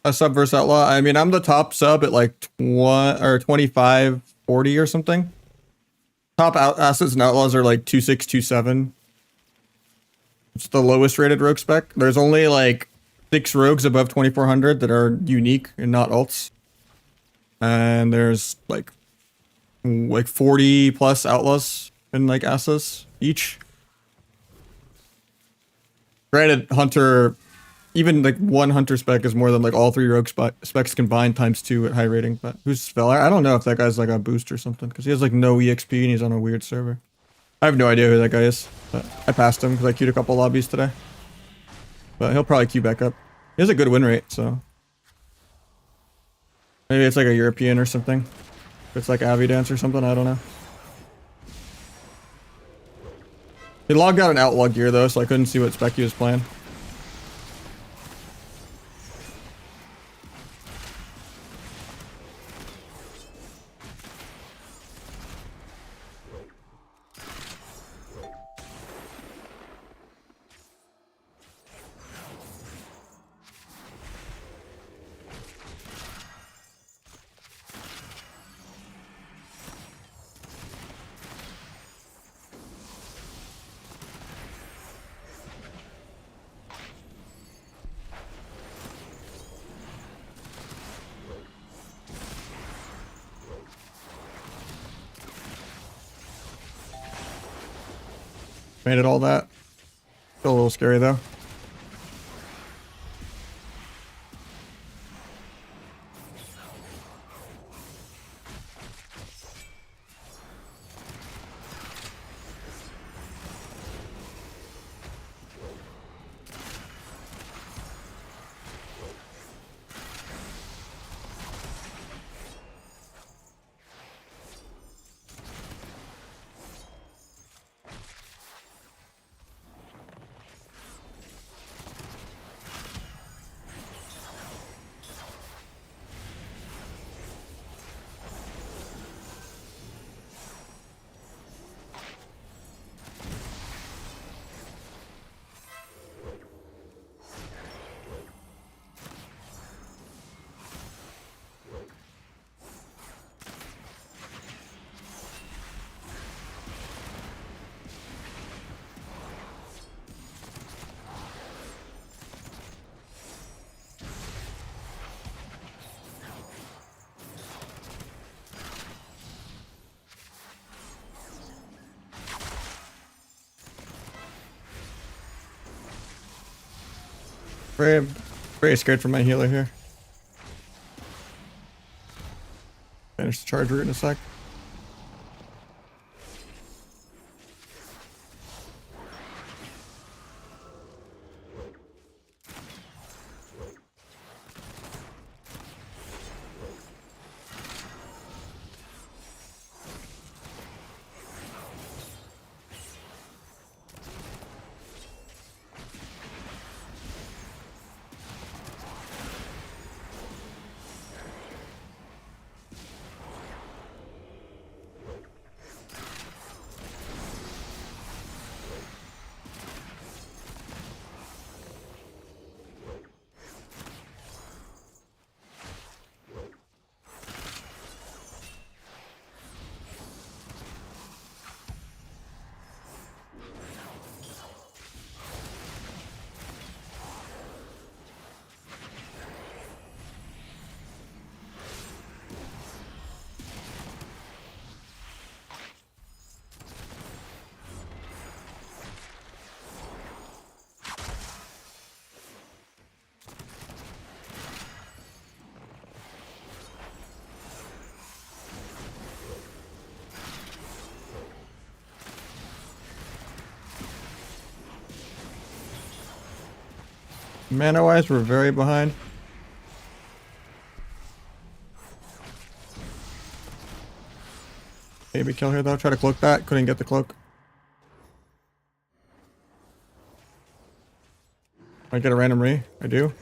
A sub versus outlaw. I mean, I'm the top sub at like 20 or 25, 40 or something. Top assets and outlaws are like 26, 27. It's the lowest rated rogue spec. There's only like 6 rogues above 2400 that are unique and not alts. And there's like 40 plus outlaws and like assets each. Granted, hunter, even like one hunter spec is more than like all 3 rogue specs combined times 2 at high rating. But who's Spell? I don't know if that guy's like a boost or something because he has like no EXP and he's on a weird server. I have no idea who that guy is, but I passed him because I queued a couple lobbies today. But he'll probably queue back up. He has a good win rate, so maybe it's like a European or something. If it's like Avi Dance or something, I don't know. He logged out an outlaw gear though, so I couldn't see what spec he was playing. Made it all that. Still a little scary though. Very scared for my healer here. Finish the charge route in a sec. Mana wise, we're very behind. Maybe kill her though. Try to cloak that. Couldn't get the cloak. I get a random re. I do.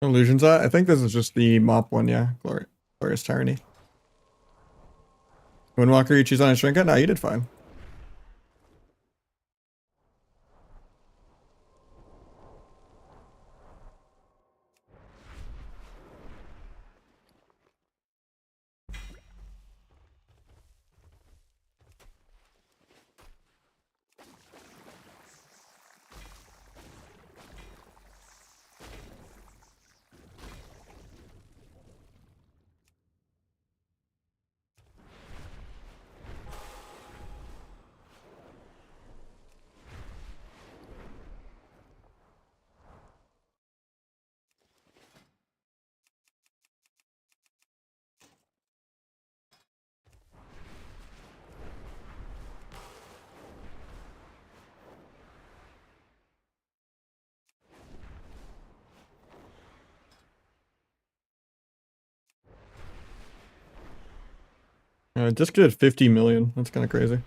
Illusions at? I think this is just the mop one, yeah. Glorious Tyranny. Windwalker, you choose on a Shrinka? No, you did fine. Just did 50 million. That's kind of crazy.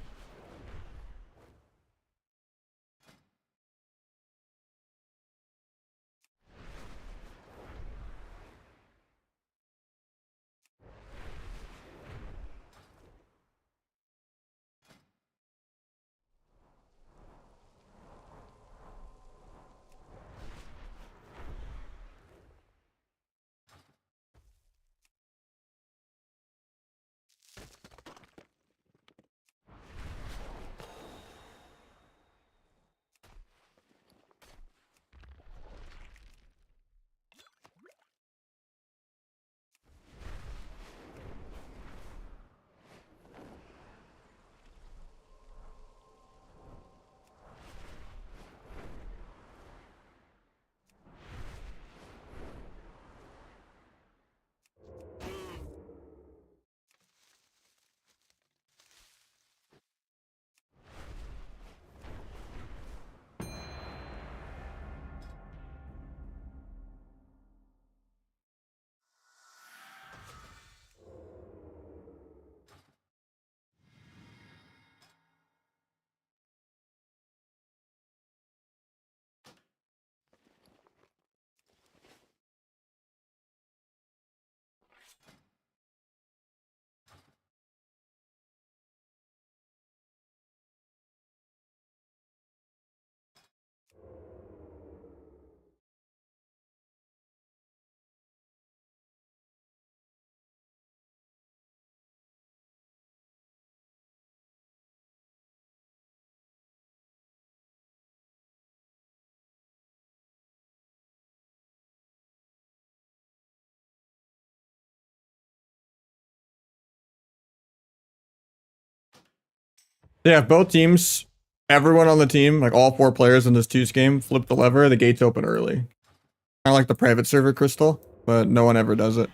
Yeah, if both teams, everyone on the team, like all 4 players in this 2's game, flip the lever, the gates open early. Kind of like the private server crystal, but no one ever does it.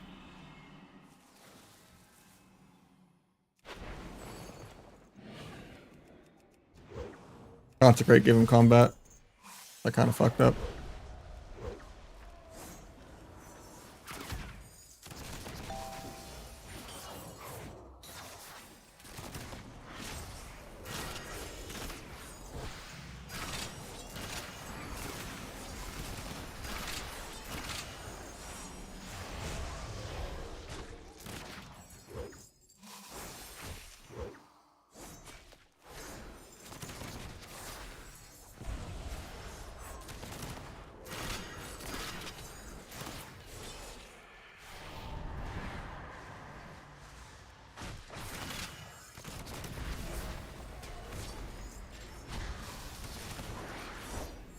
Consecrate gave him combat. That kind of fucked up.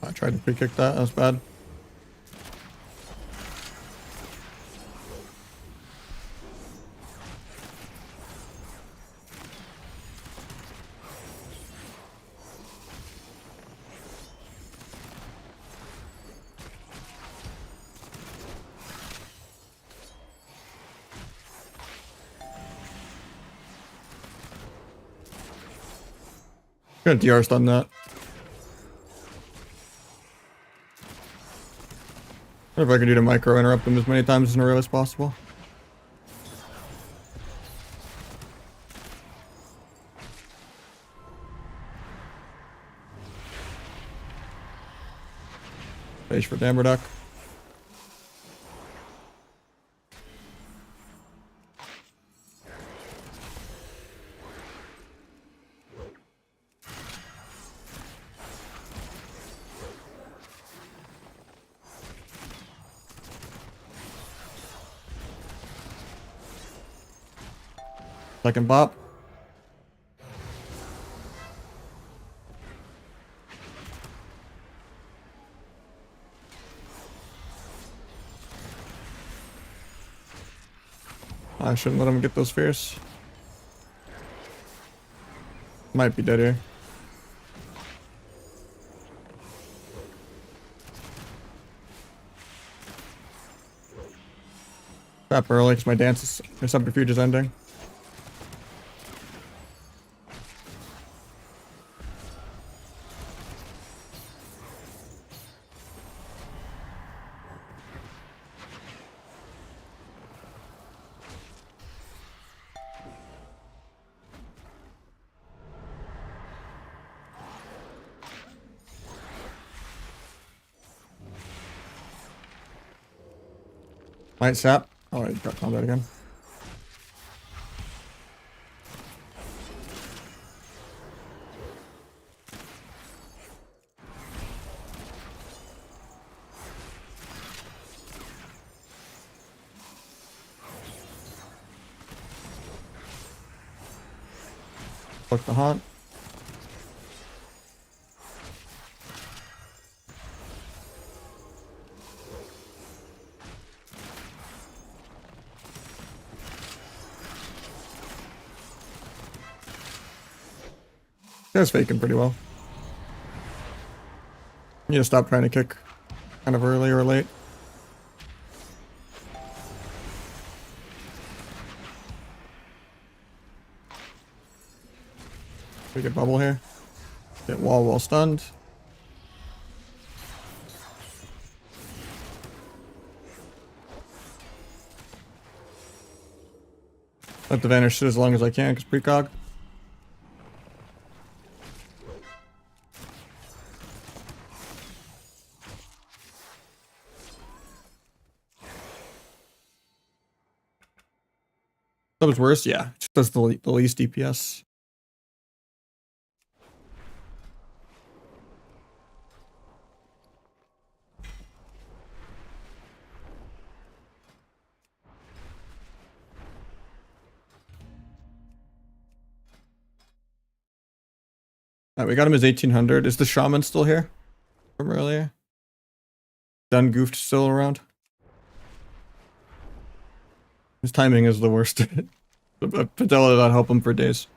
I tried to pre-kick that. That was bad. Good DR stun that. What if I could do to micro interrupt them as many times in a row as possible? Face for Damber Duck. Second bop. I shouldn't let him get those fears. Might be dead here. Crap early because my subterfuge is ending. Might sap. Oh, I got combat again. Fuck the haunt. That's faking pretty well. You need to stop trying to kick kind of early or late. We get bubble here. Get wall well stunned. Let the vanish sit as long as I can because precog. That was worse, yeah. Just does the least DPS. Alright, we got him as 1800. Is the shaman still here from earlier? Done goofed still around? His timing is the worst. Padella did not help him for days.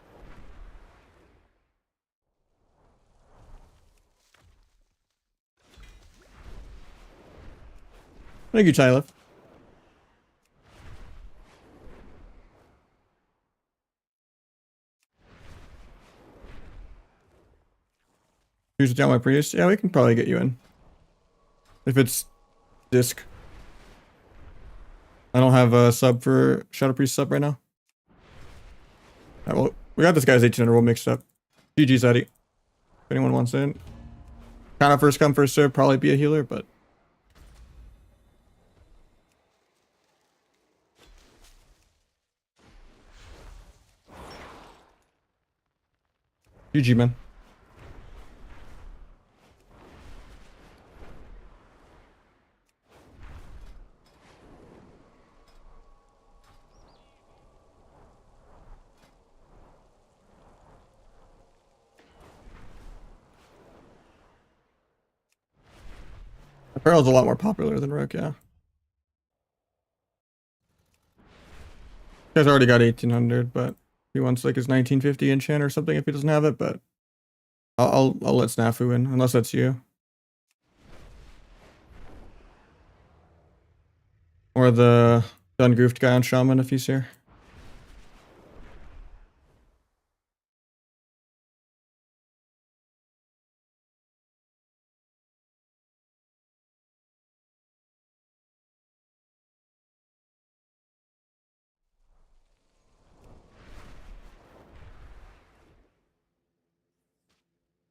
Thank you, Tyler. Use down my priest. Yeah, we can probably get you in. If it's disc. I don't have a sub for Shadow Priest sub right now. Alright, well, we got this guy's 1800. We'll mix it up. GG's Eddie. If anyone wants in. Kind of first come, first serve. Probably be a healer, but. GG, man. Apparel's a lot more popular than Rogue, yeah. Guy's already got 1800, but he wants like his 1950 enchant or something if he doesn't have it, but I'll let Snafu in, unless that's you. Or the done goofed guy on Shaman if he's here.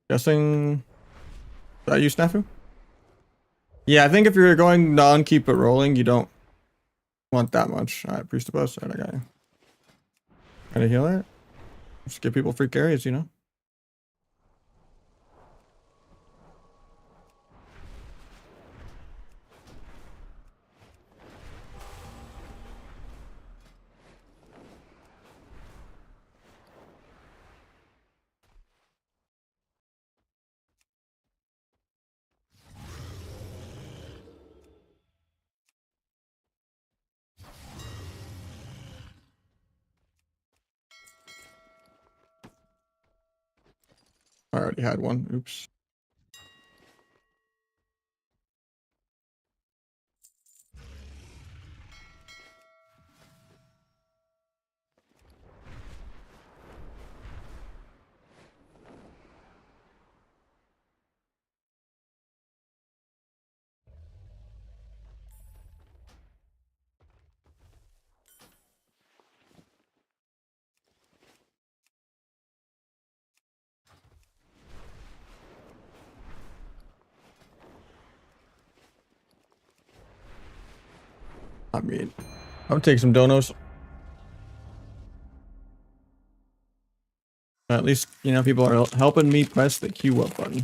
Guessing that you, Snafu? Yeah, I think if you're going non keep it rolling, you don't want that much. Alright, Priest of Us. Alright, I got you. Got a healer? Just give people free carries, you know? I already had one. Oops. I mean, I would take some donos. At least, you know, people are helping me press the queue up button.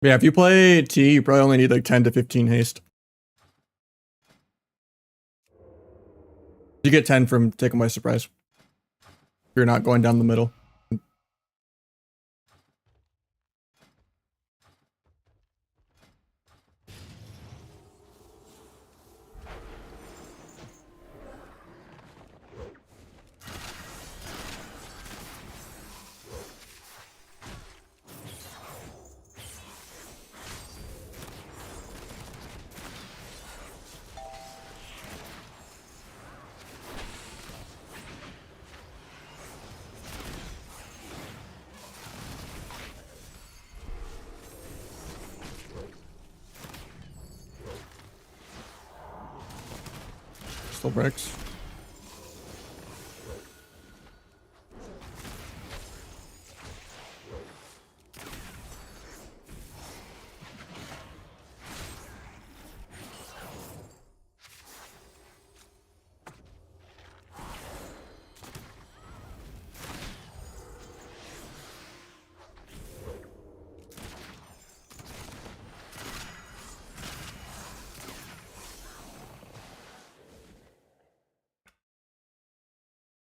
Yeah, if you play T, you probably only need like 10 to 15 haste. You get 10 from taking by surprise. You're not going down the middle. Still breaks.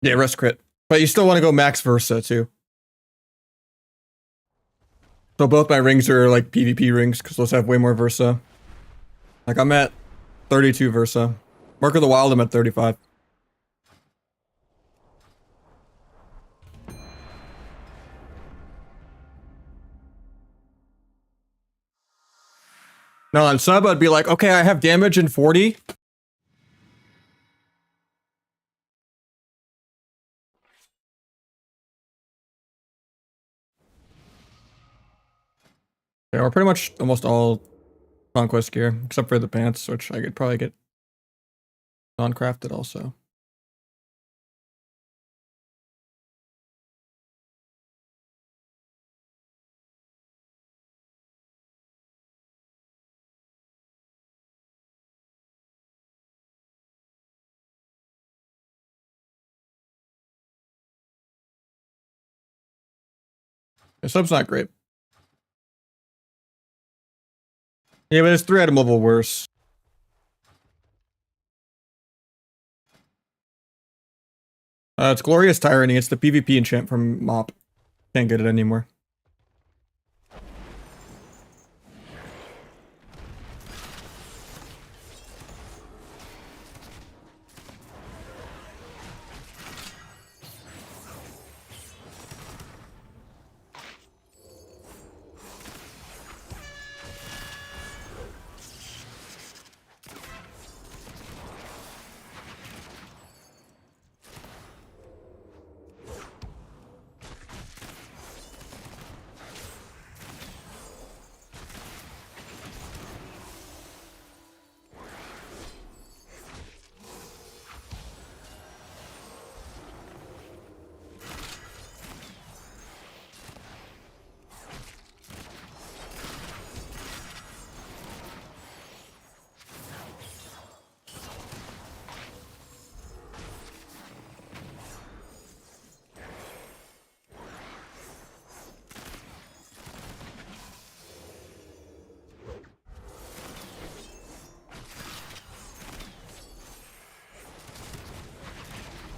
Yeah, rest crit. But you still want to go max Versa too. So both my rings are like PvP rings because those have way more Versa. Like I'm at 32 Versa. Mark of the Wild, I'm at 35. No, on sub, I'd be like, okay, I have damage in 40. Yeah, we're pretty much almost all conquest gear, except for the pants, which I could probably get non-crafted also. The sub's not great. Yeah, but it's 3 item level worse. It's Glorious Tyranny. It's the PvP enchant from Mop. Can't get it anymore.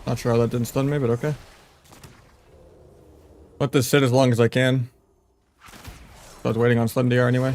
Not sure how that didn't stun me, but okay. Let this sit as long as I can. I was waiting on stun DR anyway.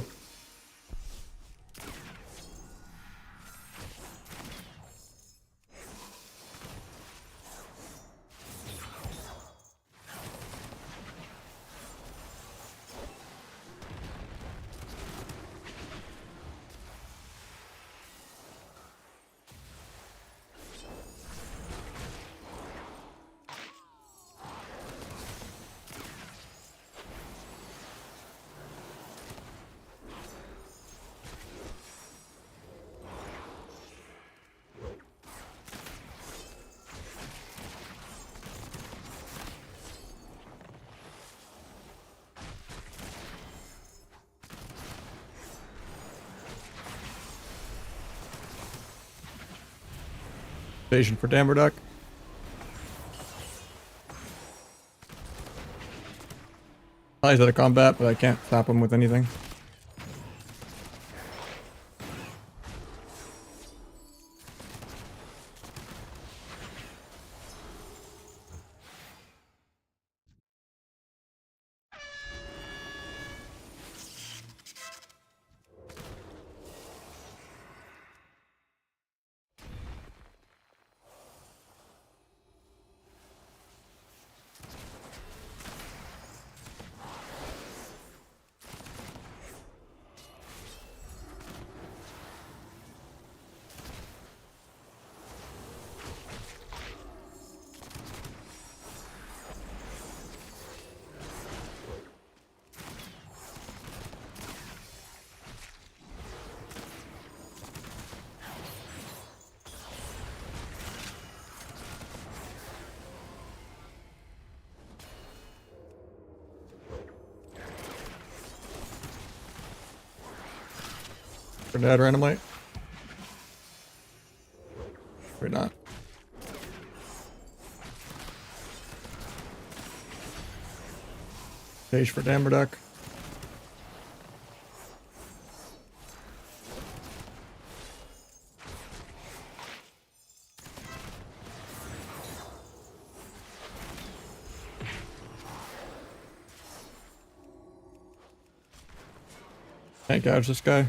Station for Damberduck. He's out of combat, but I can't tap him with anything. For dead randomly. Or not. Stage for Damberduck. Can't gouge this guy.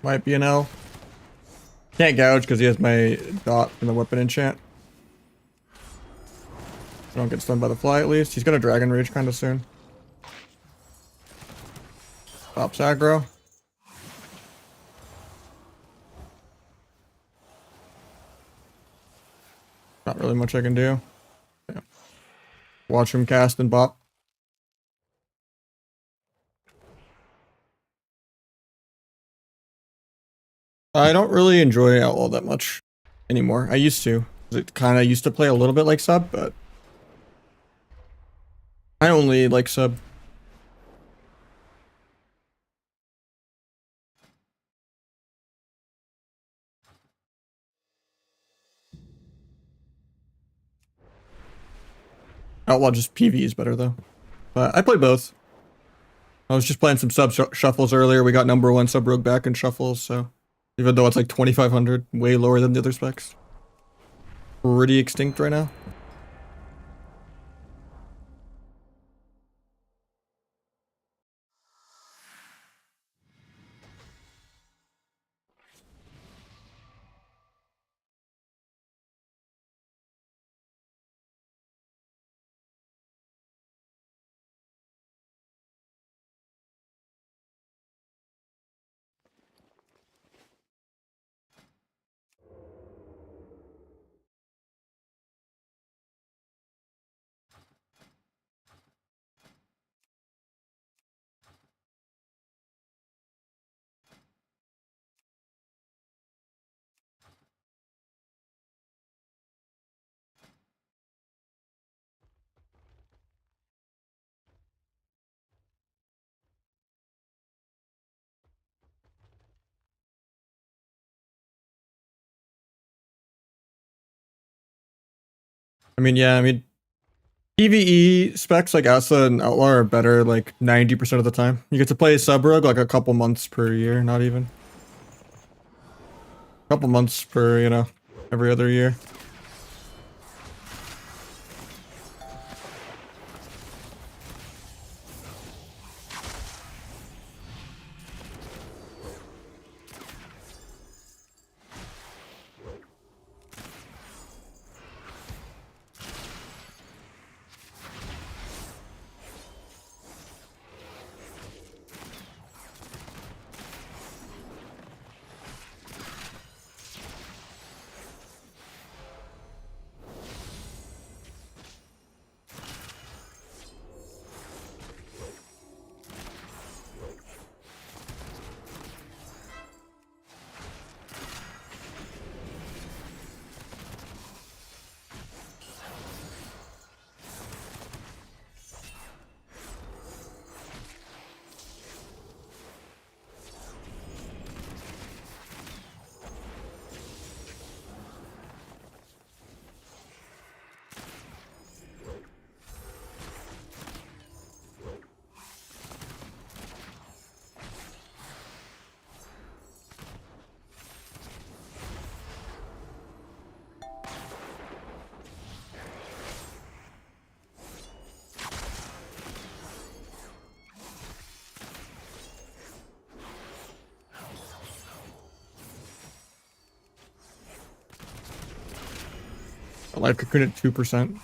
Might be an L. Can't gouge because he has my dot from the weapon enchant. Don't get stunned by the fly at least. He's got a dragon rage kind of soon. Pops aggro. Not really much I can do. Yeah. Watch him cast and bop. I don't really enjoy Outlaw that much anymore. I used to. It kind of used to play a little bit like sub, but I only like sub. Outlaw just PV is better though. But I play both. I was just playing some sub shuffles earlier. We got number 1 sub rogue back in shuffles, so even though it's like 2500, way lower than the other specs. Pretty extinct right now. I mean, yeah, I mean, PvE specs like Asa and Outlaw are better like 90% of the time. You get to play sub rogue like a couple months per year, not even. Couple months per, you know, every other year. Life cocoon at 2%.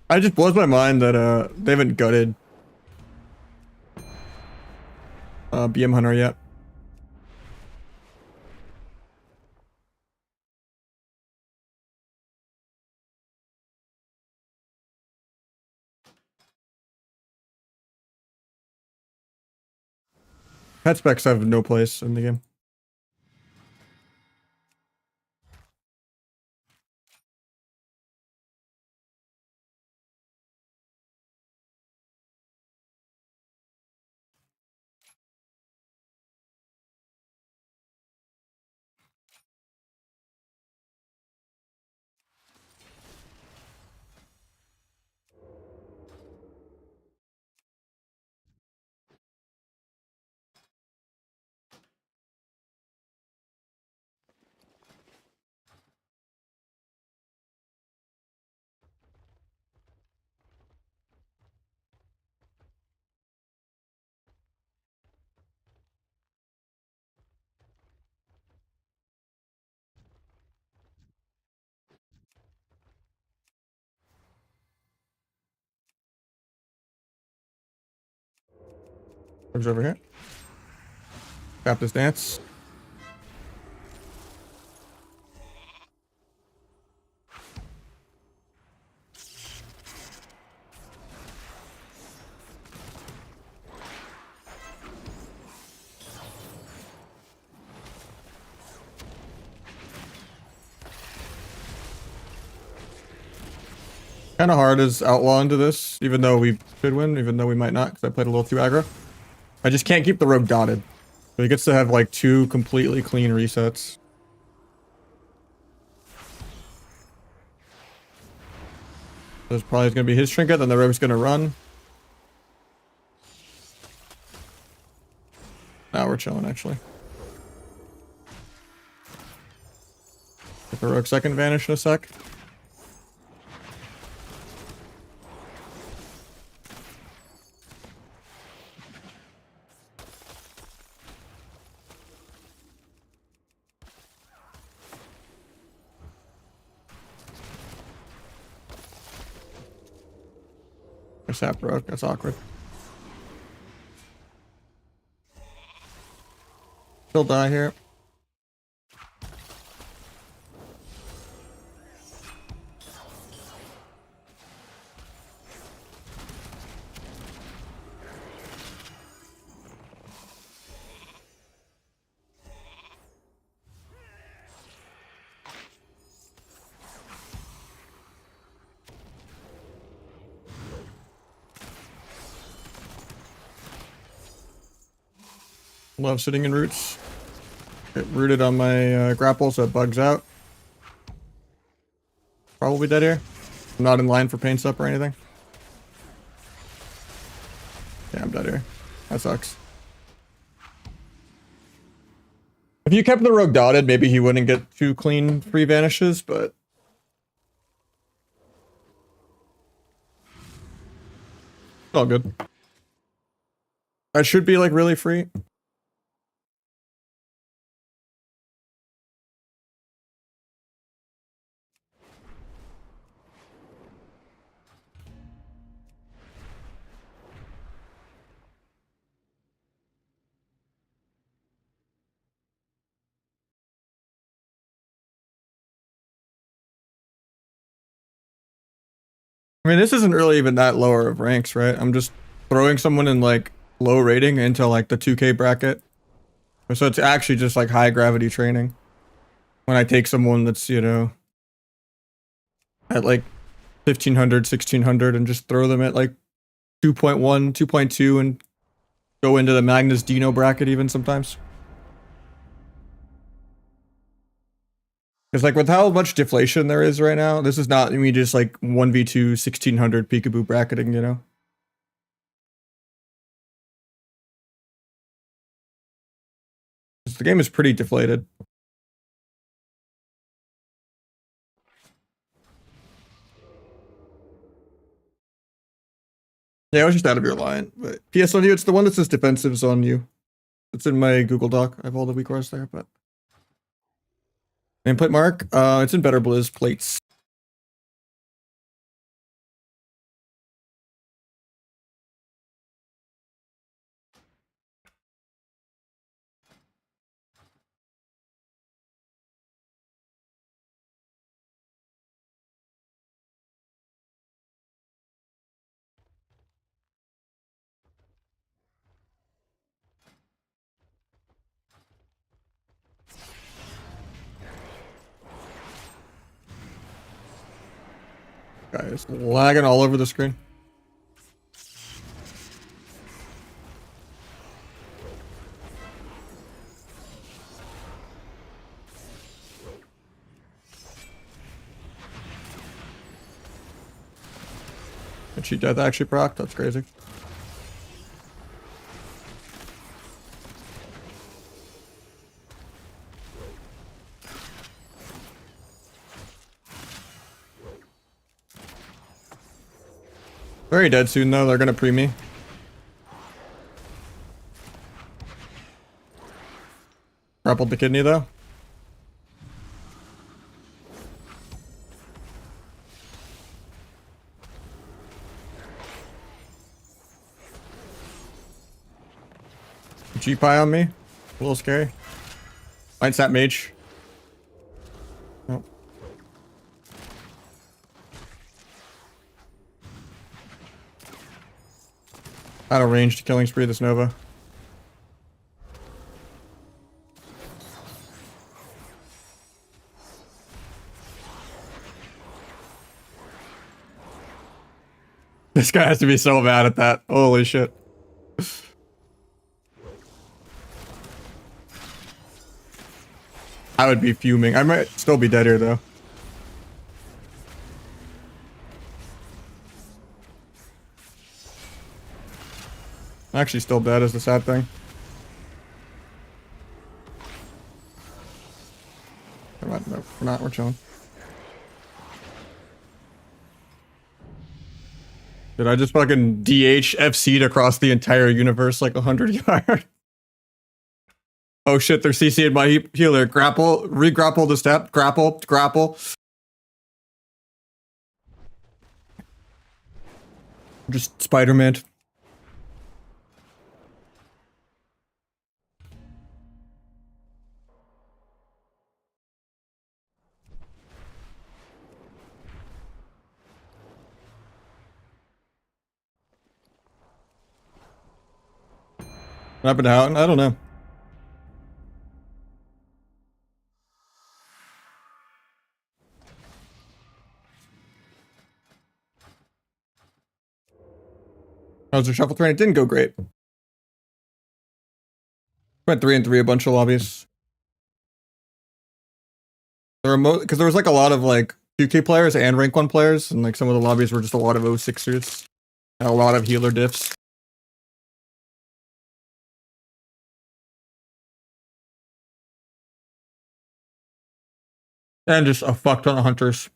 I just blows my mind that they haven't gutted BM Hunter yet. Pet specs have no place in the game. Comes over here. Tap this dance. Kind of hard as Outlaw into this, even though we should win, even though we might not, because I played a little too aggro. I just can't keep the rogue dotted. So he gets to have like 2 completely clean resets. There's probably going to be his trinket, then the rogue's going to run. Now we're chilling, actually. Get the rogue second vanish in a sec. Or sap rogue, that's awkward. He'll die here. Love sitting in roots. Get rooted on my grapple so it bugs out. Probably dead here. I'm not in line for paint up or anything. Yeah, I'm dead here. That sucks. If you kept the rogue dotted, maybe he wouldn't get 2 clean free vanishes, but it's all good. That should be like really free. I mean, this isn't really even that lower of ranks, right? I'm just throwing someone in like low rating into like the 2K bracket. So it's actually just like high gravity training. When I take someone that's, you know, at like 1500, 1600 and just throw them at like 2.1, 2.2 and go into the Magnus Dino bracket even sometimes. Because like with how much deflation there is right now, this is not me just like 1v2 1600 peekaboo bracketing, you know? The game is pretty deflated. Yeah, I was just out of your line. But PS on you, it's the one that says defensives on you. It's in my Google Doc. I have all the weak cores there, but nameplate mark. It's in Better Blizz plates. Guys, lagging all over the screen. And she death actually proc? That's crazy. Very dead soon though, they're gonna pre me. Grappled the kidney though. G-Pie on me. A little scary. Might sap mage. Nope. Out of range to killing spree this Nova. This guy has to be so bad at that. Holy shit. I would be fuming. I might still be dead here though. I'm actually still dead is the sad thing. Come on, no, we're not. We're chilling. Did I just fucking DH FC'd across the entire universe like 100 yards? Oh shit, they're CC'd my healer. Grapple, re-grapple the step, grapple, grapple. Just Spider-Man. What happened to Houghton? I don't know. How's the shuffle train? It didn't go great. Went 3-3 a bunch of lobbies. Because there was like a lot of like 2K players and rank 1 players, and like some of the lobbies were just a lot of 06ers. And a lot of healer diffs. And just a fuck ton of hunters.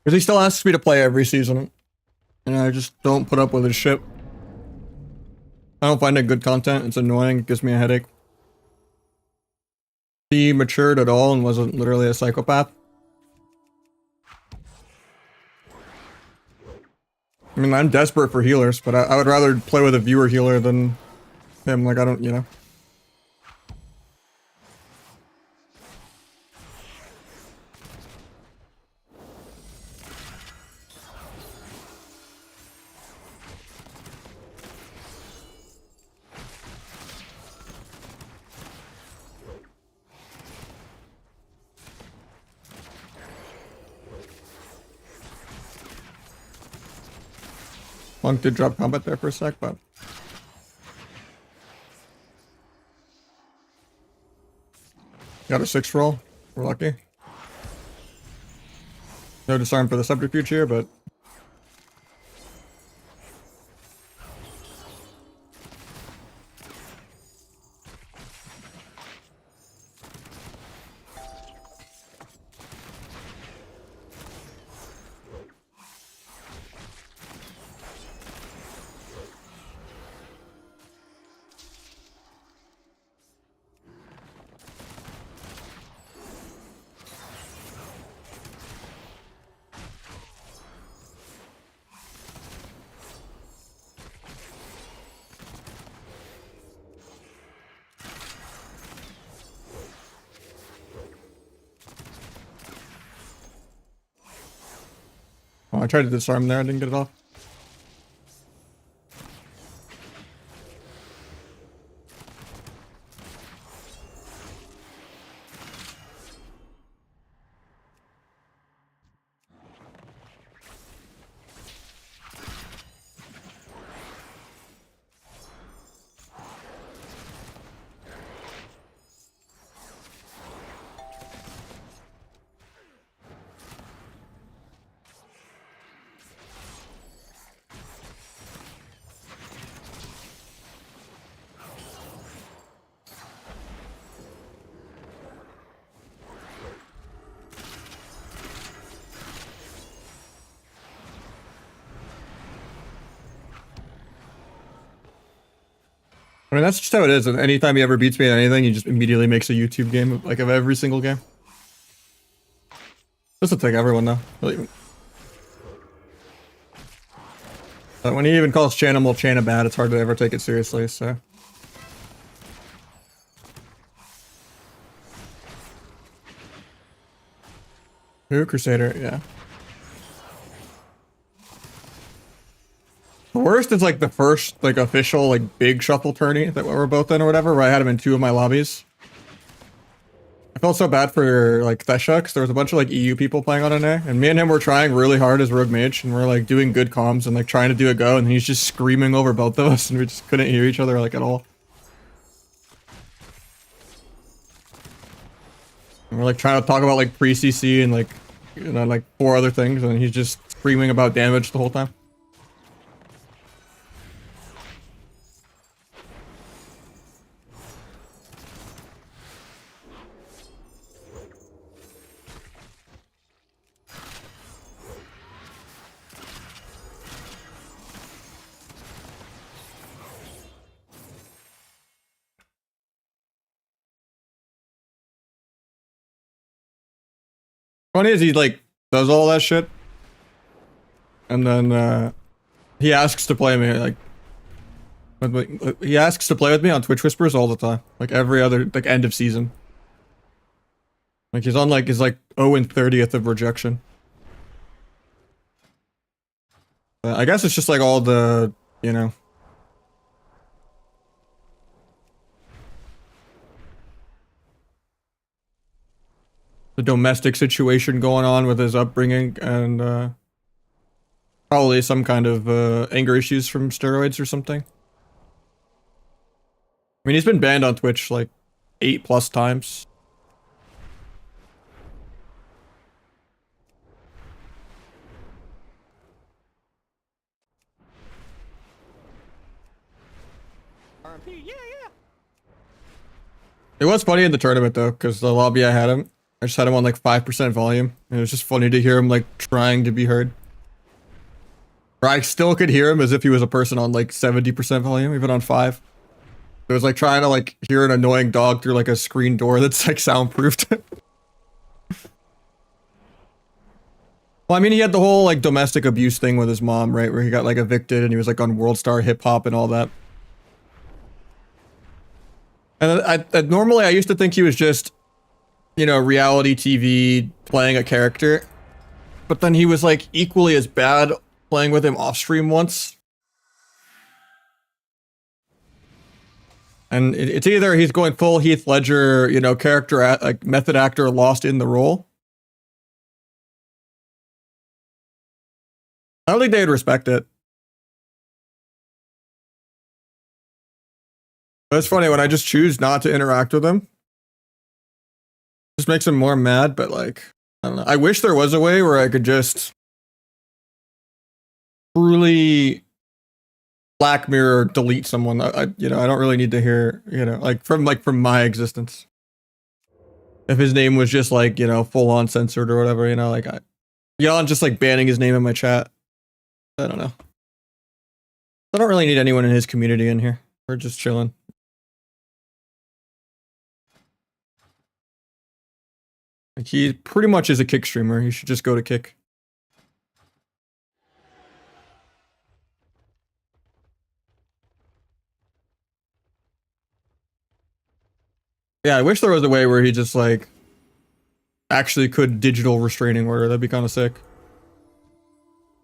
Because he still asks me to play every season. And I just don't put up with his shit. I don't find it good content. It's annoying. It gives me a headache. He matured at all and wasn't literally a psychopath. I mean, I'm desperate for healers, but I would rather play with a viewer healer than him. Like, I don't, you know. Monk did drop combat there for a sec, but got a 6 roll. We're lucky. No disarm for the subterfuge here, but oh, I tried to disarm there. I didn't get it off. I mean, that's just how it is. And anytime he ever beats me at anything, he just immediately makes a YouTube game of, like, of every single game. This will take everyone though. But when he even calls Chanimal Chana bad, it's hard to ever take it seriously, so. Who? Crusader, yeah. The worst is like the first like official like big shuffle tourney that we were both in or whatever, where I had him in 2 of my lobbies. I felt so bad for like Thesha because there was a bunch of like EU people playing on NA, and me and him were trying really hard as Rogue Mage, and we're like doing good comms and like trying to do a go, and he's just screaming over both of us, and we just couldn't hear each other like at all. And we're like trying to talk about like pre-CC and like, you know, like 4 other things, and he's just screaming about damage the whole time. Funny is he like does all that shit, and then he asks to play me like. He asks to play with me on Twitch Whispers all the time, like every other like end of season. Like he's on like his like 0 and 30th of rejection. I guess it's just like all the, you know, the domestic situation going on with his upbringing, and probably some kind of anger issues from steroids or something. I mean, he's been banned on Twitch like 8+ times. RMP, yeah. It was funny in the tournament though, because the lobby I had him, I just had him on like 5% volume, and it was just funny to hear him like trying to be heard. Or I still could hear him as if he was a person on like 70% volume, even on 5. It was like trying to like hear an annoying dog through like a screen door that's like soundproofed. Well, I mean, he had the whole like domestic abuse thing with his mom, right? Where he got like evicted and he was like on World Star Hip Hop and all that. And normally I used to think he was just, you know, reality TV playing a character. But then he was like equally as bad playing with him off stream once. And it's either he's going full Heath Ledger, you know, character, like method actor lost in the role. I don't think they'd respect it. But it's funny when I just choose not to interact with him. It just makes him more mad, but like, I don't know. I wish there was a way where I could just truly Black Mirror delete someone. You know, I don't really need to hear, you know, like from my existence. If his name was just like, you know, full on censored or whatever, you know, like beyond just like banning his name in my chat. I don't know. I don't really need anyone in his community in here. We're just chilling. Like he pretty much is a Kick streamer. He should just go to Kick. Yeah, I wish there was a way where he just like actually could digital restraining order. That'd be kind of sick.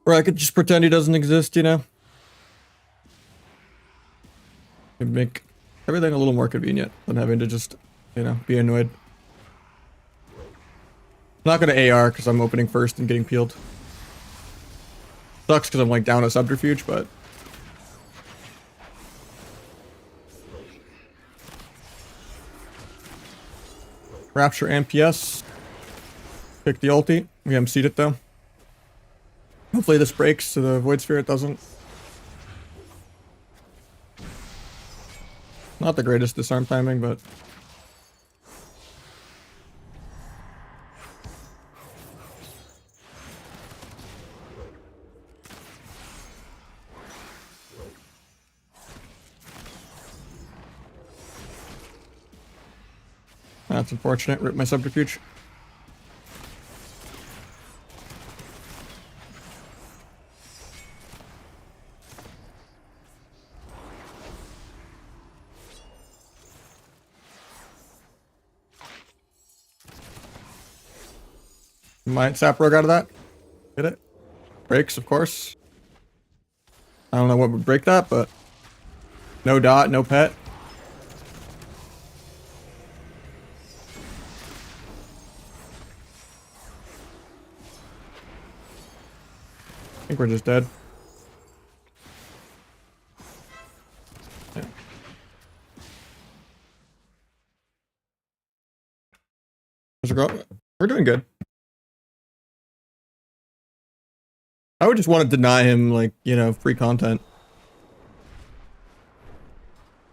Or I could just pretend he doesn't exist, you know? It'd make everything a little more convenient than having to just, you know, be annoyed. I'm not gonna AR because I'm opening first and getting peeled. Sucks because I'm like down a subterfuge, but Rapture and PS. Pick the ulti. We MC'd it though. Hopefully this breaks so the Void Sphere doesn't. Not the greatest disarm timing, but that's unfortunate. Rip my subterfuge. Might sap rogue out of that. Get it? Breaks, of course. I don't know what would break that, but no dot, no pet. I think we're just dead. Yeah. We're doing good. I would just want to deny him, like, you know, free content.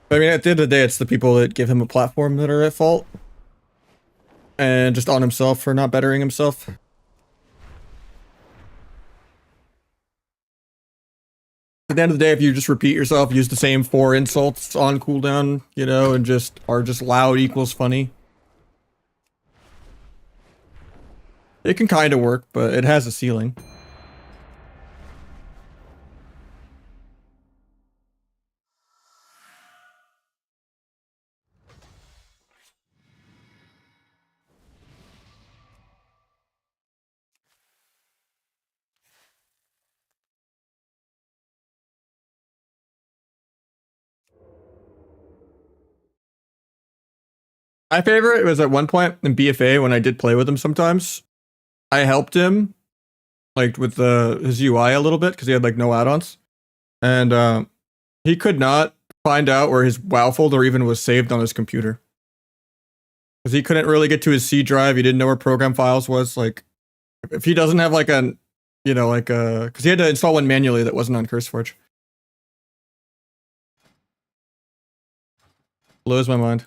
I mean, at the end of the day, it's the people that give him a platform that are at fault. And just on himself for not bettering himself. At the end of the day, if you just repeat yourself, use the same 4 insults on cooldown, you know, and just are just loud equals funny. It can kind of work, but it has a ceiling. My favorite was at one point in BFA when I did play with him sometimes. I helped him, like, with his UI a little bit, because he had, like, no add-ons. And he could not find out where his WoW folder even was saved on his computer. Because he couldn't really get to his C drive, he didn't know where program files was, like, if he doesn't have, like, a, you know, like, because he had to install one manually that wasn't on CurseForge. Blows my mind.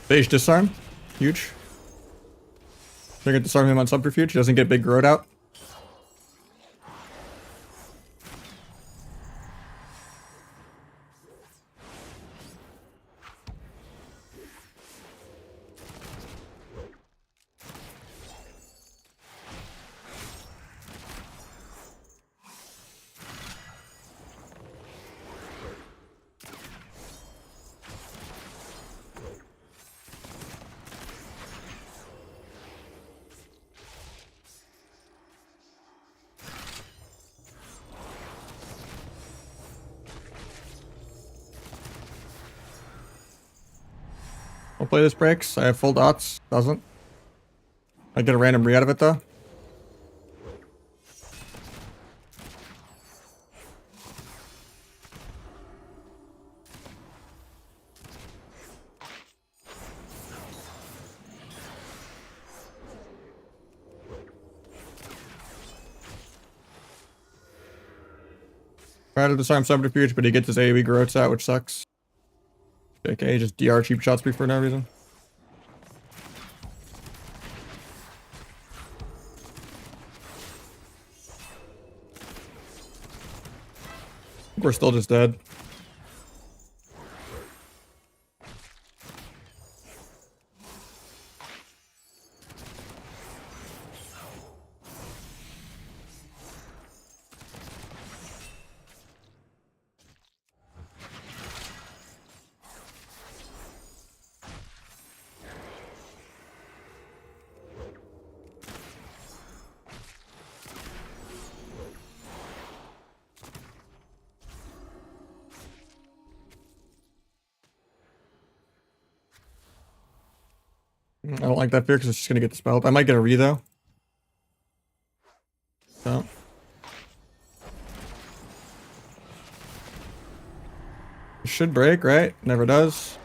Phage disarm. Huge. They're gonna disarm him on subterfuge. He doesn't get big growth out. Hopefully this breaks. I have full dots. Doesn't. I get a random re out of it though. Try to disarm subterfuge, but he gets his AoE growths out, which sucks. Okay, just DR cheap shots me for no reason. We're still just dead. I don't like that fear because it's just gonna get dispelled. I might get a re though. So. It should break, right? Never does.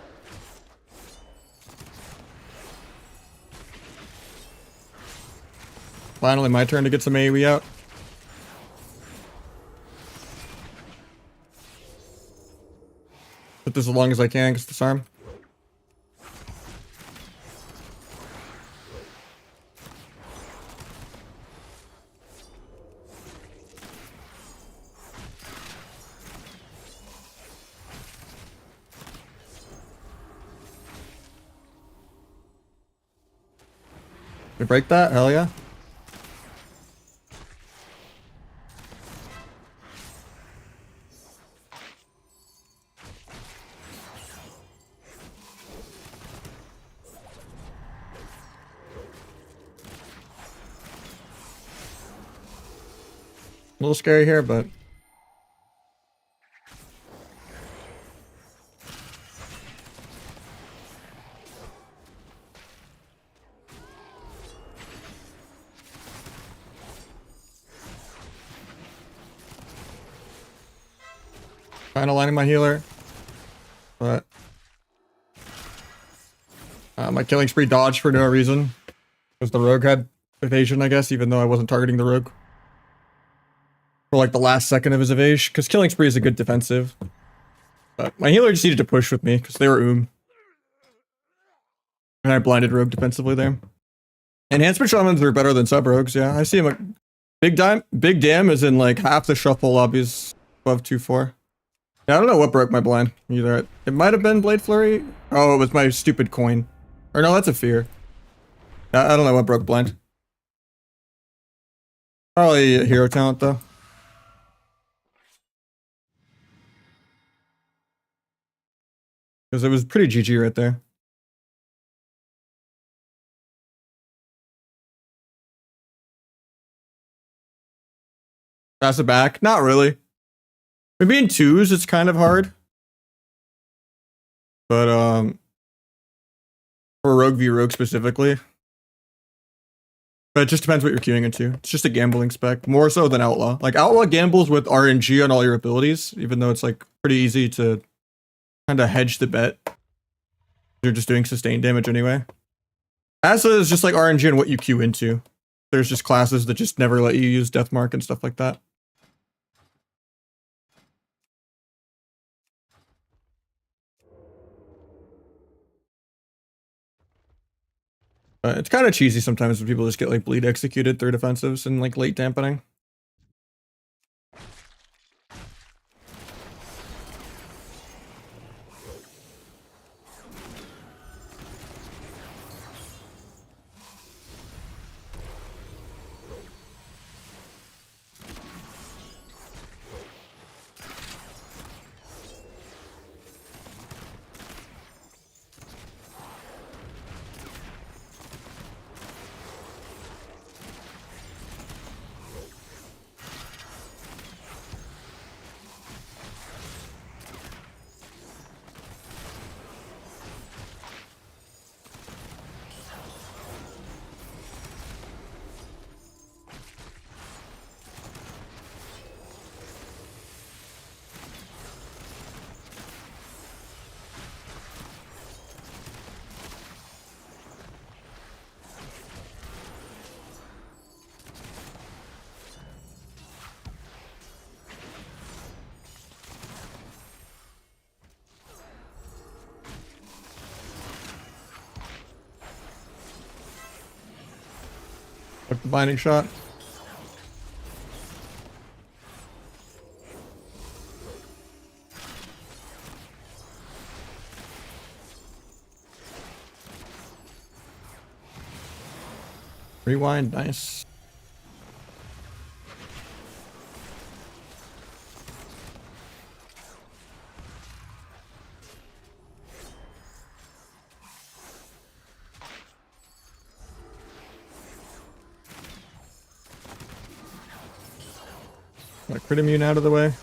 Finally my turn to get some AoE out. Put this as long as I can because disarm. We break that? Hell yeah. A little scary here, but kind of lining my healer, but my killing spree dodged for no reason because the rogue had evasion, I guess, even though I wasn't targeting the rogue for like the last second of his evasion. Because killing spree is a good defensive, but my healer just needed to push with me because they were and I blinded rogue defensively there. Enhancement shamans are better than sub rogues. Yeah, I see him. Like, big dam is in like half the shuffle lobbies above 2-4. Yeah, I don't know what broke my blind either. It might have been Blade Flurry. Oh, it was my stupid coin. Or no, that's a fear. I don't know what broke blind. Probably a hero talent though. Because it was pretty GG right there. Pass it back? Not really. Maybe in twos it's kind of hard. But for rogue v rogue specifically. But it just depends what you're queuing into. It's just a gambling spec, more so than outlaw. Like outlaw gambles with RNG on all your abilities, even though it's like pretty easy to kind of hedge the bet. You're just doing sustained damage anyway. Asa is just like RNG on what you queue into. There's just classes that just never let you use Deathmark and stuff like that. It's kind of cheesy sometimes when people just get like bleed executed through defensives and like late dampening. Like the binding shot. Rewind, nice. Got crit immune out of the way.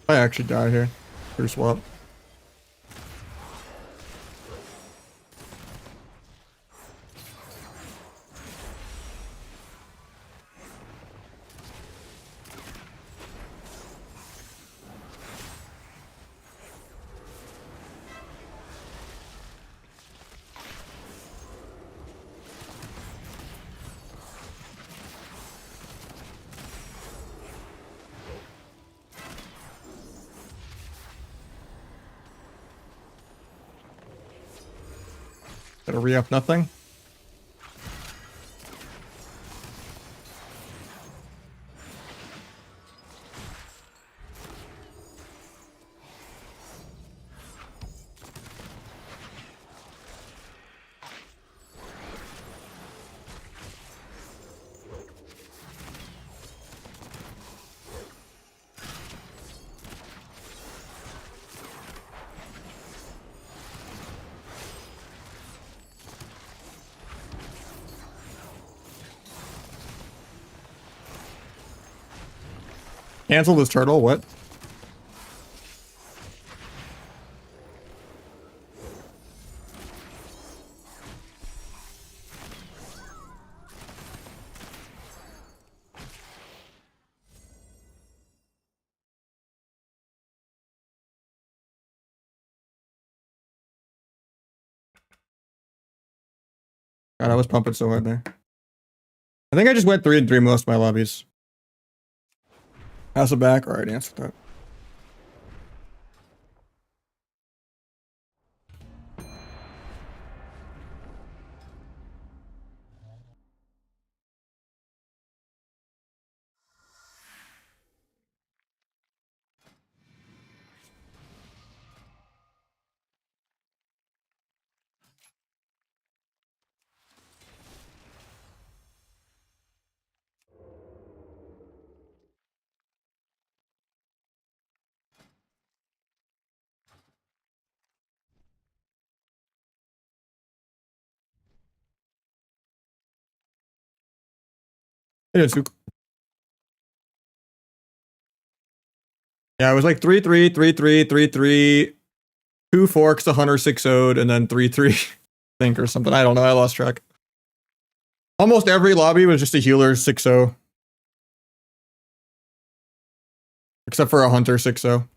I actually die here. Through swap. Gotta re-up nothing. Cancel this turtle, what? God, I was pumping so hard there. I think I just went 3 and 3 most of my lobbies. Pass it back. All right, answer that. It is. Yeah, it was like 3-3, 3-3, 3-3, 2 forks, a hunter 6-0'd, and then 3-3, I think, or something. I don't know. I lost track. Almost every lobby was just a healer 6-0. Except for a hunter 6-0.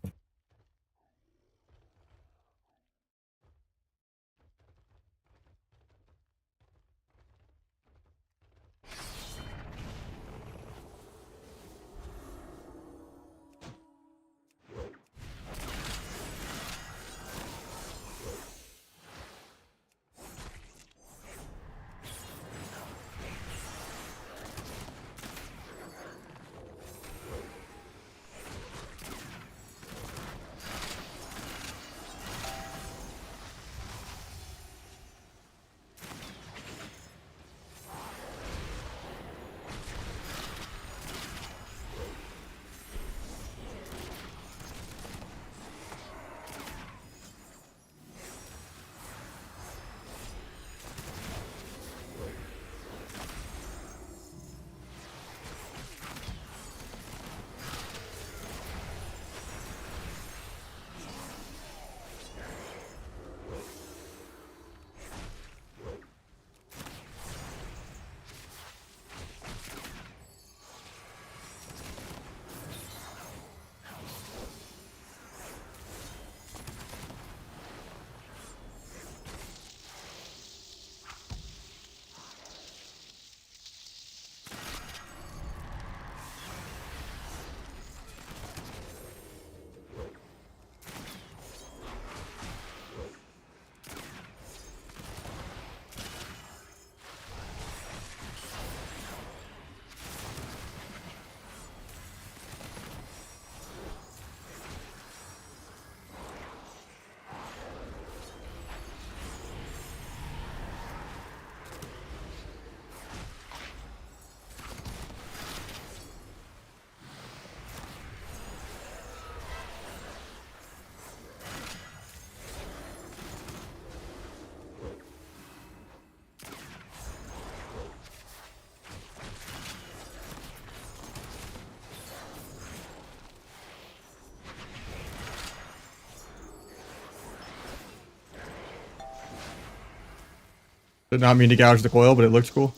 Did not mean to gouge the coil, but it looked cool.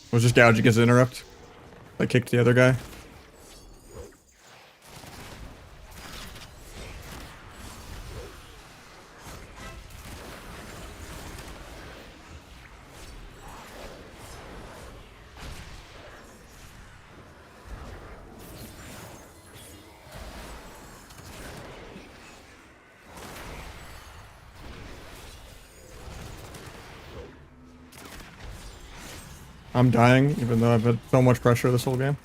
It was just gouging his interrupt. I kicked the other guy. I'm dying, even though I've had so much pressure this whole game.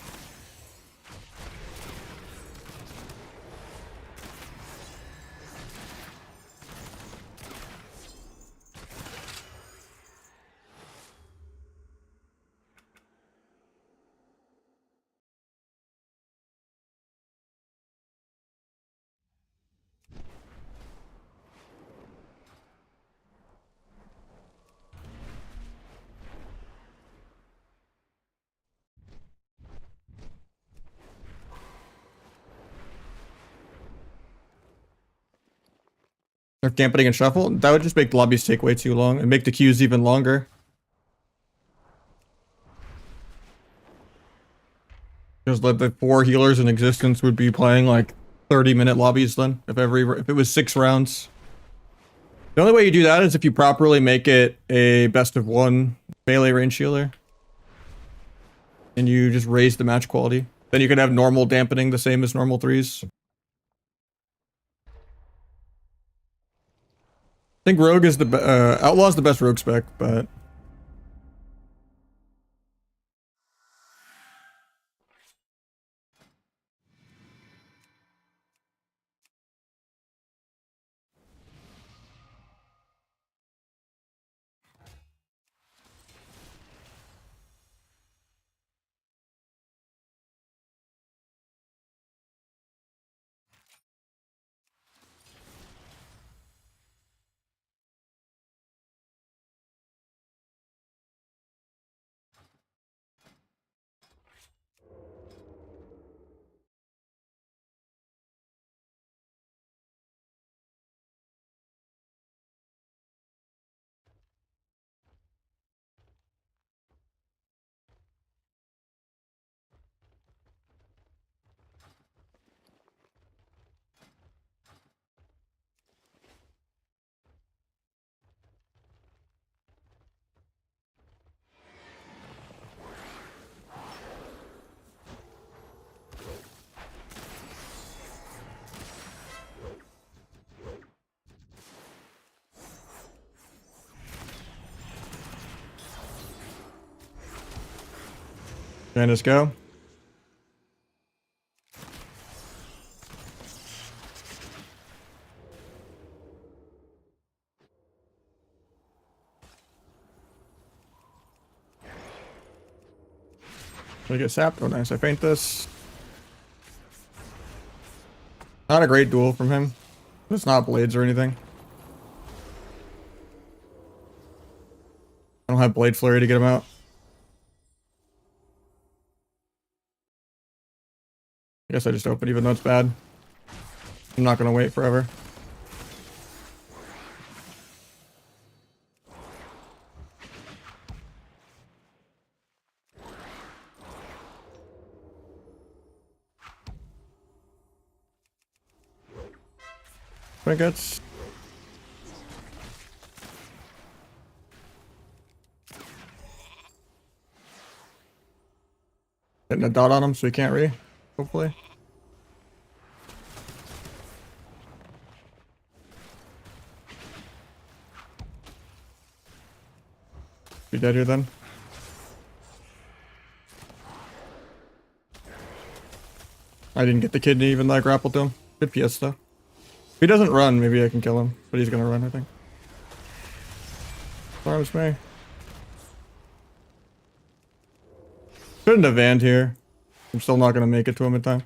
Or dampening and shuffle, that would just make lobbies take way too long and make the queues even longer. Because the 4 healers in existence would be playing like 30-minute lobbies then, if it was 6 rounds. The only way you do that is if you properly make it a best of 1 melee range healer. And you just raise the match quality. Then you can have normal dampening the same as normal 3s. I think Rogue is the Outlaw is the best Rogue spec, but can I just go? Should I get sapped? Oh nice, I faint this. Not a great duel from him. It's not blades or anything. I don't have blade flurry to get him out. I guess I just open even though it's bad. I'm not gonna wait forever. Trinkets. Getting a dot on him so he can't re, hopefully. Be dead here then. I didn't get the kidney even though I grappled him. Good PS though. If he doesn't run, maybe I can kill him. But he's gonna run, I think. Farms me. Shouldn't have vanned here. I'm still not gonna make it to him in time.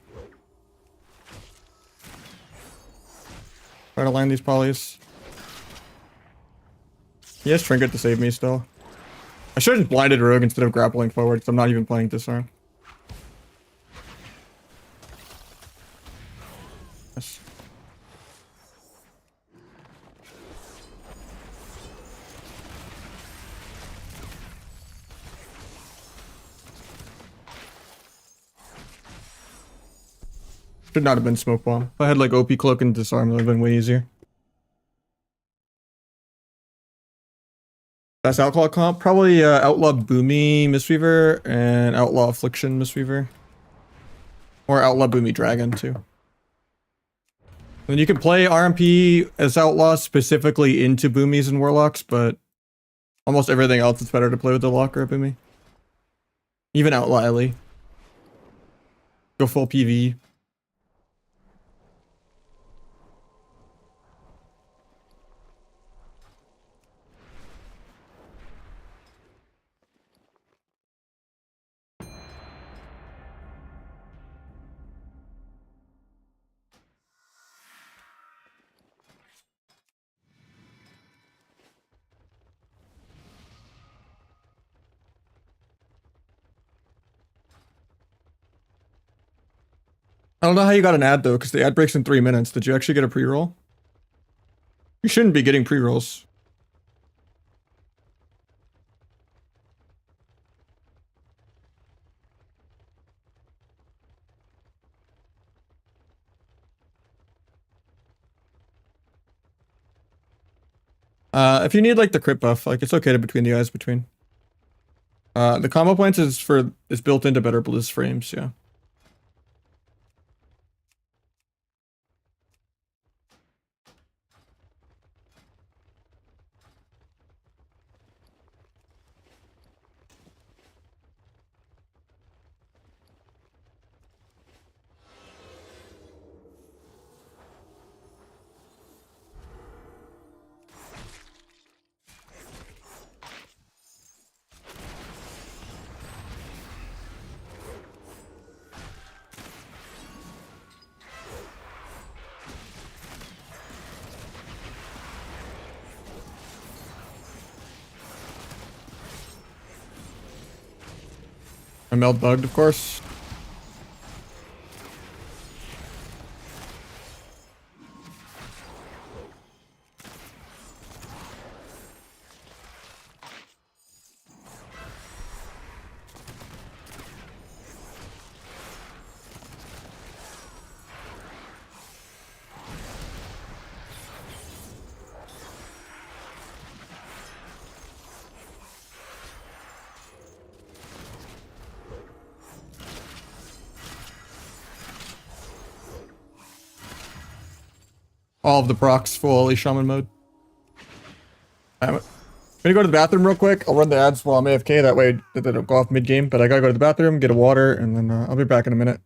Try to land these polys. He has trinket to save me still. I should have just blinded Rogue instead of grappling forward, because I'm not even playing disarm. Yes. Should not have been smoke bomb. If I had like OP cloak and disarm, it would have been way easier. Best outlaw comp? Probably Outlaw Boomy Mistweaver and Outlaw Affliction Mistweaver. Or Outlaw Boomy Dragon too. Then you can play RMP as Outlaw specifically into Boomies and Warlocks, but almost everything else it's better to play with the Lock or a Boomy. Even Outlaw Ellie. Go full PV. I don't know how you got an ad though, because the ad breaks in 3 minutes. Did you actually get a pre-roll? You shouldn't be getting pre-rolls. If you need like the crit buff, like it's okay to between the eyes between. The combo points is built into better bliss frames, yeah. I meld bugged, of course. All of the procs full Ellie Shaman mode. I'm gonna go to the bathroom real quick. I'll run the ads while I'm AFK. That way they don't go off mid game. But I gotta go to the bathroom, get a water, and then I'll be back in a minute.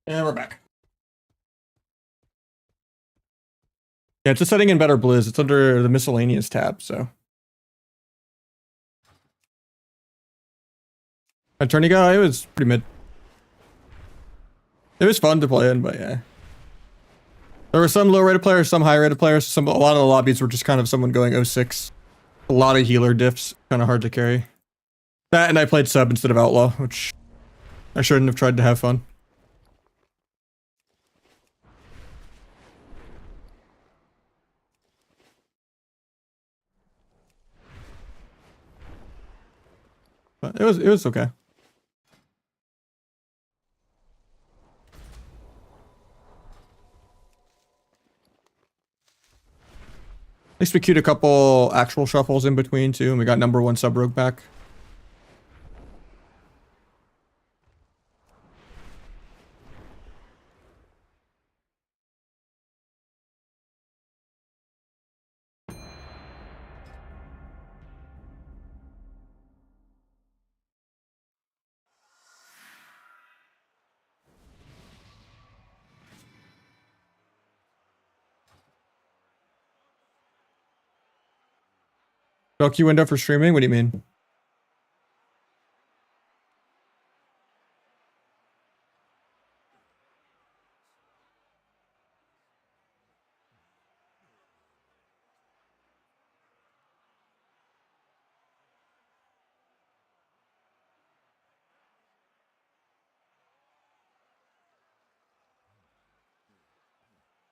And we're back. Yeah, it's just setting in better blizz. It's under the miscellaneous tab, so. Attorney guy, it was pretty mid. It was fun to play in, but yeah. There were some low-rated players, some high-rated players. A lot of the lobbies were just kind of someone going 06. A lot of healer diffs, kind of hard to carry. That, and I played sub instead of outlaw, which I shouldn't have tried to have fun. But it was okay. At least we queued a couple actual shuffles in between too, and we got number 1 sub rogue back. Bulky window for streaming? What do you mean?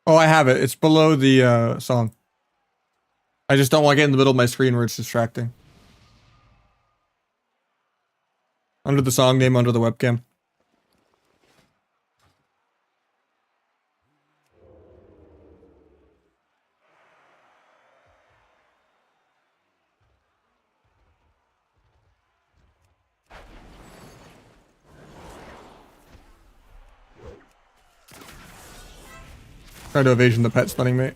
Oh, I have it. It's below the song. I just don't want to get in the middle of my screen where it's distracting. Under the song name, under the webcam. Try to evasion the pet stunning mate.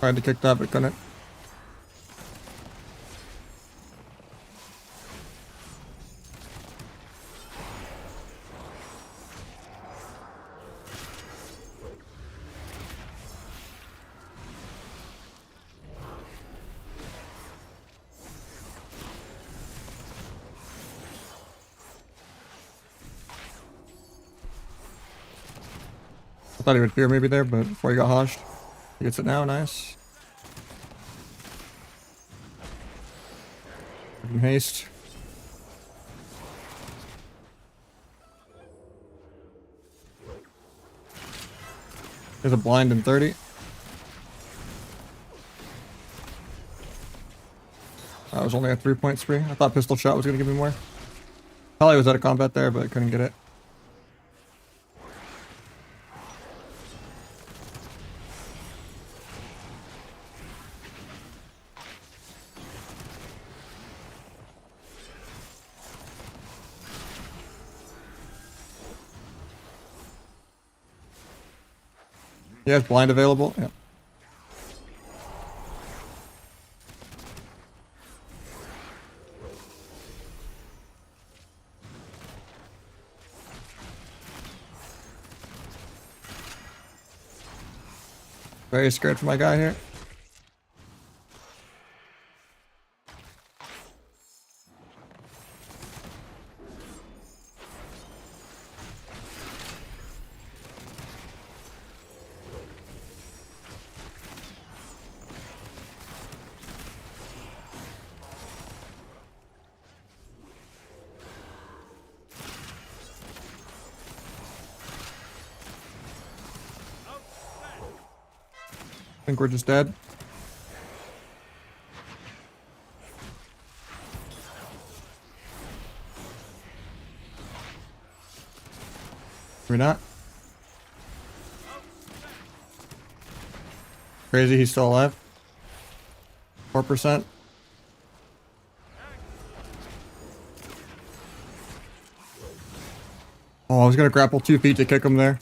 Tried to kick that, but couldn't. I thought he would fear maybe there, but before he got hoshed. He gets it now, nice. In haste. There's a blind in 30. That was only a 3-point spree. I thought pistol shot was going to give me more. Probably was out of combat there, but I couldn't get it. He has blind available. Yeah. Very scared for my guy here. I think we're just dead. We're not. Crazy, he's still alive. 4%. Oh, I was gonna grapple 2 feet to kick him there.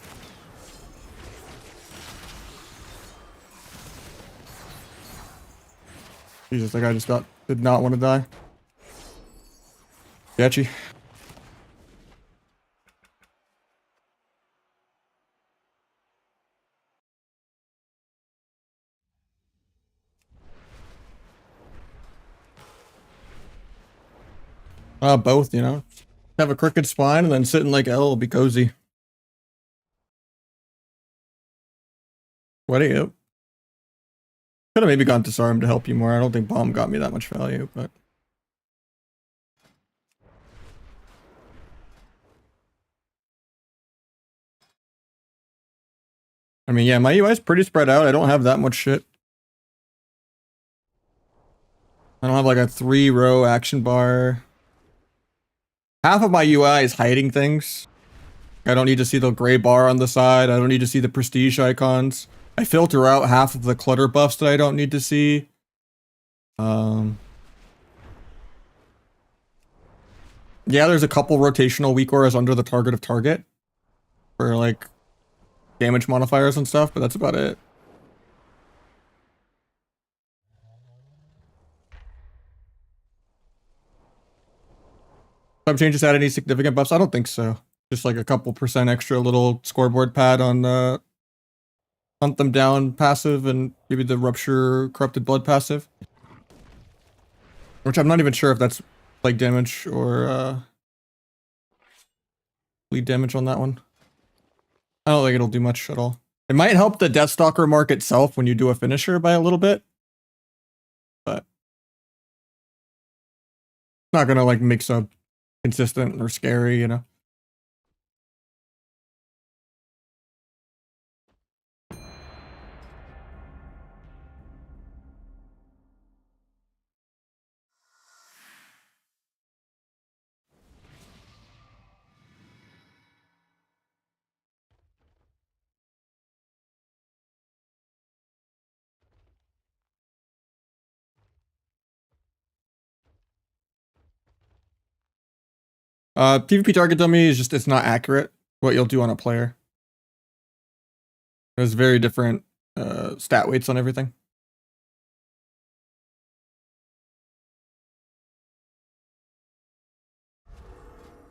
Jesus, that guy just did not want to die. Sketchy. Both, you know. Have a crooked spine and then sit in like L, be cozy. What are you? Could have maybe gone Disarm to help you more. I don't think Bomb got me that much value, but... I mean, yeah, my UI is pretty spread out. I don't have that much shit. I don't have like a 3-row action bar. Half of my UI is hiding things. I don't need to see the gray bar on the side. I don't need to see the prestige icons. I filter out half of the clutter buffs that I don't need to see. Yeah, there's a couple rotational weak auras under the target of target for like damage modifiers and stuff, but that's about it. Sub changes had any significant buffs? I don't think so. Just like a couple % extra little scoreboard pad on hunt them down passive and maybe the rupture corrupted blood passive. Which I'm not even sure if that's like damage or bleed damage on that one. I don't think it'll do much at all. It might help the Deathstalker mark itself when you do a finisher by a little bit. But it's not gonna like make sub consistent or scary, you know. PvP target dummy is just, it's not accurate what you'll do on a player. There's very different stat weights on everything.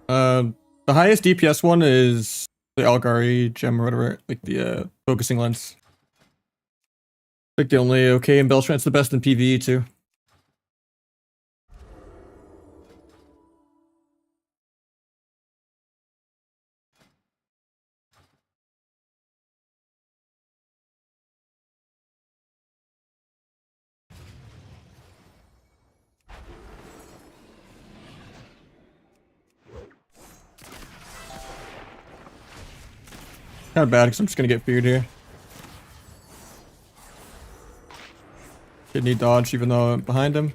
The highest DPS one is the Algari gem or whatever, like the focusing lens. Like the only okay embellishment. It's the best in PvE too. Kind of bad because I'm just gonna get feared here. Kidney dodge even though I'm behind him.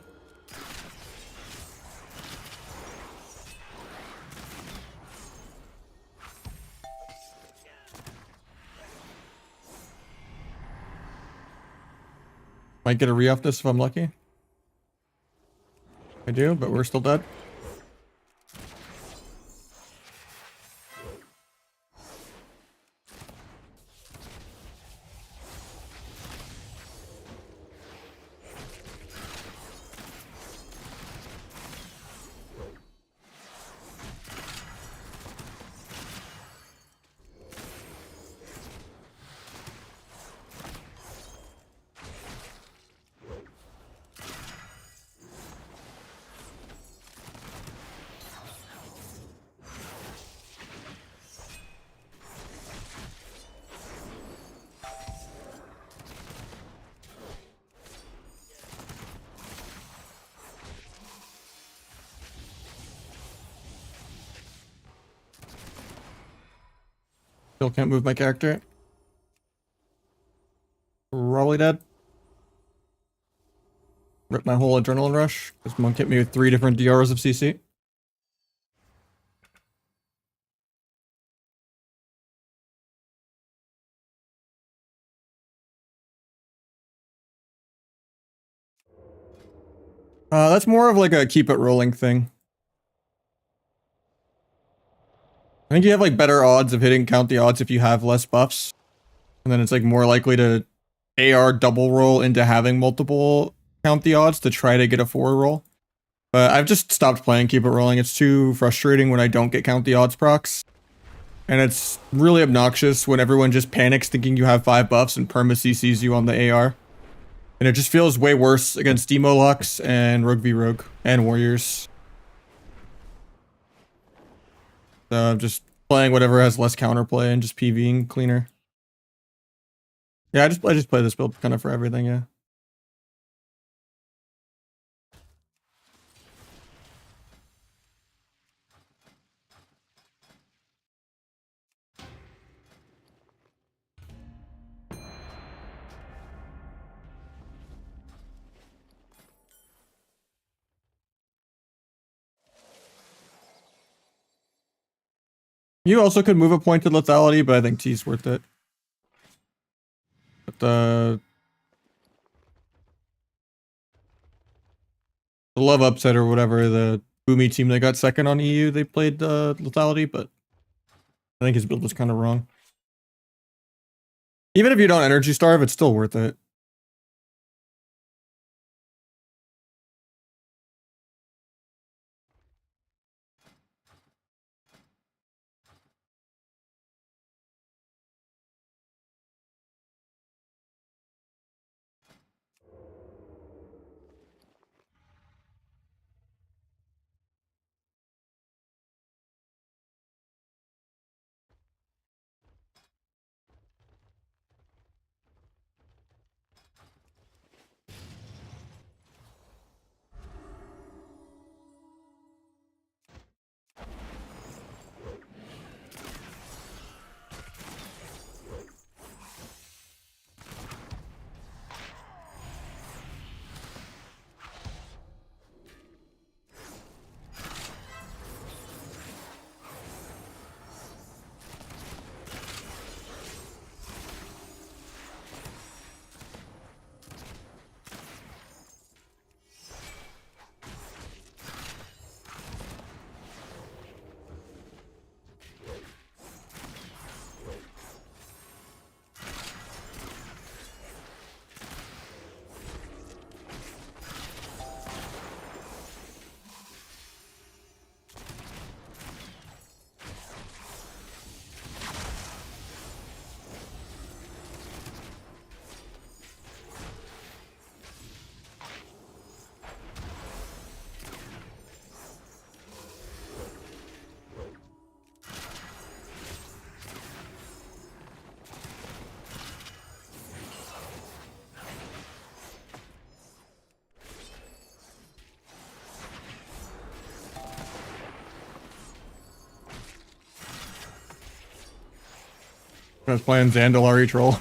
Might get a re off this if I'm lucky. I do, but we're still dead. Still can't move my character. Probably dead. Rip my whole adrenaline rush. This monk hit me with 3 different DRs of CC. That's more of like a keep it rolling thing. I think you have like better odds of hitting count the odds if you have less buffs. And then it's like more likely to AR double roll into having multiple count the odds to try to get a 4 roll. But I've just stopped playing keep it rolling. It's too frustrating when I don't get count the odds procs. And it's really obnoxious when everyone just panics thinking you have 5 buffs and perma CCs you on the AR. And it just feels way worse against Demo Lux and Rogue v Rogue and Warriors. So I'm just playing whatever has less counterplay and just PvEing cleaner. Yeah, I just play this build kind of for everything, yeah. You also could move a point to lethality, but I think T's worth it. But the Love Upset or whatever, the Boomy team that got second on EU, they played lethality, but I think his build was kind of wrong. Even if you don't energy starve, it's still worth it. I was playing Zandalari Troll.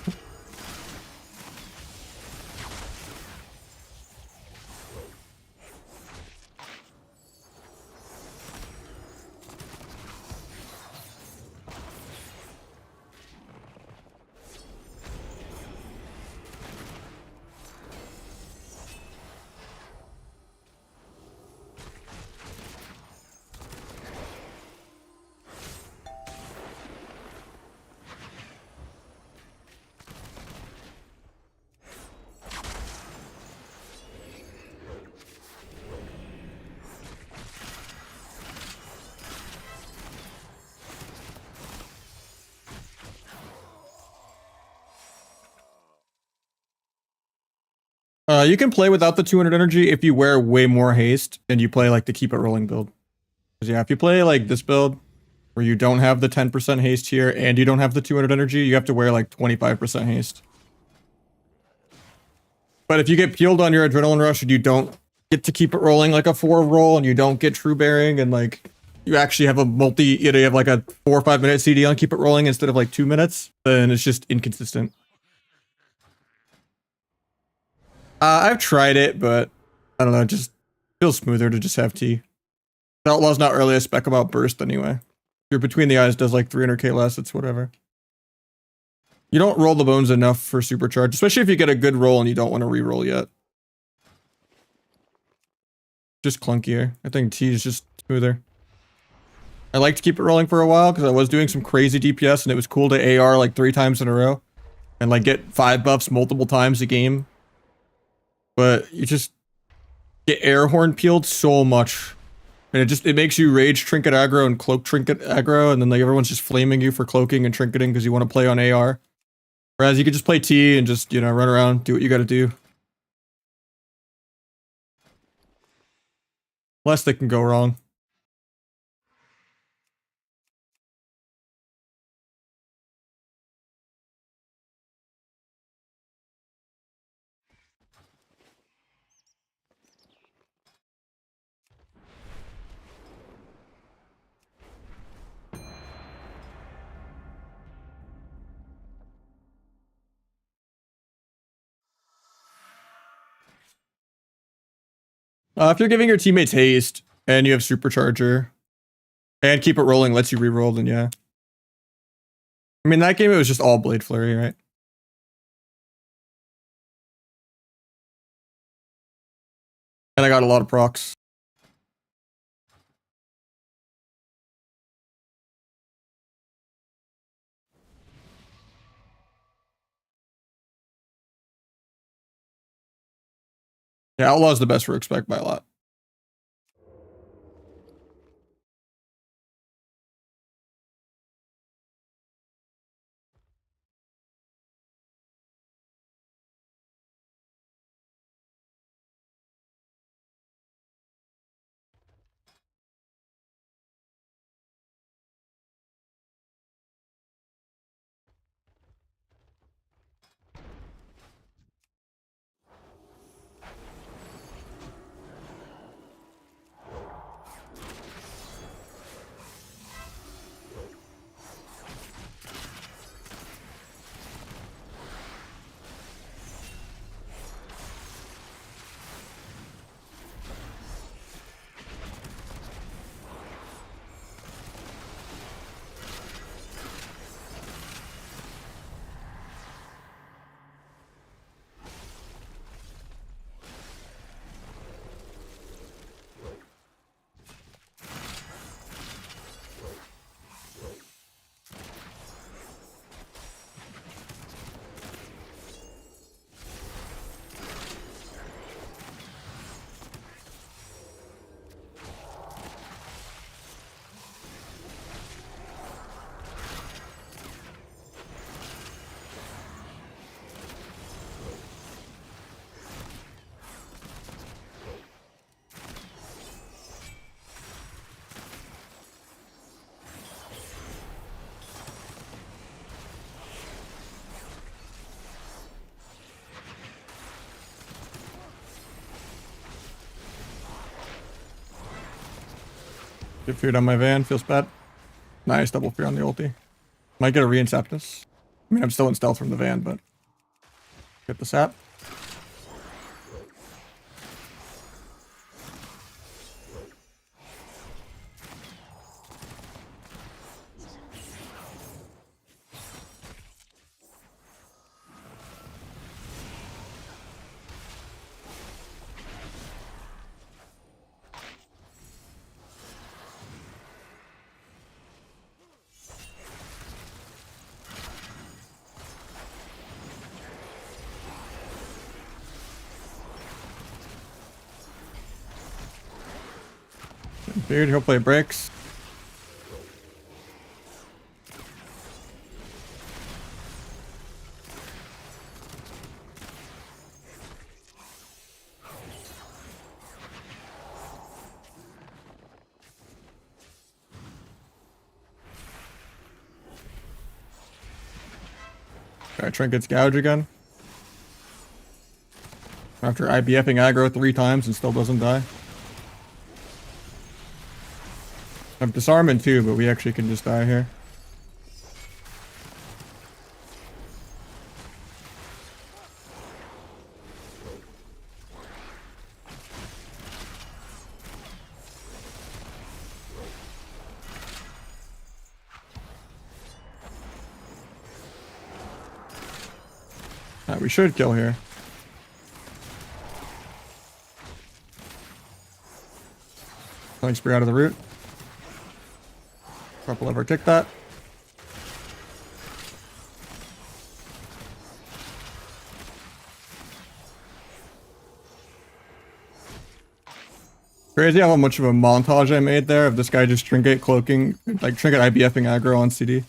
You can play without the 200 energy if you wear way more haste and you play like the keep it rolling build. Because yeah, if you play like this build where you don't have the 10% haste here and you don't have the 200 energy, you have to wear like 25% haste. But if you get peeled on your adrenaline rush and you don't get to keep it rolling like a 4 roll and you don't get true bearing and like you actually have a you know, you have like a 4 or 5 minute CD on keep it rolling instead of like 2 minutes, then it's just inconsistent. I've tried it, but I don't know, it just feels smoother to just have T. Outlaw's not really a spec about burst anyway. If you're between the eyes does like 300k less, it's whatever. You don't roll the bones enough for supercharge, especially if you get a good roll and you don't want to re-roll yet. Just clunkier. I think T is just smoother. I like to keep it rolling for a while because I was doing some crazy DPS and it was cool to AR like 3 times in a row and like get 5 buffs multiple times a game. But you just get air horn peeled so much. And it makes you rage trinket aggro and cloak trinket aggro, and then like everyone's just flaming you for cloaking and trinketing because you want to play on AR. Whereas you could just play T and just, you know, run around, do what you gotta do. Less that can go wrong. If you're giving your teammates haste and you have supercharger and keep it rolling lets you reroll, then yeah. I mean, that game it was just all blade flurry, right? And I got a lot of procs. Yeah, Outlaw's the best rook spec by a lot. Get feared on my van, feels bad. Nice, double fear on the ulti. Might get a re-inceptus. I mean, I'm still in stealth from the van, but get the sap. Feared, he'll play bricks. Alright, Trinket's gouge again. After IBFing aggro 3 times and still doesn't die. I have disarming too, but we actually can just die here. We should kill here. Killing spree out of the root. Couple ever tick that. Crazy how much of a montage I made there of this guy just trinket cloaking, like trinket IBFing aggro on CD.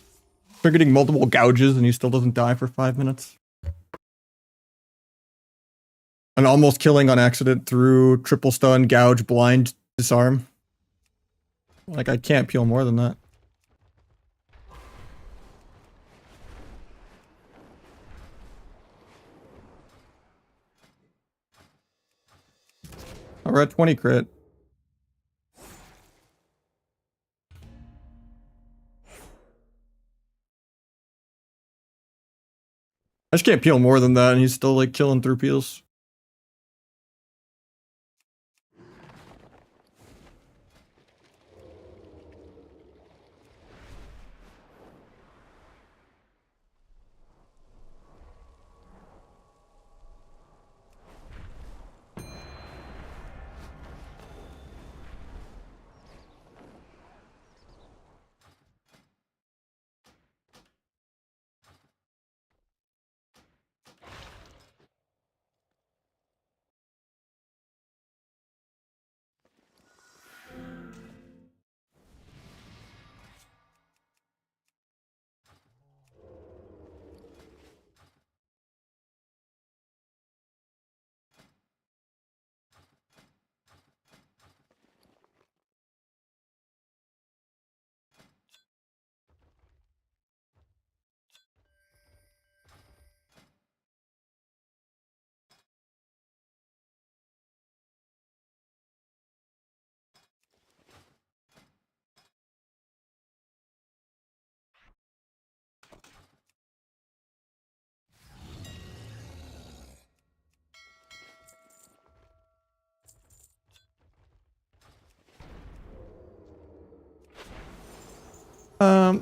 Trinketing multiple gouges and he still doesn't die for 5 minutes. And almost killing on accident through triple stun, gouge, blind, disarm. Like, I can't peel more than that. Oh, we're at 20 crit. I just can't peel more than that and he's still like killing through peels.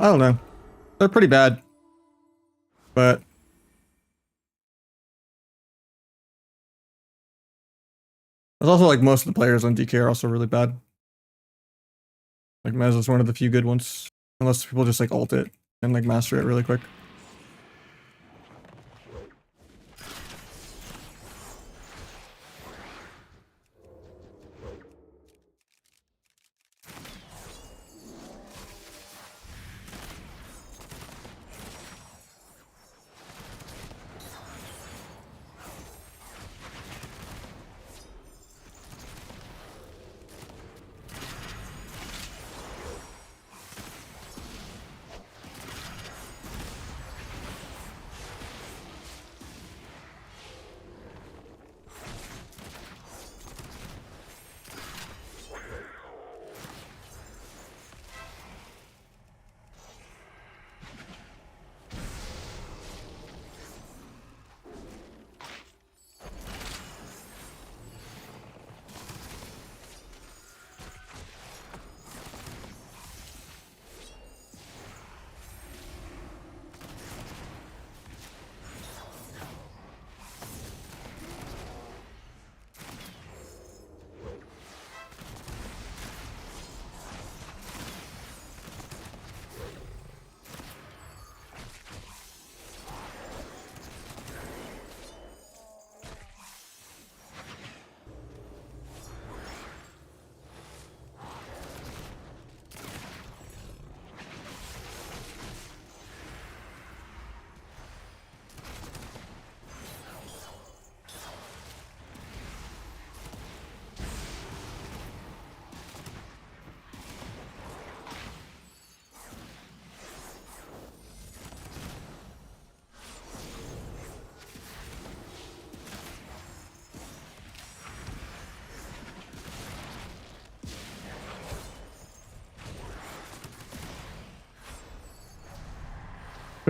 I don't know. They're pretty bad. But there's also like most of the players on DK are also really bad. Like Mez is one of the few good ones. Unless people just like ult it and like master it really quick.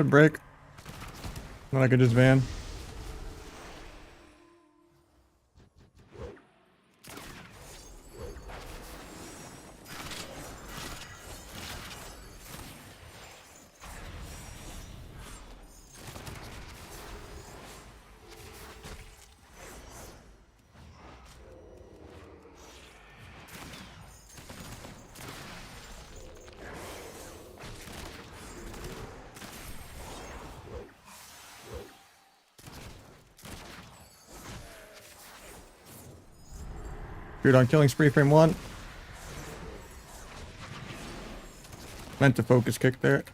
could break. Then I could just van. Good on killing spree frame 1. Meant to focus kick there.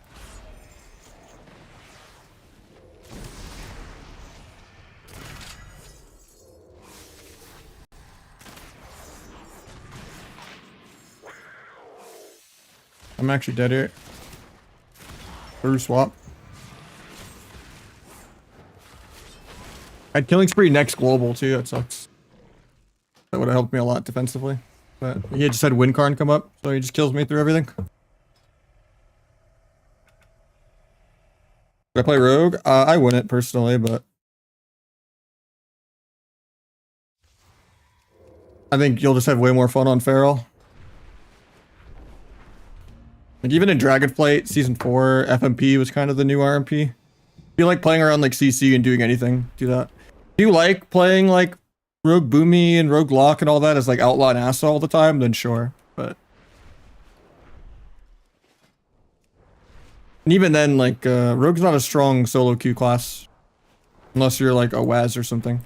I'm actually dead here. Through swap. I had killing spree next global too, that sucks. That would have helped me a lot defensively. But he just had Windcarn come up, so he just kills me through everything. Should I play Rogue? I wouldn't personally, but I think you'll just have way more fun on Feral. Like even in Dragonflight Season 4, FMP was kind of the new RMP. If you like playing around like CC and doing anything, do that. If you like playing like Rogue Boomy and Rogue Lock and all that as like Outlaw and Asa all the time, then sure. But and even then, like Rogue's not a strong solo queue class. Unless you're like a Waz or something.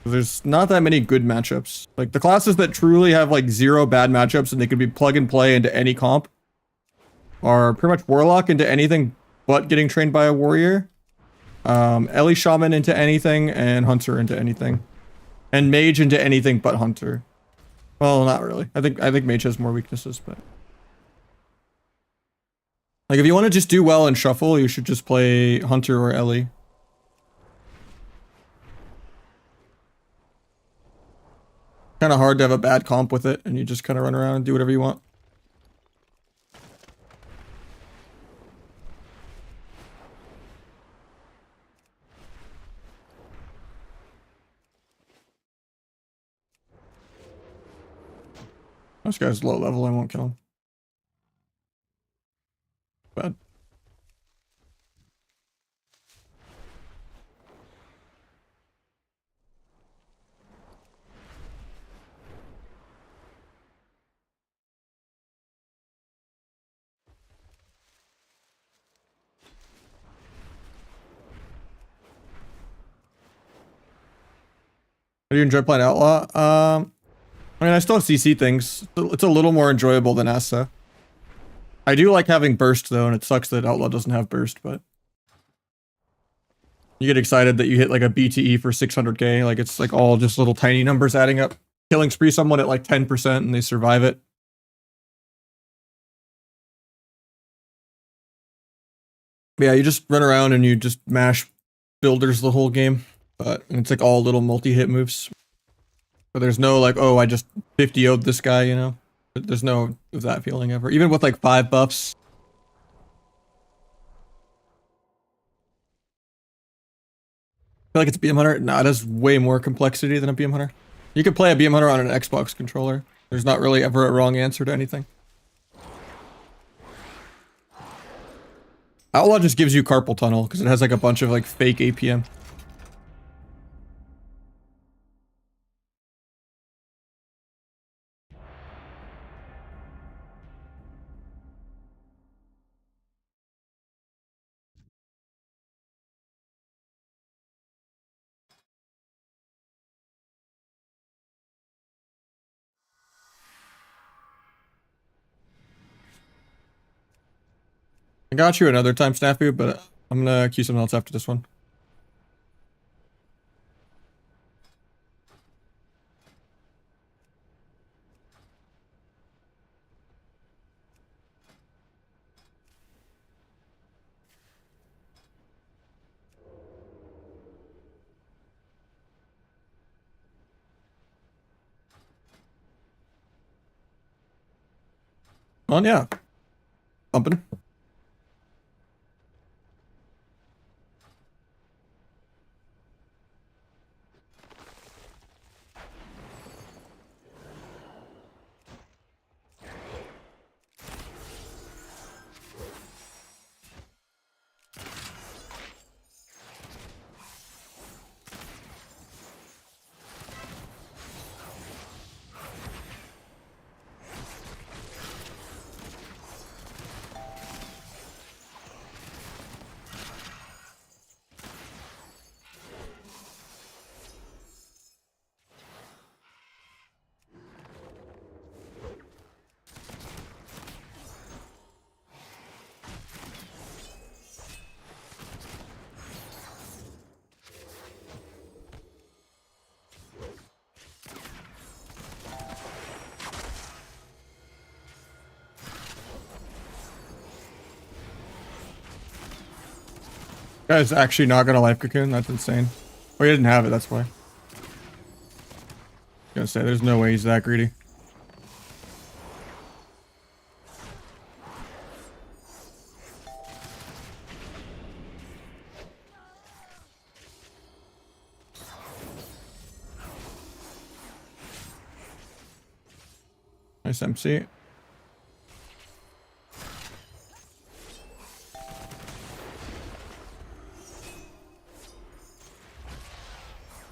There's not that many good matchups. Like the classes that truly have like 0 bad matchups and they could be plug and play into any comp are pretty much Warlock into anything but getting trained by a warrior. Ellie Shaman into anything and Hunter into anything. And Mage into anything but Hunter. Well, not really. I think Mage has more weaknesses, but like if you want to just do well in Shuffle, you should just play Hunter or Ellie. Kind of hard to have a bad comp with it, and you just kind of run around and do whatever you want. This guy's low level, I won't kill him. Bad. Do you enjoy playing Outlaw? I mean, I still have CC things. It's a little more enjoyable than Asa. I do like having burst though, and it sucks that Outlaw doesn't have burst, but you get excited that you hit like a BTE for 600k. Like it's like all just little tiny numbers adding up. Killing spree someone at like 10% and they survive it. But yeah, you just run around and you just mash builders the whole game. But it's like all little multi-hit moves. But there's no like, oh, I just 50-0'd this guy, you know? There's no of that feeling ever. Even with like 5 buffs. I feel like it's BM Hunter. Nah, it has way more complexity than a BM Hunter. You could play a BM Hunter on an Xbox controller. There's not really ever a wrong answer to anything. Outlaw just gives you carpal tunnel because it has like a bunch of like fake APM. I got you another time, Snafu, but I'm gonna queue something else after this one. On, yeah. Bumping. Guy's actually not gonna life cocoon. That's insane. Oh, he didn't have it. That's why. Gonna say there's no way he's that greedy. Nice MC.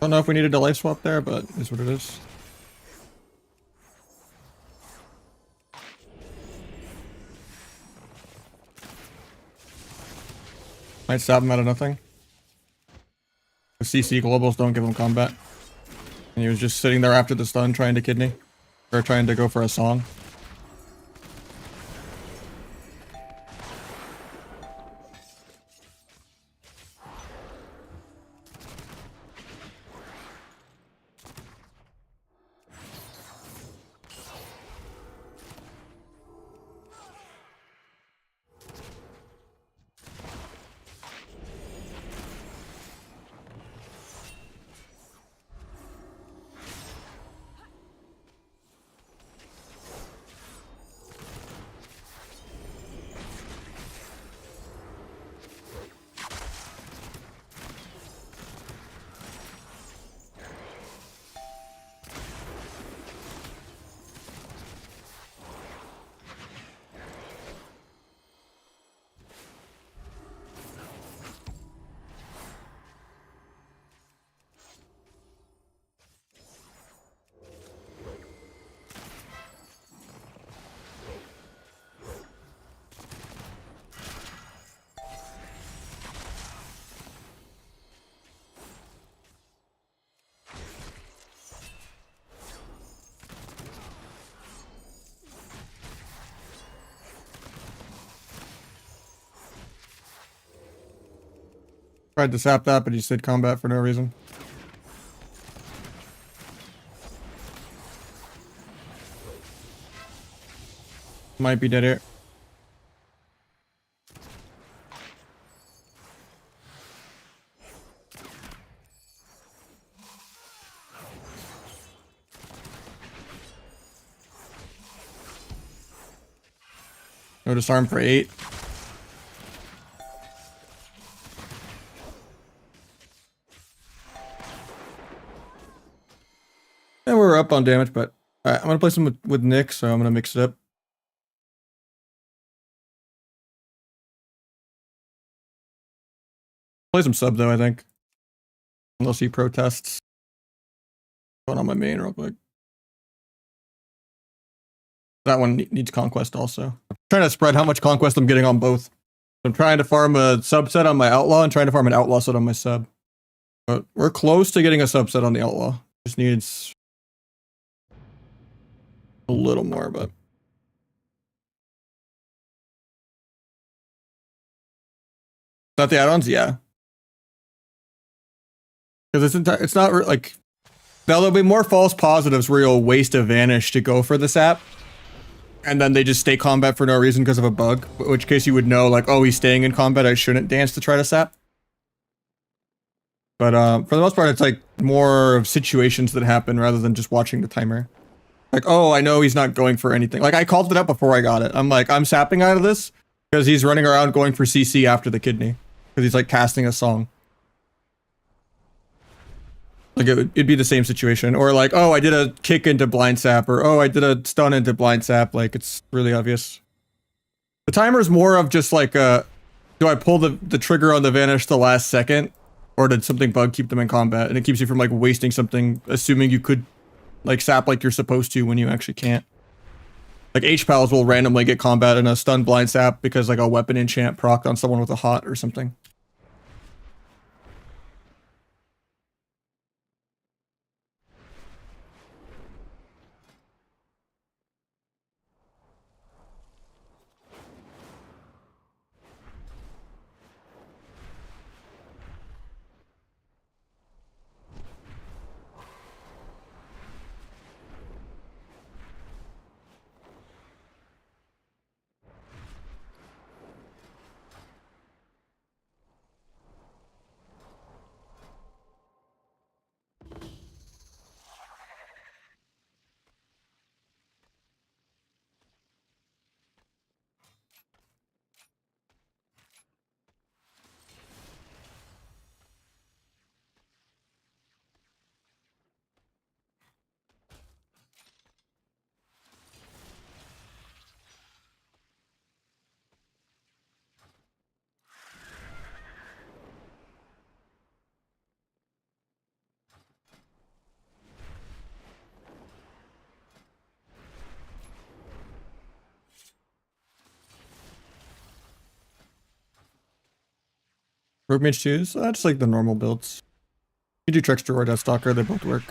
Don't know if we needed a life swap there, but is what it is. Might stab him out of nothing. The CC globals don't give him combat. And he was just sitting there after the stun trying to kidney. Or trying to go for a song. Tried to sap that, but he said combat for no reason. Might be dead here. No disarm for 8. And we're up on damage, but I'm gonna play some with Nick, so I'm gonna mix it up. Play some sub though, I think. Unless he protests. Going on my main real quick. That one needs conquest also. I'm trying to spread how much conquest I'm getting on both. I'm trying to farm a subset on my outlaw and trying to farm an outlaw set on my sub. But we're close to getting a subset on the outlaw. Just needs a little more, but. Is that the add-ons? Yeah. Because it's not like. Now there'll be more false positives where you'll waste a vanish to go for the sap. And then they just stay combat for no reason because of a bug. In which case you would know, like, oh, he's staying in combat, I shouldn't dance to try to sap. But for the most part, it's like more of situations that happen rather than just watching the timer. Like, oh, I know he's not going for anything. Like, I called it out before I got it. I'm like, I'm sapping out of this because he's running around going for CC after the kidney. Because he's like casting a song. Like, it'd be the same situation. Or like, oh, I did a kick into blind sap. Or, oh, I did a stun into blind sap. Like, it's really obvious. The timer's more of just like, do I pull the trigger on the vanish the last second? Or did something bug keep them in combat? And it keeps you from like wasting something, assuming you could like sap like you're supposed to when you actually can't. Like H-Pals will randomly get combat in a stun blind sap because like a weapon enchant procced on someone with a hot or something. Rogue Mage 2s? That's like the normal builds. You do Trickster or Deathstalker, they both work.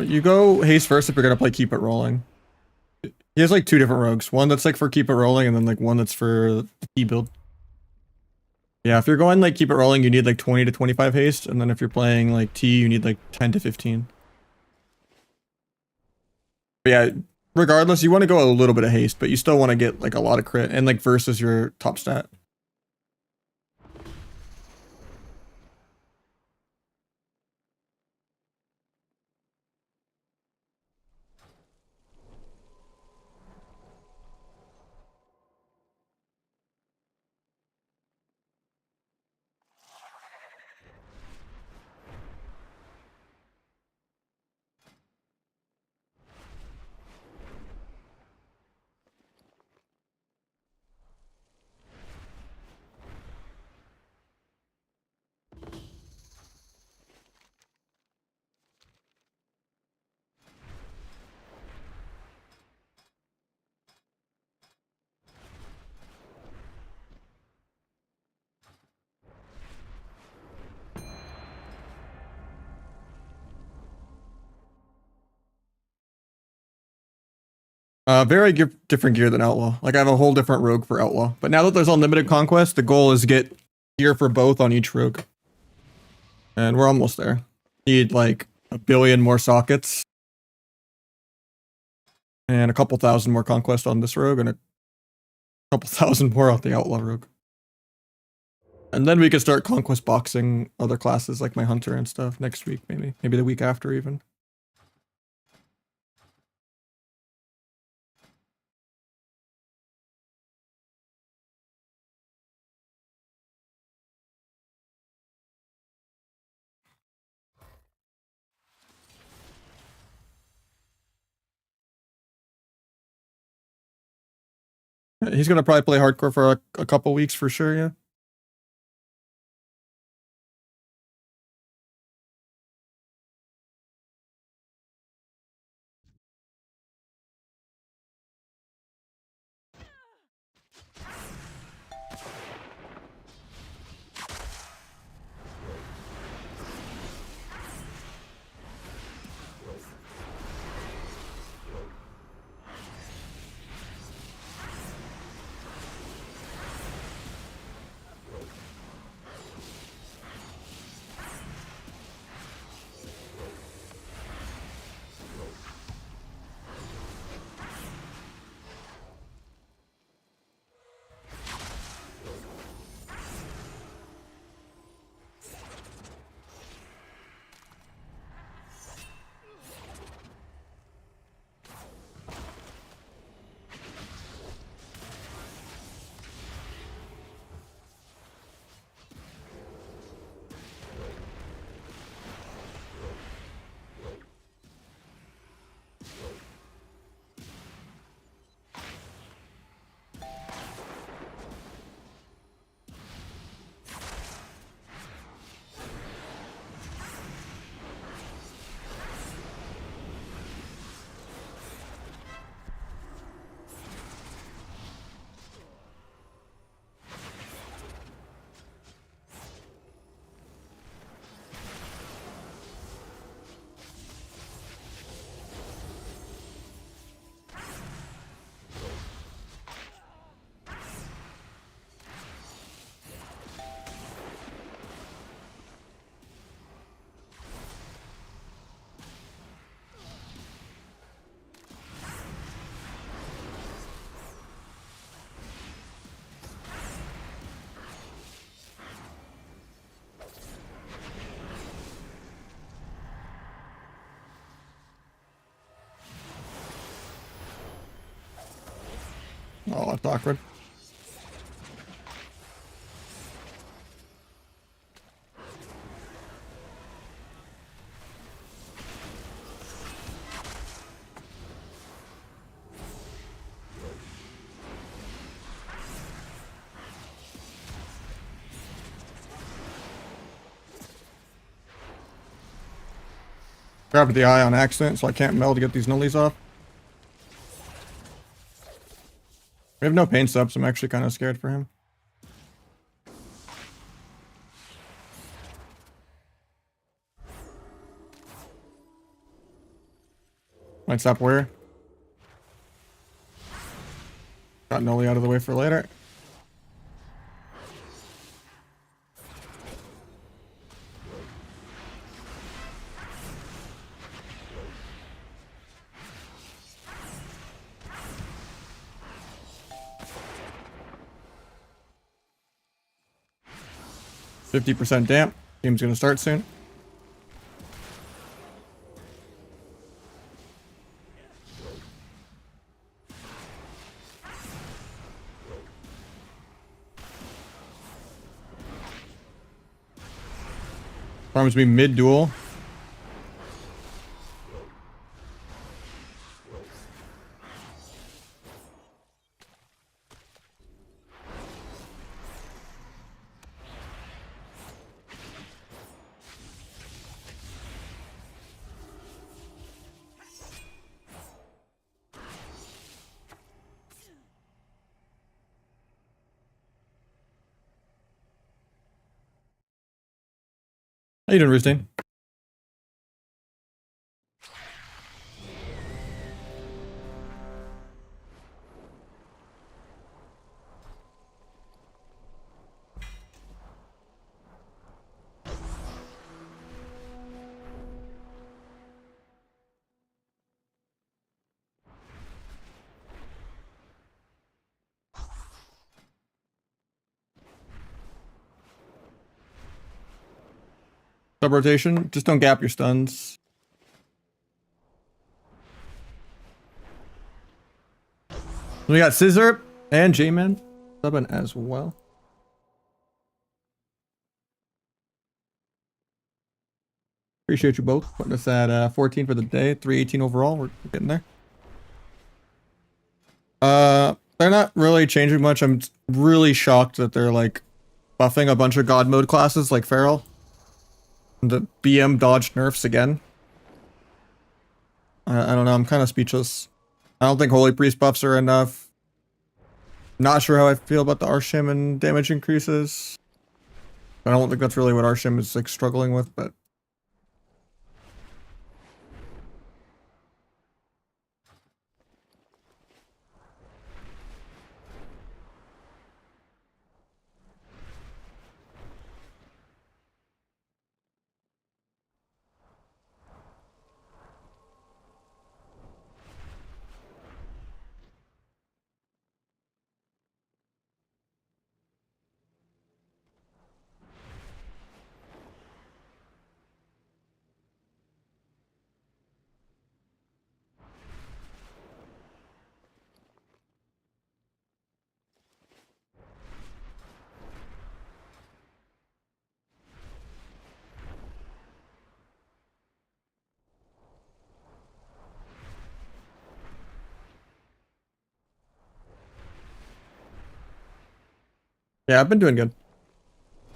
You go haste first if you're gonna play keep it rolling. He has like two different rogues. One that's like for keep it rolling, and then like one that's for the key build. Yeah, if you're going like keep it rolling, you need like 20 to 25 haste, and then if you're playing like T, you need like 10 to 15. But yeah, regardless, you want to go a little bit of haste, but you still want to get like a lot of crit, and like versus your top stat. Very different gear than Outlaw. Like I have a whole different rogue for Outlaw. But now that there's unlimited conquest, the goal is get gear for both on each rogue. And we're almost there. Need like 1 billion more sockets. And a couple thousand more conquest on this rogue, and a couple thousand more on the Outlaw rogue. And then we can start conquest boxing other classes like my hunter and stuff next week, maybe. Maybe the week after even. He's gonna probably play hardcore for a couple weeks for sure, yeah. That's awkward. Grabbed the eye on accident, so I can't meld to get these nullies off. We have no pain subs, I'm actually kind of scared for him. Might stop where? Got nully out of the way for later. %50 damp. Game's gonna start soon. Farms me mid-duel. How you doing, Roostain? Sub rotation. Just don't gap your stuns. We got Scissor and J-Man subbing as well. Appreciate you both putting us at 14 for the day, 318 overall. We're getting there. They're not really changing much. I'm really shocked that they're like buffing a bunch of god mode classes like Feral. The BM dodge nerfs again. I don't know. I'm kind of speechless. I don't think Holy Priest buffs are enough. Not sure how I feel about the Arshim and damage increases. I don't think that's really what Arshim is like struggling with, but yeah, I've been doing good.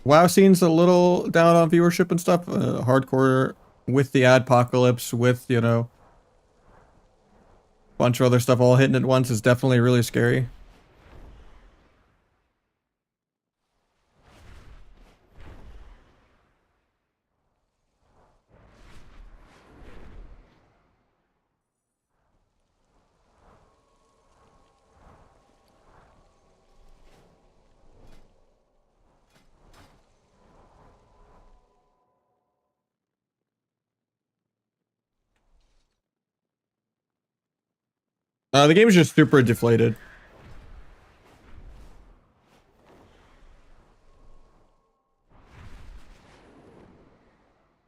WoW scene's a little down on viewership and stuff. Hardcore with the adpocalypse, with, you know, a bunch of other stuff all hitting at once is definitely really scary. The game is just super deflated.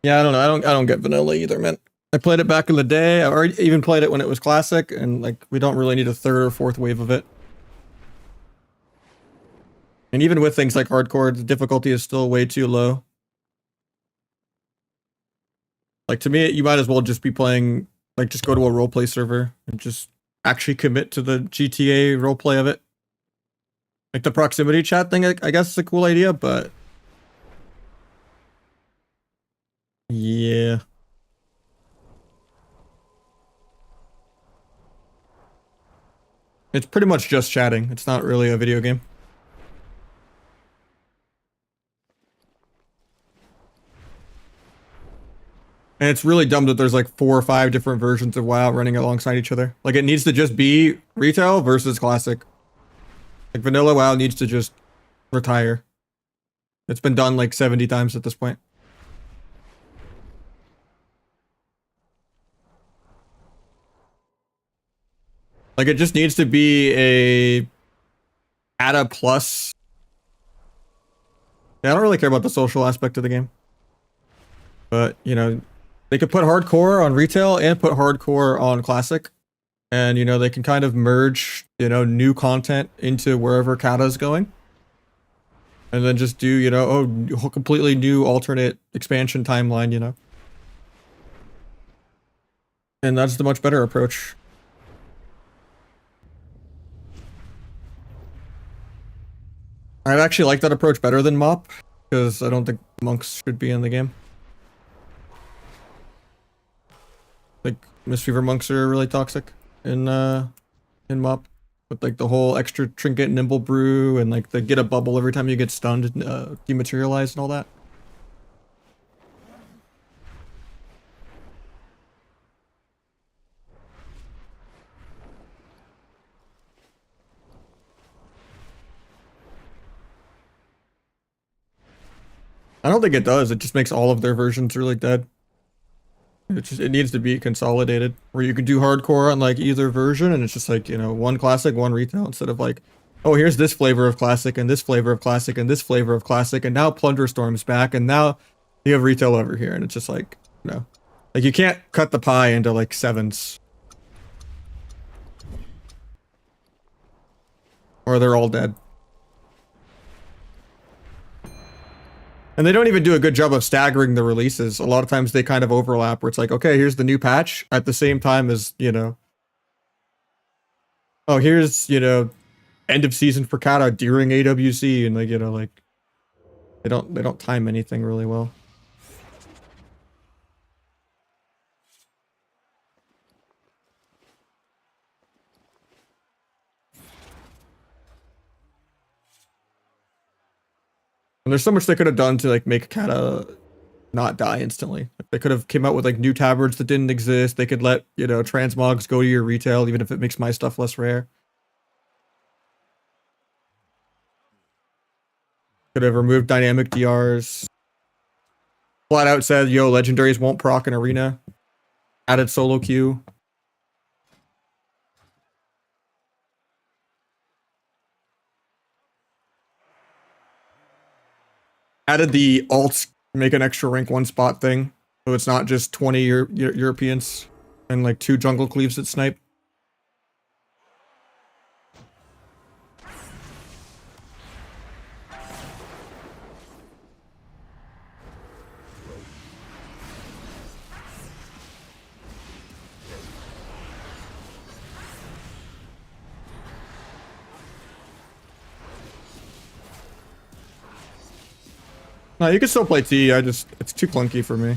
Yeah, I don't know. I don't get vanilla either, man. I played it back in the day. I already even played it when it was classic, and like we don't really need a third or fourth wave of it. And even with things like hardcore, the difficulty is still way too low. Like, to me, you might as well just be playing, like, just go to a roleplay server and just actually commit to the GTA roleplay of it. Like, the proximity chat thing, I guess is a cool idea, but yeah. It's pretty much just chatting. It's not really a video game. And it's really dumb that there's like 4 or 5 different versions of WoW running alongside each other. Like, it needs to just be retail versus classic. Like, vanilla WoW needs to just retire. It's been done like 70 times at this point. Like, it just needs to be a add a plus. Yeah, I don't really care about the social aspect of the game. But, you know, they could put hardcore on retail and put hardcore on classic. And, you know, they can kind of merge, you know, new content into wherever Kata's going. And then just do, you know, a completely new alternate expansion timeline, you know. And that's the much better approach. I actually like that approach better than MOP, because I don't think monks should be in the game. Like, Mistweaver monks are really toxic in MOP. With like the whole extra trinket nimble brew and like the get a bubble every time you get stunned and dematerialize and all that. I don't think it does. It just makes all of their versions really dead. It needs to be consolidated where you can do hardcore on like either version and it's just like, you know, one classic, one retail instead of like, oh, here's this flavor of classic and this flavor of classic and this flavor of classic and now Plunder Storm's back and now you have retail over here and it's just like, you know, like you can't cut the pie into like sevens. Or they're all dead. And they don't even do a good job of staggering the releases. A lot of times they kind of overlap where it's like, okay, here's the new patch at the same time as, you know, oh, here's, you know, end of season for Kata during AWC and like, you know, like they don't time anything really well. And there's so much they could have done to like make Kata not die instantly. Like, they could have came out with like new tabards that didn't exist. They could let, you know, transmogs go to your retail even if it makes my stuff less rare. Could have removed dynamic DRs. Flat out said, yo, legendaries won't proc in arena. Added solo queue. Added the alts make an extra rank 1 spot thing. So it's not just 20 Europeans and like 2 jungle cleaves that snipe. No, you can still play T, it's too clunky for me.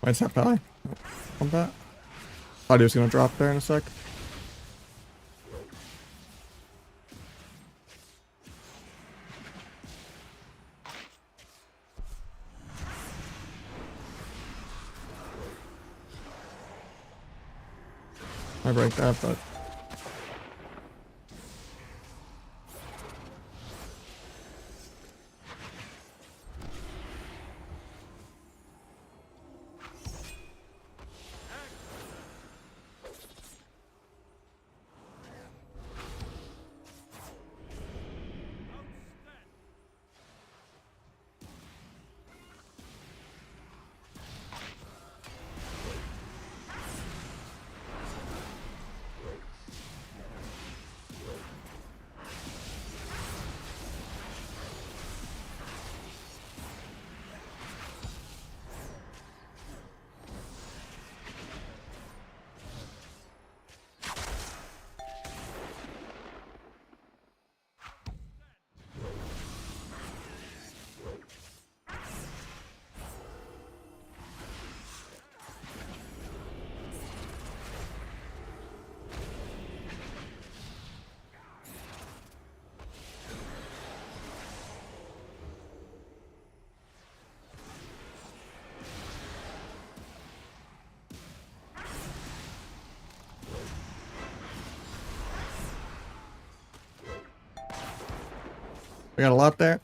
Why's that pally? Combat? Thought he was gonna drop there in a sec. I break that, but We got a lot there.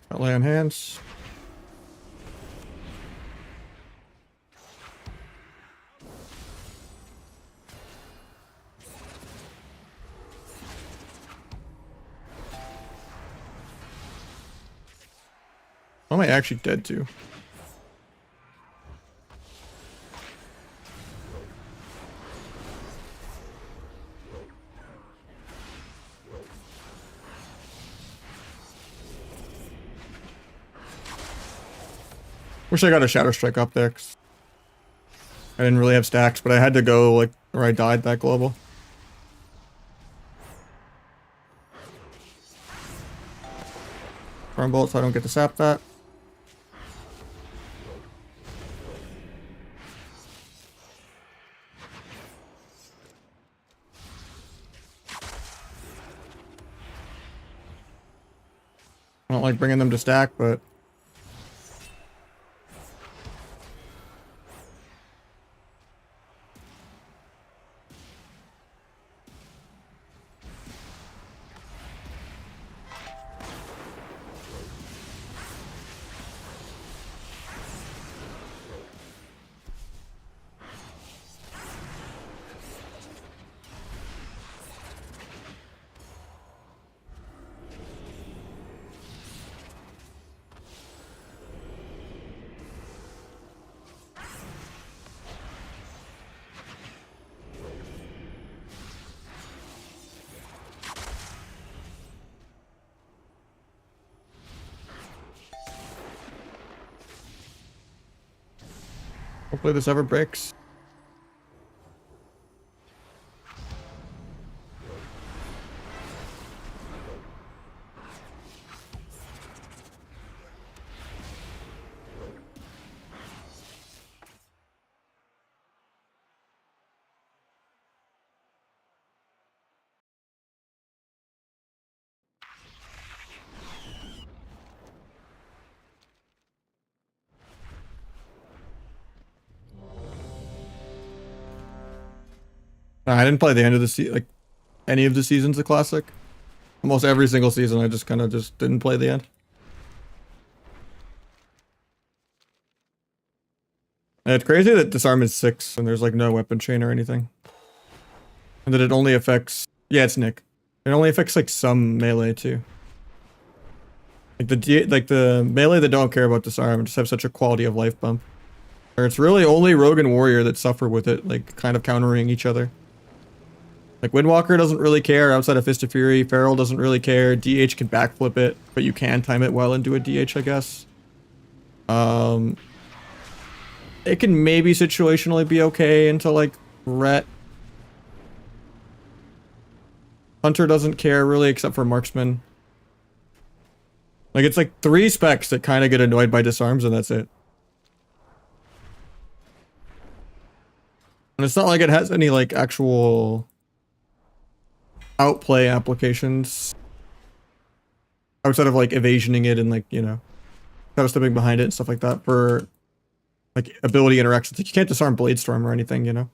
Got lay on hands. How am I actually dead to? Wish I got a Shadow Strike up there, 'cause I didn't really have stacks, but I had to go like or I died that global. Storm Bolt, so I don't get to sap that. I don't like bringing them to stack, but hopefully this ever breaks. I didn't play the end of the like any of the seasons of Classic. Almost every single season, I just kind of just didn't play the end. And it's crazy that disarm is 6 and there's like no weapon chain or anything, and that it only affects. Yeah, it's Nick. It only affects like some melee too. Like the melee that don't care about disarm just have such a quality of life bump. Or it's really only Rogue and Warrior that suffer with it, like kind of countering each other. Like Windwalker doesn't really care outside of Fist of Fury. Feral doesn't really care. DH can backflip it, but you can time it well into a DH, I guess. It can maybe situationally be okay into like Ret. Hunter doesn't care really except for Marksman. Like it's like 3 specs that kind of get annoyed by disarms and that's it. And it's not like it has any like actual outplay applications outside of like evasioning it and like, you know, kind of stepping behind it and stuff like that for like ability interactions. Like you can't disarm Bladestorm or anything, you know?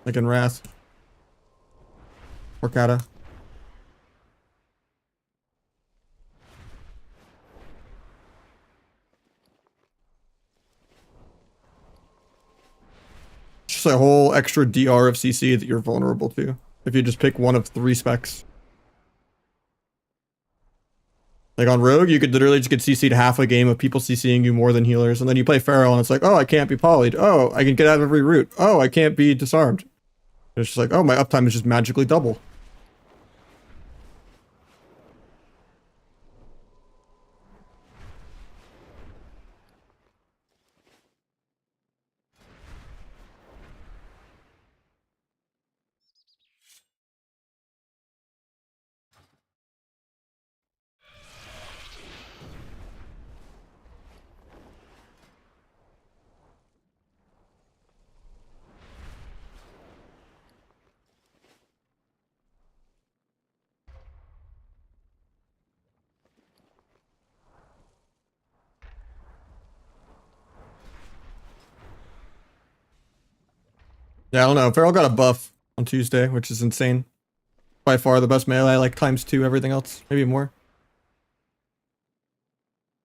Like in Wrath. Or Kata. It's just a whole extra DR of CC that you're vulnerable to if you just pick one of 3 specs. Like on Rogue, you could literally just get CC'd half a game of people CCing you more than healers, and then you play Feral and it's like, oh, I can't be polyed. Oh, I can get out of every route. Oh, I can't be disarmed. It's just like, oh, my uptime is just magically double. Yeah, I don't know. Feral got a buff on Tuesday, which is insane. By far the best melee, like ×2 everything else, maybe more.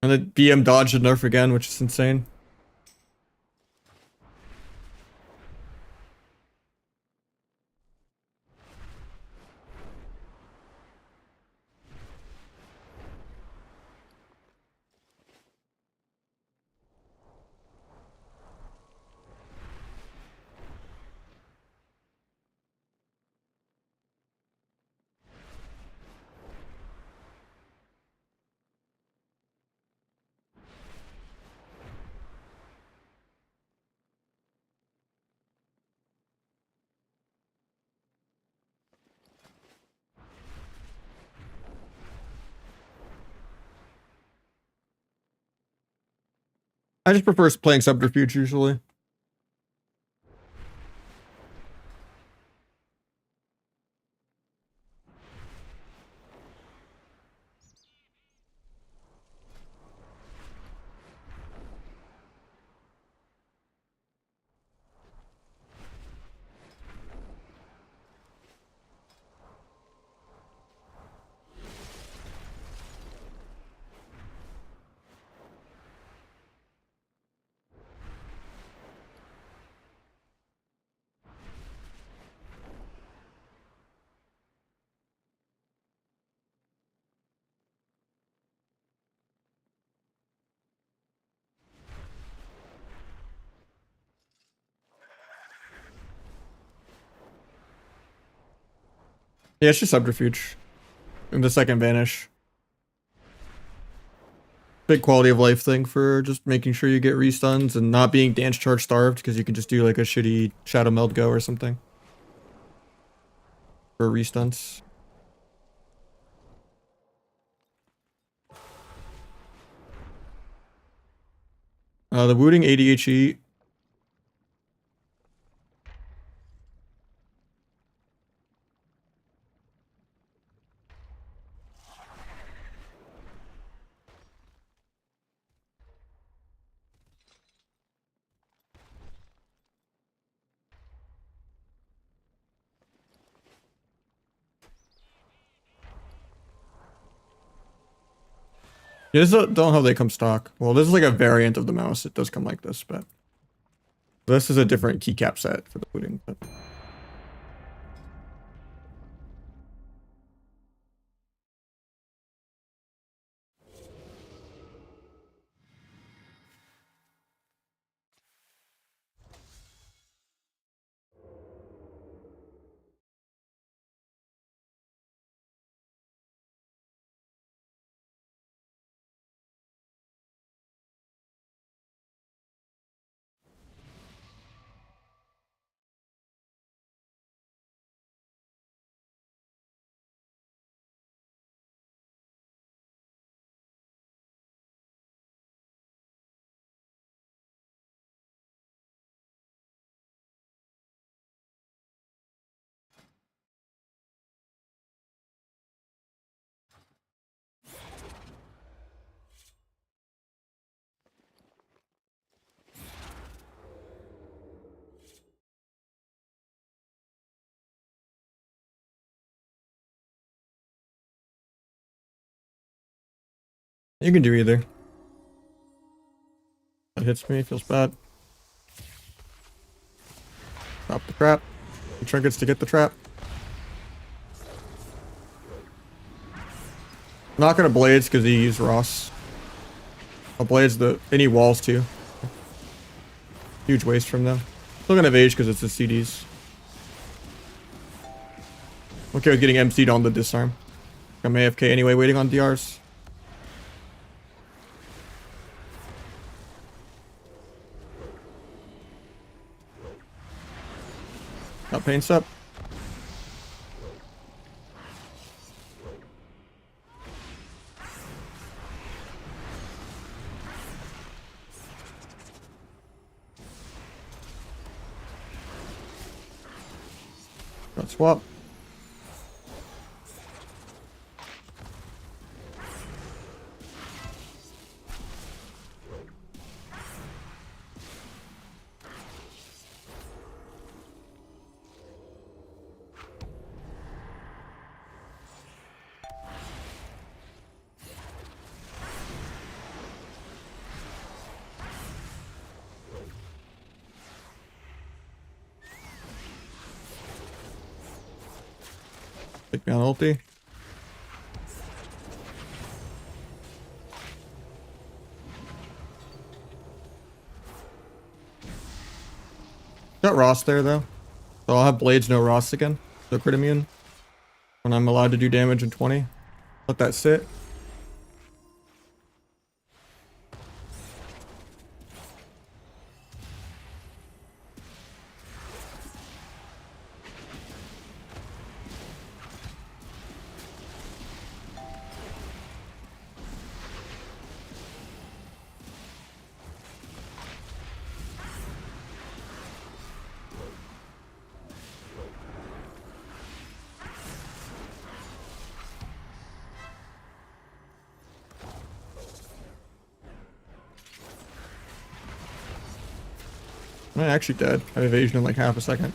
And then BM dodged a nerf again, which is insane. I just prefer playing Subterfuge usually. Yeah, it's just Subterfuge. And the second Vanish. Big quality of life thing for just making sure you get restuns and not being dance charge starved, because you can just do like a shitty Shadow Meld go or something. For restuns. The Wooting ADHE. Yeah, this don't know how they come stock. Well, this is like a variant of the mouse. It does come like this, but this is a different keycap set for the Wooting. But you can do either. That hits me, feels bad. Drop the trap. The trinkets to get the trap. I'm not gonna blades because he used Ross. I'll blades the any walls too. Huge waste from them. Still gonna have age because it's the CDs. Okay with getting MC'd on the disarm. I'm AFK anyway, waiting on DRs. Got paints up. Got swap. Take me on ulti. Got Ross there though. So I'll have blades, no Ross again. So crit immune. When I'm allowed to do damage in 20. Let that sit. I'm actually dead. I have evasion in like half a second.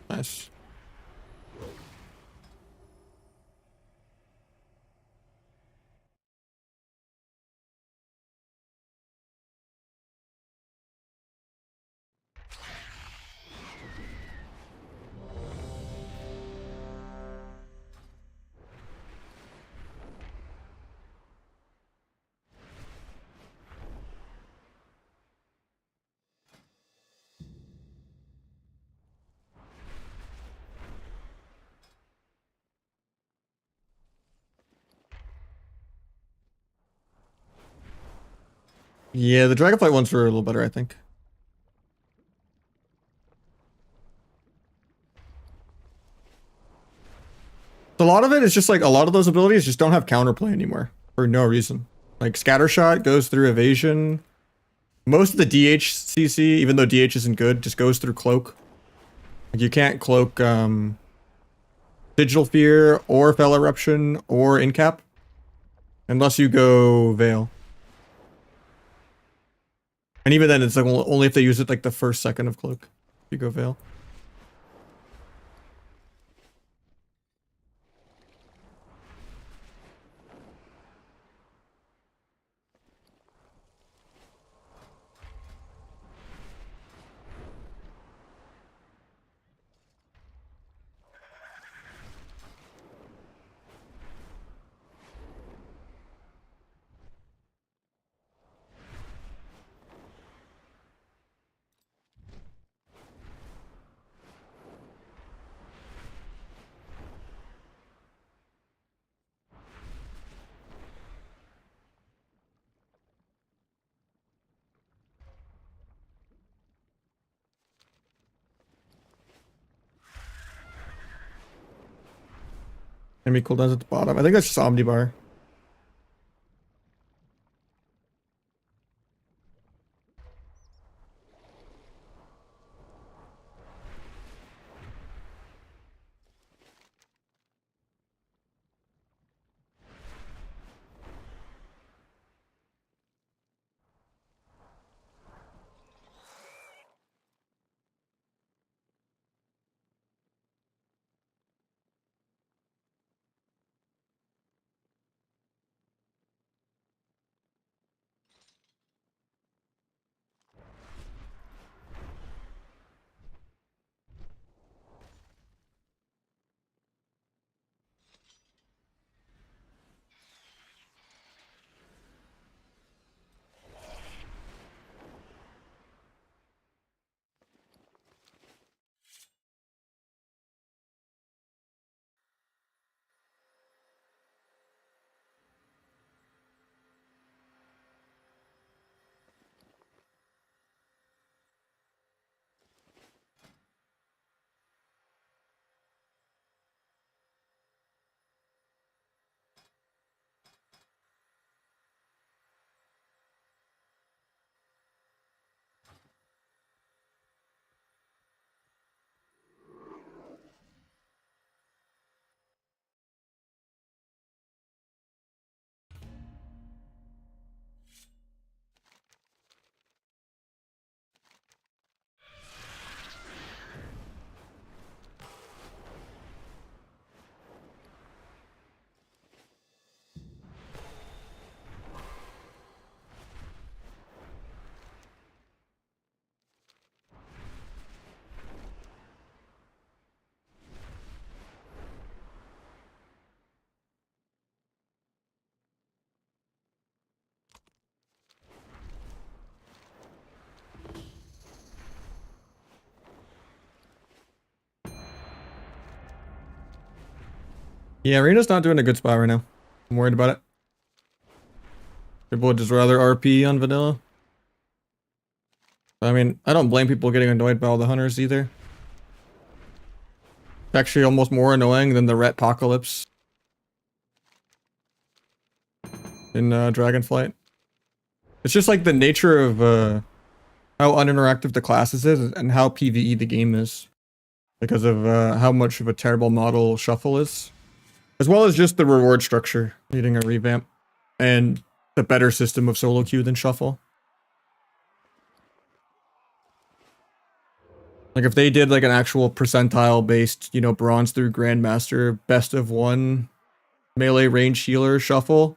Nice. Yeah, the Dragonflight ones were a little better, I think. A lot of it is just like a lot of those abilities just don't have counterplay anymore for no reason. Like Scattershot goes through evasion. Most of the DH CC, even though DH isn't good, just goes through cloak. Like you can't cloak Digital Fear or Fell Eruption or Incap unless you go Veil. And even then, it's like only if they use it like the first second of cloak. You go Veil. Enemy cooldowns at the bottom. I think that's just Omnibar. Yeah, Arena's not doing a good spot right now. I'm worried about it. People would just rather RP on vanilla. I mean, I don't blame people getting annoyed by all the hunters either. It's actually almost more annoying than the ret apocalypse in Dragonflight. It's just like the nature of how uninteractive the classes is and how PvE the game is. Because of how much of a terrible model Shuffle is. As well as just the reward structure needing a revamp. And the better system of solo queue than Shuffle. Like if they did like an actual percentile based, you know, bronze through grandmaster, best of one melee range healer Shuffle.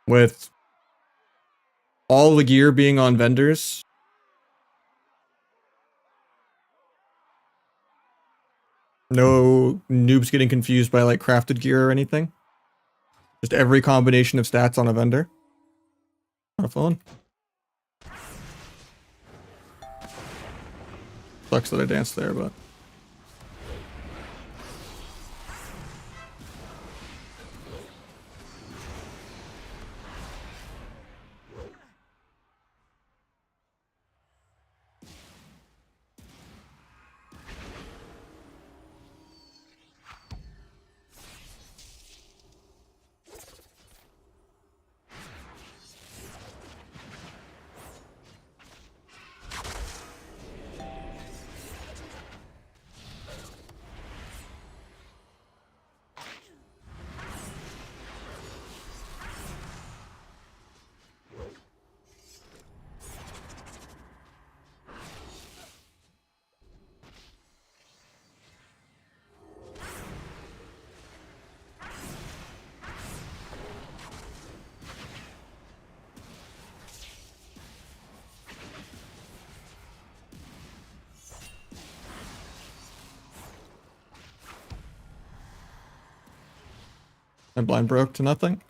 With all the gear being on vendors. No noobs getting confused by like crafted gear or anything. Just every combination of stats on a vendor. Not fun. Sucks that I danced there, but... My blind broke to nothing.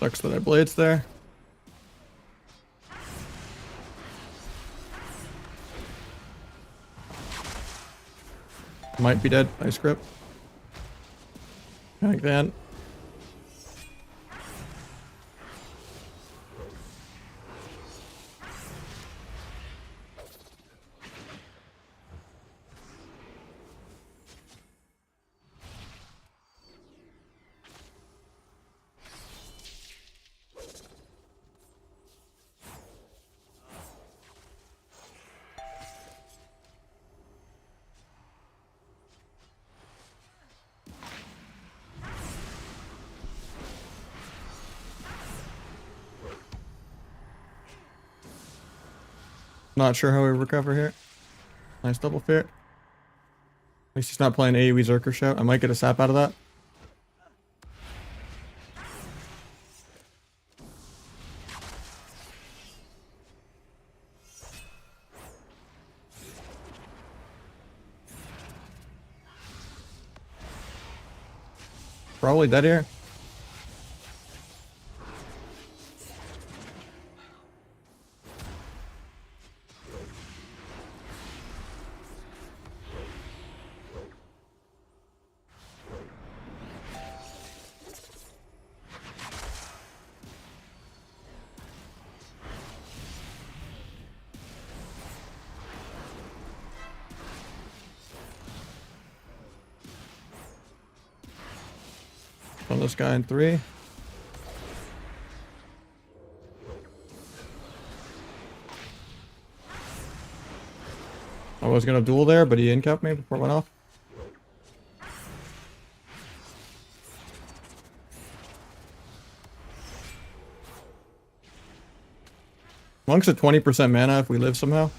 Sucks that I blades there. Might be dead. Nice grip. Like that. Not sure how we recover here. Nice double fear. At least he's not playing AoE Zerker Shout. I might get a sap out of that. Probably dead here. On this guy in 3. I was gonna duel there, but he incapped me before it went off. Monk's at 20% mana if we live somehow.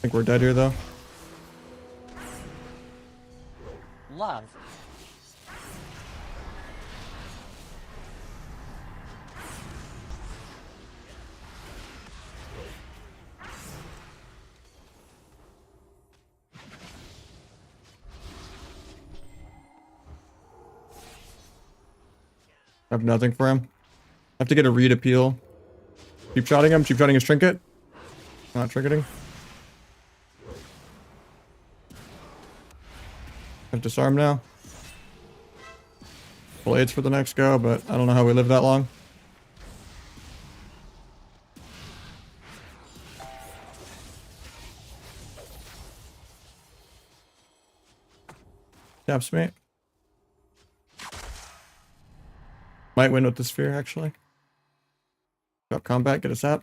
think we're dead here though. Love. I have nothing for him. I have to get a read appeal. Keep shotting him. Keep shotting his trinket. Not trinketing. I have disarm now. Blades for the next go, but I don't know how we live that long. Taps me. Might win with the sphere, actually. Got combat, get us out.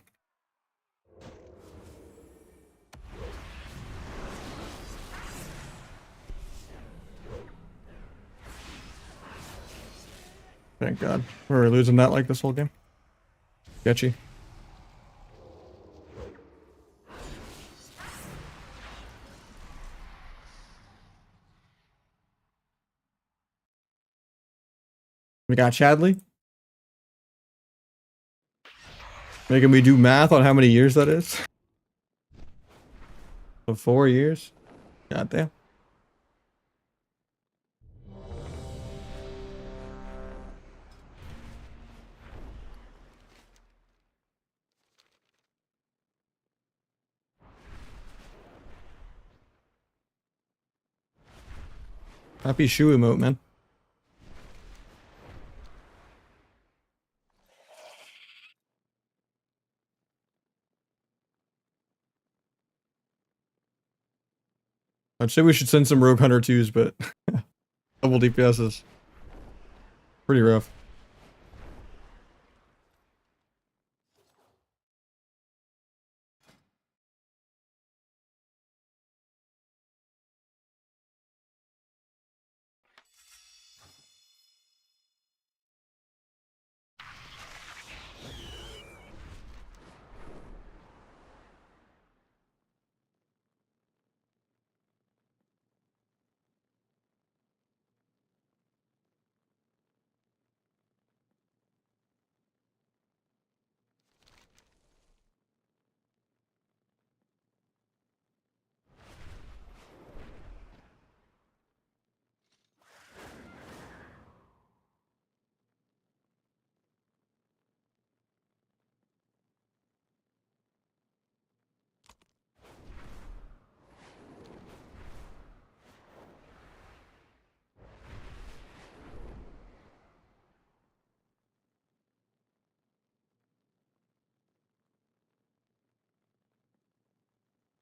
Thank God. We were losing that like this whole game. Sketchy. We got Chadley. Making me do math on how many years that is. So 4 years. God damn. Happy shoe emote, man. I'd say we should send some Rogue Hunter 2s, but double DPS is pretty rough.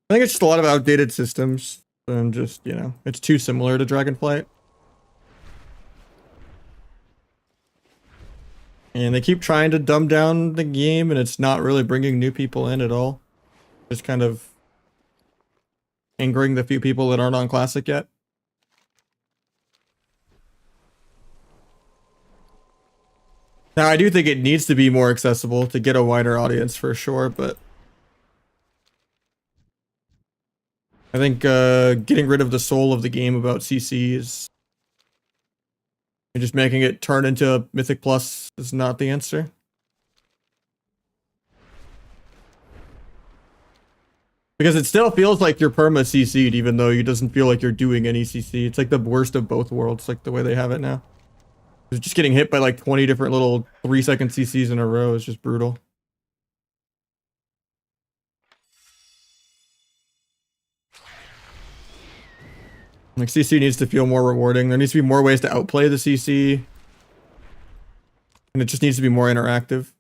I think it's just a lot of outdated systems and just, you know, it's too similar to Dragonflight. And they keep trying to dumb down the game and it's not really bringing new people in at all. Just kind of angering the few people that aren't on Classic yet. Now, I do think it needs to be more accessible to get a wider audience for sure, but I think getting rid of the soul of the game about CCs and just making it turn into Mythic Plus is not the answer. Because it still feels like you're perma CC'd, even though it doesn't feel like you're doing any CC. It's like the worst of both worlds, like the way they have it now. It's just getting hit by like 20 different little 3-second CCs in a row is just brutal. Like CC needs to feel more rewarding. There needs to be more ways to outplay the CC. And it just needs to be more interactive.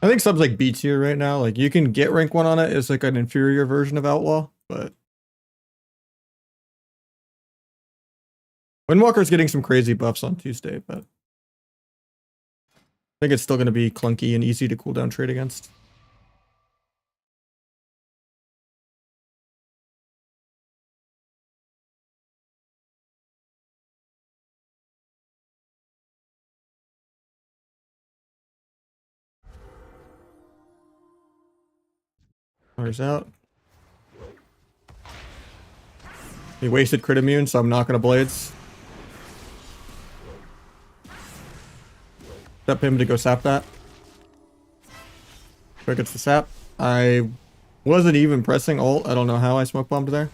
I think sub's like B tier right now. Like you can get rank 1 on it. It's like an inferior version of Outlaw, but Windwalker's getting some crazy buffs on Tuesday, but I think it's still going to be clunky and easy to cooldown trade against. Where's out? He wasted crit immune, so I'm not going to blades. Step him to go sap that. Quick gets the sap. I wasn't even pressing ult. I don't know how I smoke bombed there.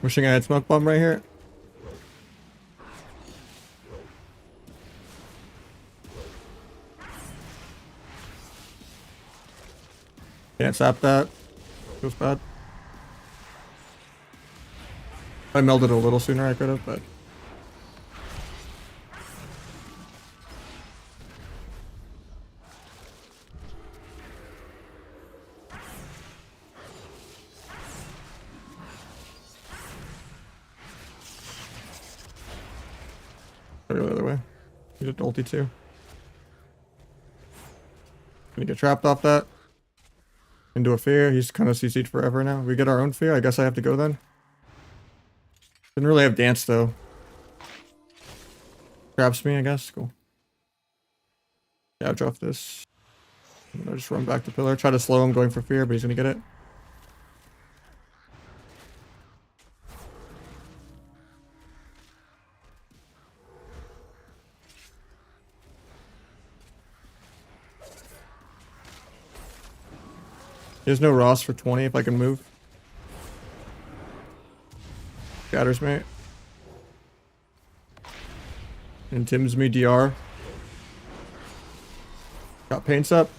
Wishing I had smoke bomb right here. Can't sap that. Feels bad. If I melded a little sooner, I could have, but I'll go the other way. You did ulti too. Gonna get trapped off that. Into a fear. He's kind of CC'd forever now. We get our own fear. I guess I have to go then. Didn't really have dance though. Grabs me, I guess. Cool. Yeah, I'll drop this. I'll just run back to pillar. Try to slow him going for fear, but he's gonna get it. There's no Ross for 20 if I can move. Scatters me. And Tim's me DR. Got paints up.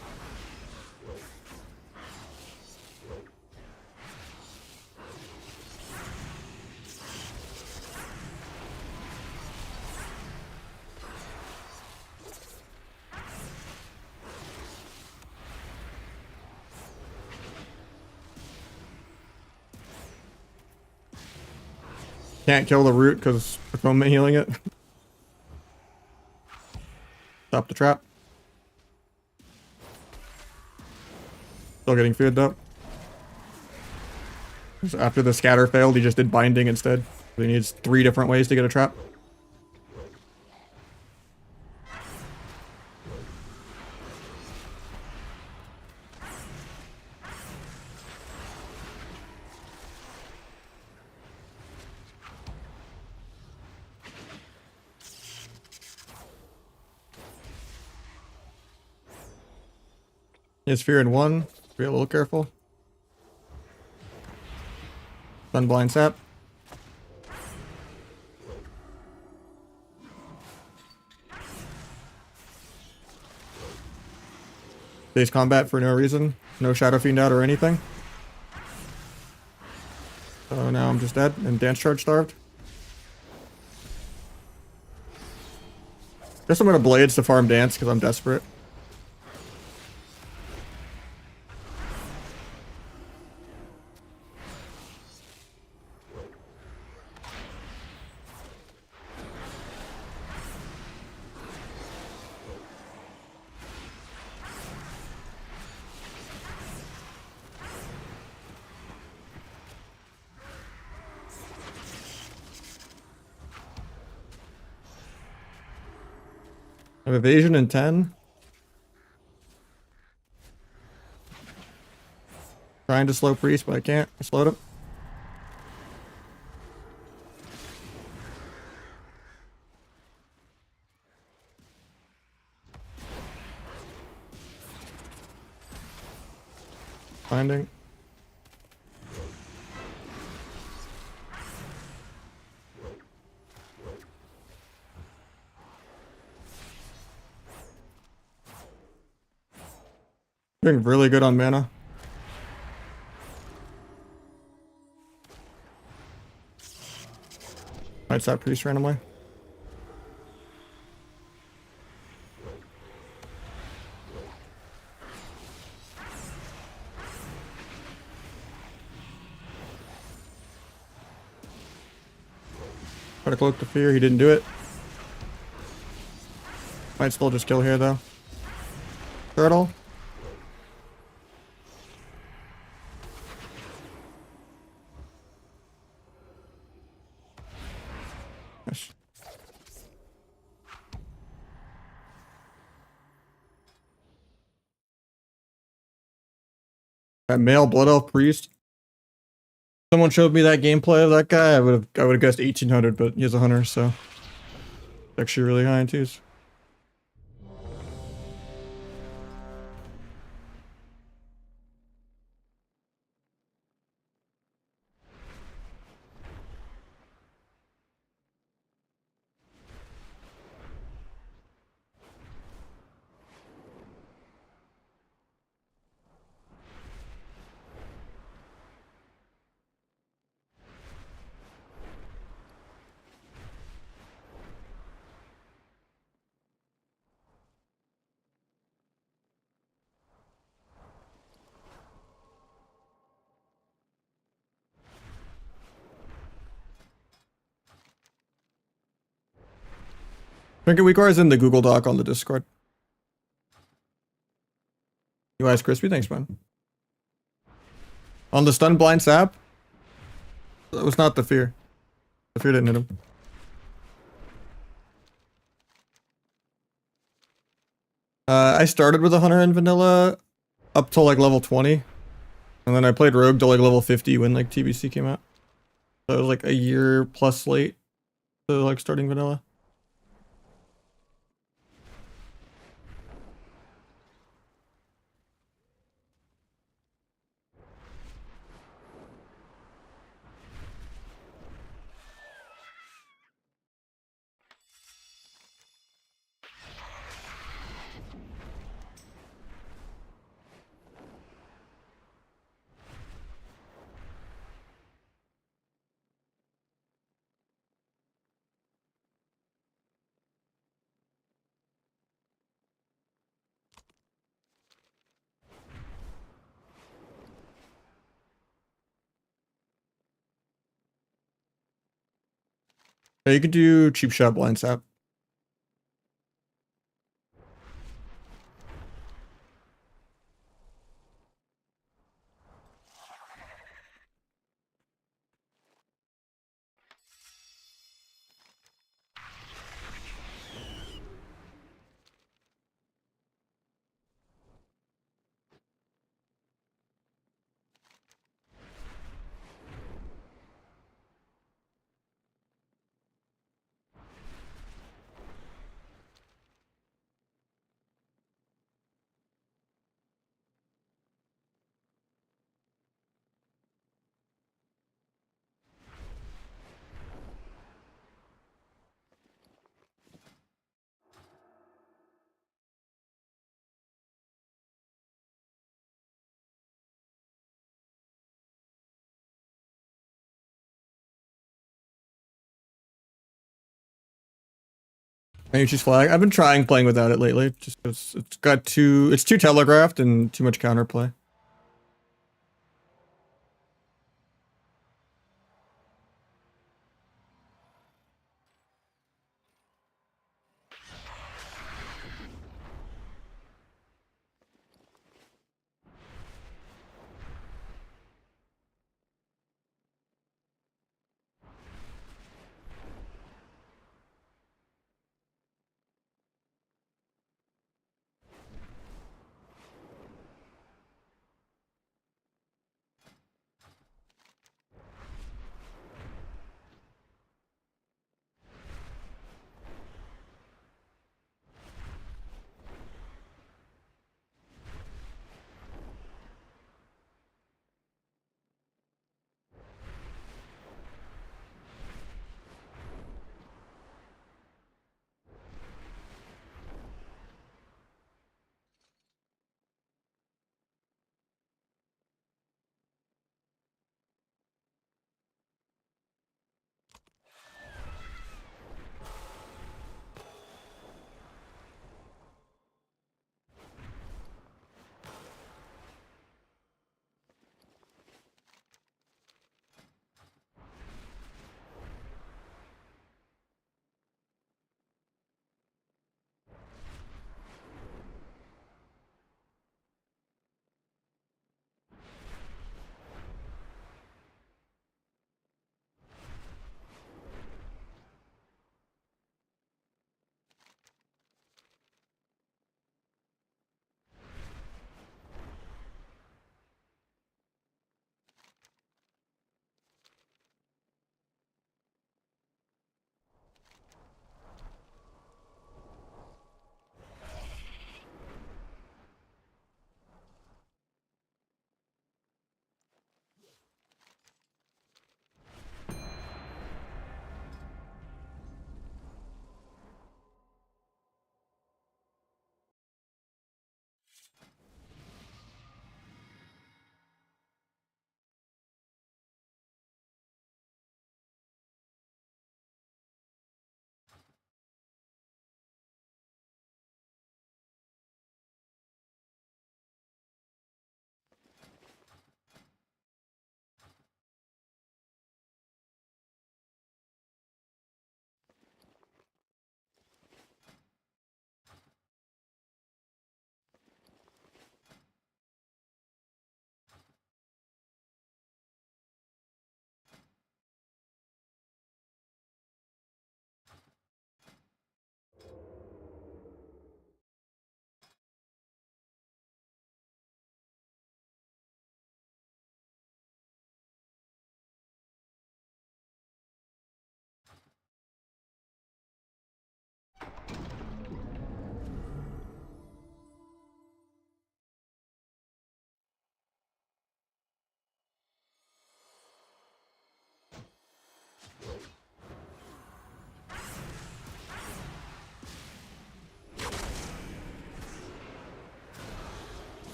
Can't kill the root because I'm healing it. Stop the trap. Still getting feared up. So after the scatter failed, he just did binding instead. He needs 3 different ways to get a trap. He has fear in 1. Be a little careful. Sunblind sap. Base combat for no reason. No Shadow Fiend out or anything. So now I'm just dead and dance charge starved. Guess I'm gonna blades to farm dance because I'm desperate. I have evasion in 10. Trying to slow priest, but I can't. I slowed him. Finding. Doing really good on mana. Might stop priest randomly. Try to cloak the fear, he didn't do it. Might still just kill here though. Turtle. Nice. That male blood elf priest. Someone showed me that gameplay of that guy. I would have guessed 1800, but he has a hunter, so it's actually really high in twos. Trinket Weekar is in the Google Doc on the Discord. UI's crispy, thanks, man. On the stun blind sap, it was not the fear. The fear didn't hit him. I started with a hunter in vanilla up till like level 20, and then I played rogue till like level 50 when like TBC came out. So it was like a year plus late to like starting vanilla. Yeah, you could do cheap shot blind sap. Nature's flag. I've been trying playing without it lately, just because it's too telegraphed and too much counterplay.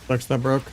Sucks that broke.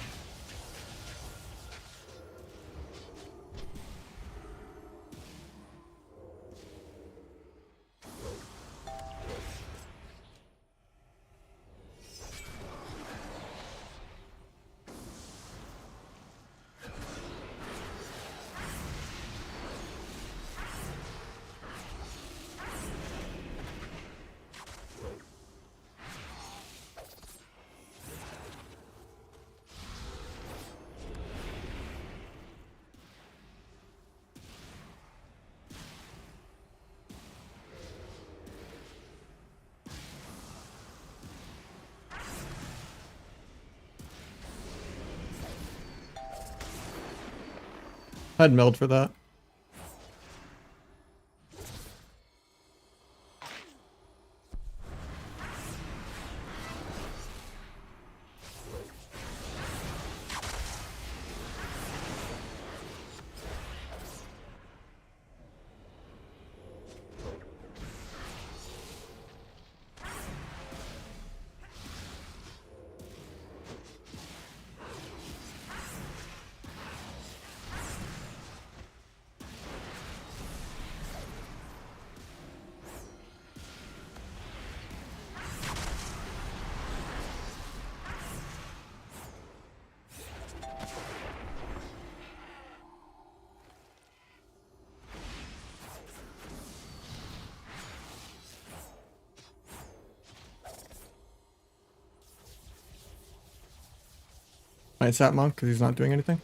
I'd meld for that. Nice that monk because he's not doing anything.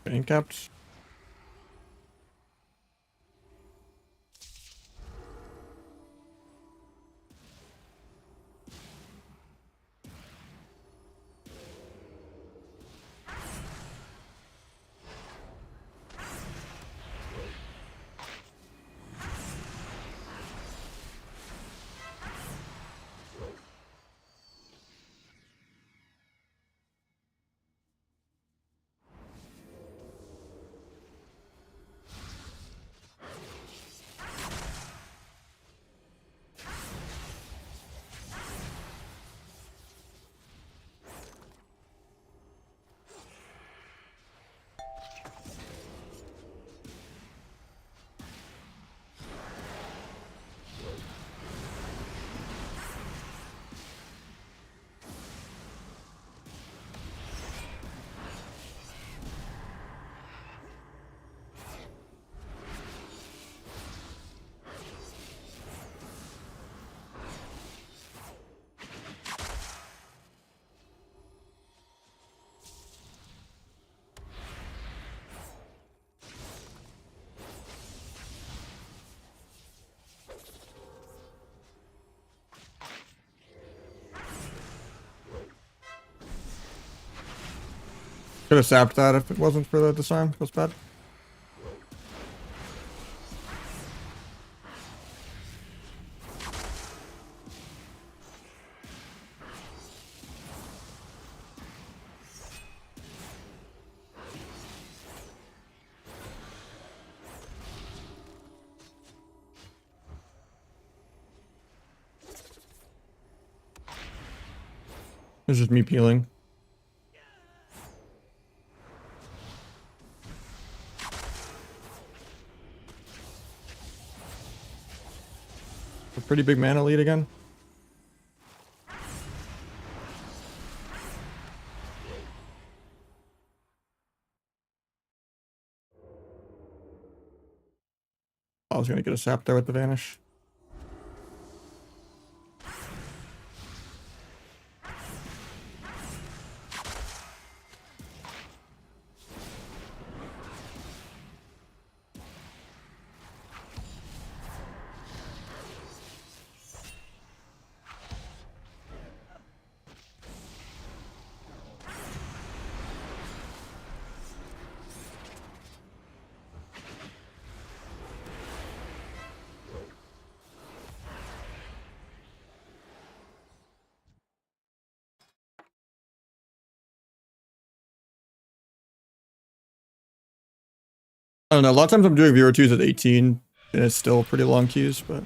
Getting capped. Could have sapped that if it wasn't for the disarm. Feels bad. It's just me peeling. A pretty big mana lead again. I was gonna get a sap there with the vanish. I don't know. A lot of times I'm doing viewer twos at 18, and it's still pretty long queues, but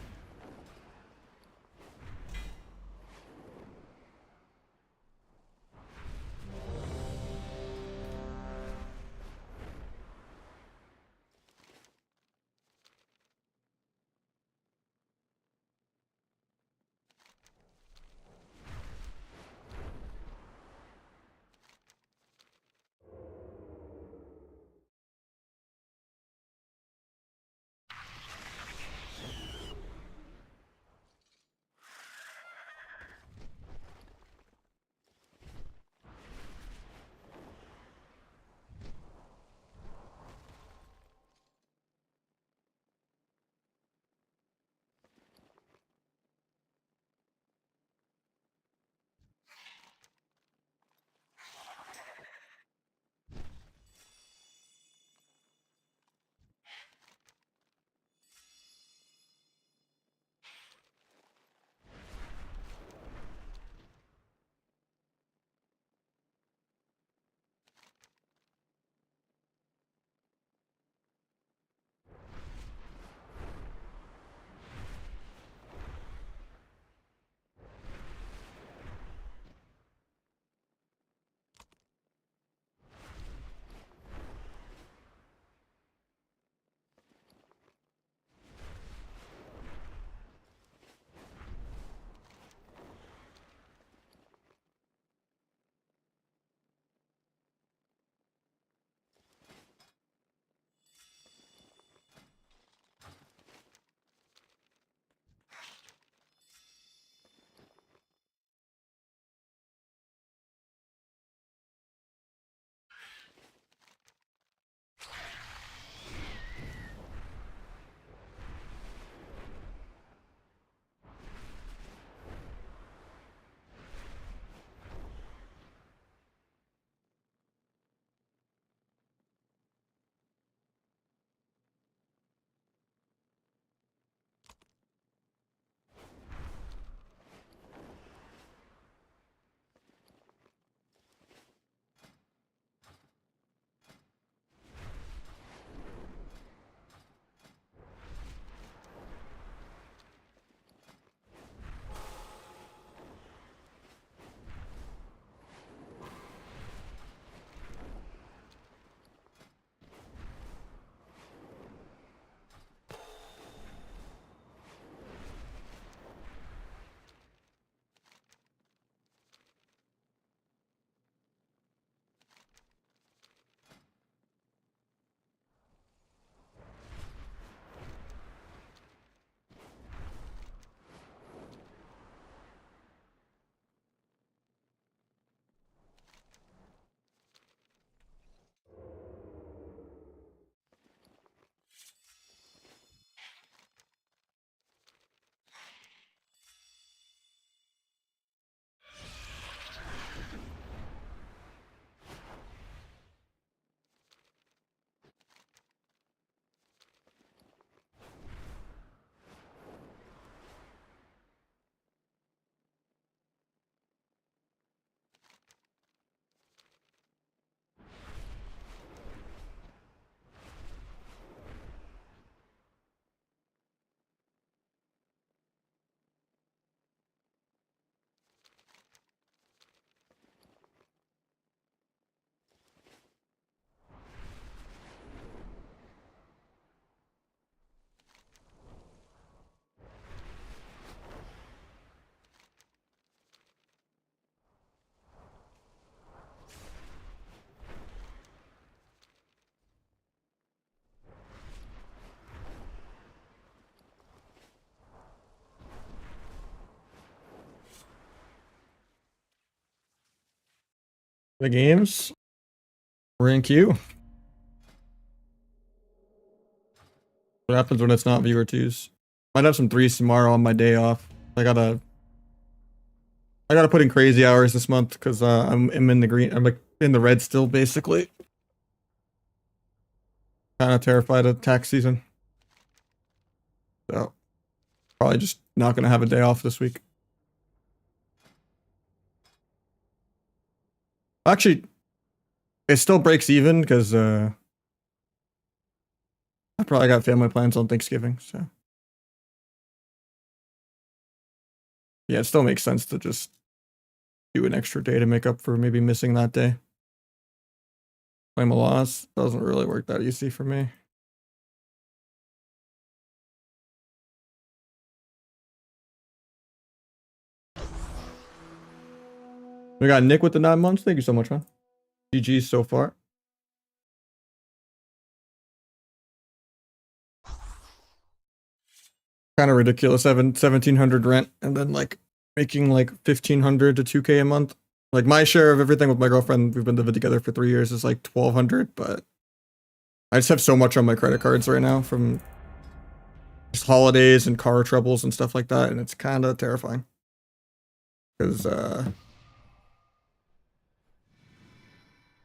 The games. We're in queue. What happens when it's not viewer twos? Might have some threes tomorrow on my day off. I gotta put in crazy hours this month because I'm in the green. I'm like in the red still, basically. Kind of terrified of tax season. So probably just not gonna have a day off this week. Actually, it still breaks even because I probably got family plans on Thanksgiving, so yeah, it still makes sense to just do an extra day to make up for maybe missing that day. Claim a loss doesn't really work that easy for me. We got Nick with the 9 months. Thank you so much, man. GG's so far. Kind of ridiculous having 1,700 rent and then like making like 1,500 to 2K a month. Like my share of everything with my girlfriend, we've been living together for 3 years, is like 1,200, but I just have so much on my credit cards right now from just holidays and car troubles and stuff like that, and it's kind of terrifying. Because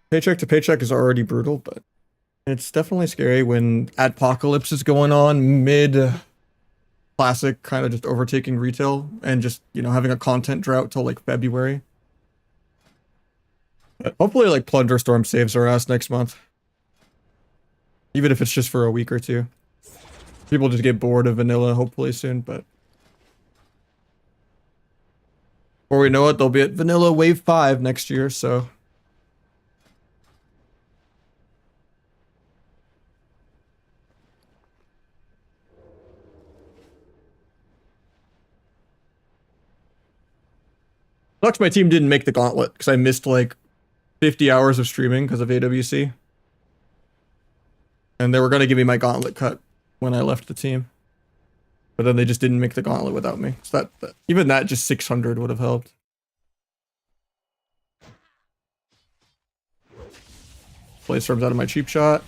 paycheck to paycheck is already brutal, but it's definitely scary when Adpocalypse is going on mid classic, kind of just overtaking retail and just, you know, having a content drought till like February. But hopefully like Plunder Storm saves our ass next month. Even if it's just for a week or two. People just get bored of vanilla hopefully soon, but before we know it, they'll be at vanilla wave 5 next year, so sucks my team didn't make the gauntlet because I missed like 50 hours of streaming because of AWC. And they were going to give me my gauntlet cut when I left the team. But then they just didn't make the gauntlet without me. So that even that just 600 would have helped. Play storms out of my cheap shot.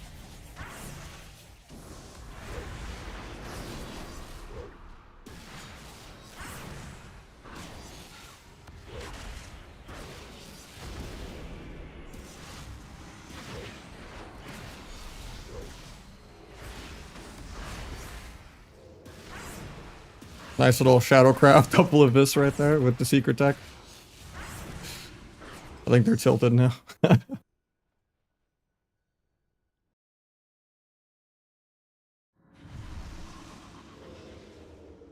Nice little Shadowcraft double of this right there with the secret tech. I think they're tilted now.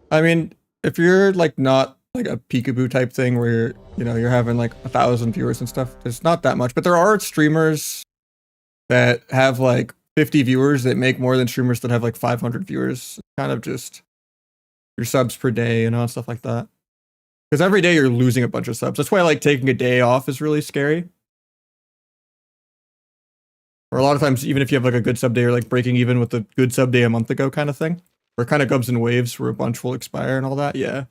I mean, if you're like not like a peekaboo type thing where you're, you know, you're having like 1,000 viewers and stuff, there's not that much. But there are streamers that have like 50 viewers that make more than streamers that have like 500 viewers. Kind of just your subs per day, you know, stuff like that. Because every day you're losing a bunch of subs. That's why like taking a day off is really scary. Or a lot of times, even if you have like a good sub day, you're like breaking even with the good sub day a month ago kind of thing. Or it kind of comes in waves where a bunch will expire and all that. Yeah.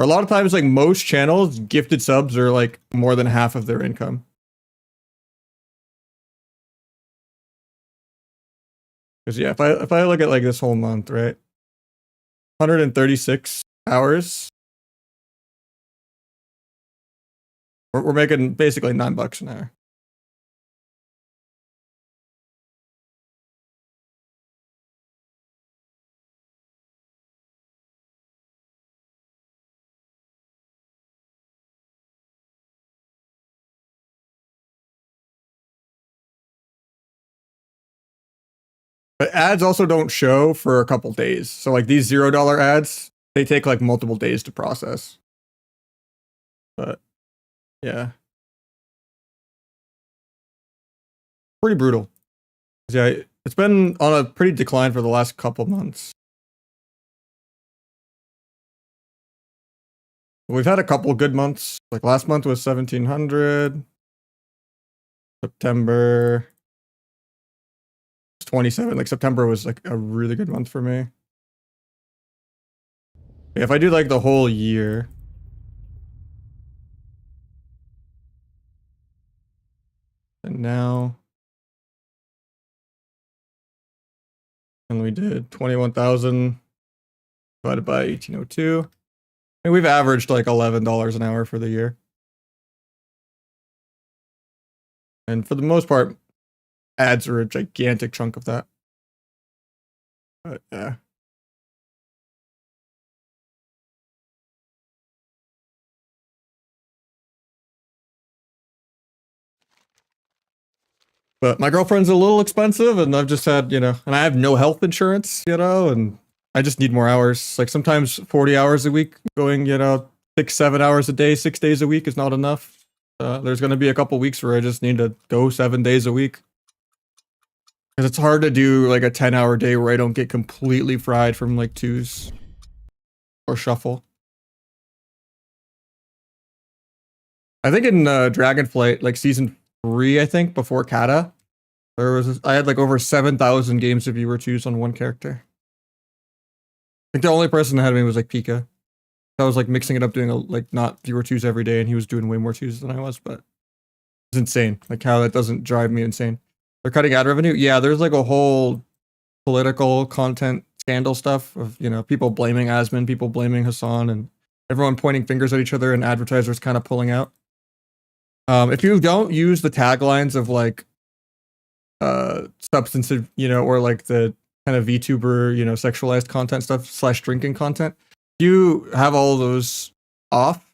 Or a lot of times, like most channels, gifted subs are like more than half of their income. Because yeah, if I look at like this whole month, right? 136 hours. We're making basically $9 an hour. But ads also don't show for a couple days. So like these $0 ads, they take like multiple days to process. But yeah. Pretty brutal. Yeah, it's been on a pretty decline for the last couple months. We've had a couple good months. Like last month was 1,700. September 27. Like September was like a really good month for me. Yeah, if I do like the whole year, now. And we did 21,000 divided by 1802. And we've averaged like $11 an hour for the year. And for the most part, ads are a gigantic chunk of that. But yeah. But my girlfriend's a little expensive, and I've just had, and I have no health insurance, and I just need more hours. Like sometimes 40 hours a week going, 6, 7 hours a day, 6 days a week is not enough. There's going to be a couple weeks where I just need to go 7 days a week. Because it's hard to do like a 10-hour day where I don't get completely fried from like twos or shuffle. I think in Dragonflight, like season 3, I think, before Kata, I had like over 7,000 games of viewer twos on one character. I think the only person ahead of me was like Pika. I was like mixing it up, doing like not viewer twos every day, and he was doing way more twos than I was, but it's insane. Like how that doesn't drive me insane. They're cutting ad revenue. Yeah, there's like a whole political content scandal stuff of, people blaming Asmon, people blaming Hassan, and everyone pointing fingers at each other, and advertisers kind of pulling out. If you don't use the taglines of like substantive, or like the kind of VTuber, sexualized content stuff / drinking content, you have all those off,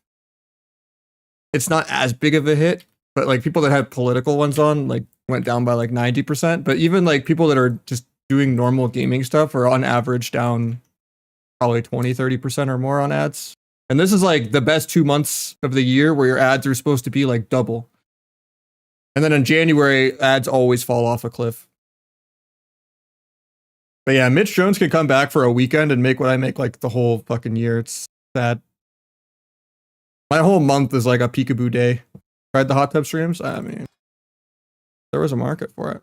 it's not as big of a hit. But like people that had political ones on like went down by like 90%. But even like people that are just doing normal gaming stuff are on average down probably 20-30% or more on ads. And this is like the best 2 months of the year where your ads are supposed to be like double. And then in January, ads always fall off a cliff. But yeah, Mitch Jones can come back for a weekend and make what I make like the whole fucking year. It's sad. My whole month is like a peekaboo day. Tried the hot tub streams? I mean, there was a market for it.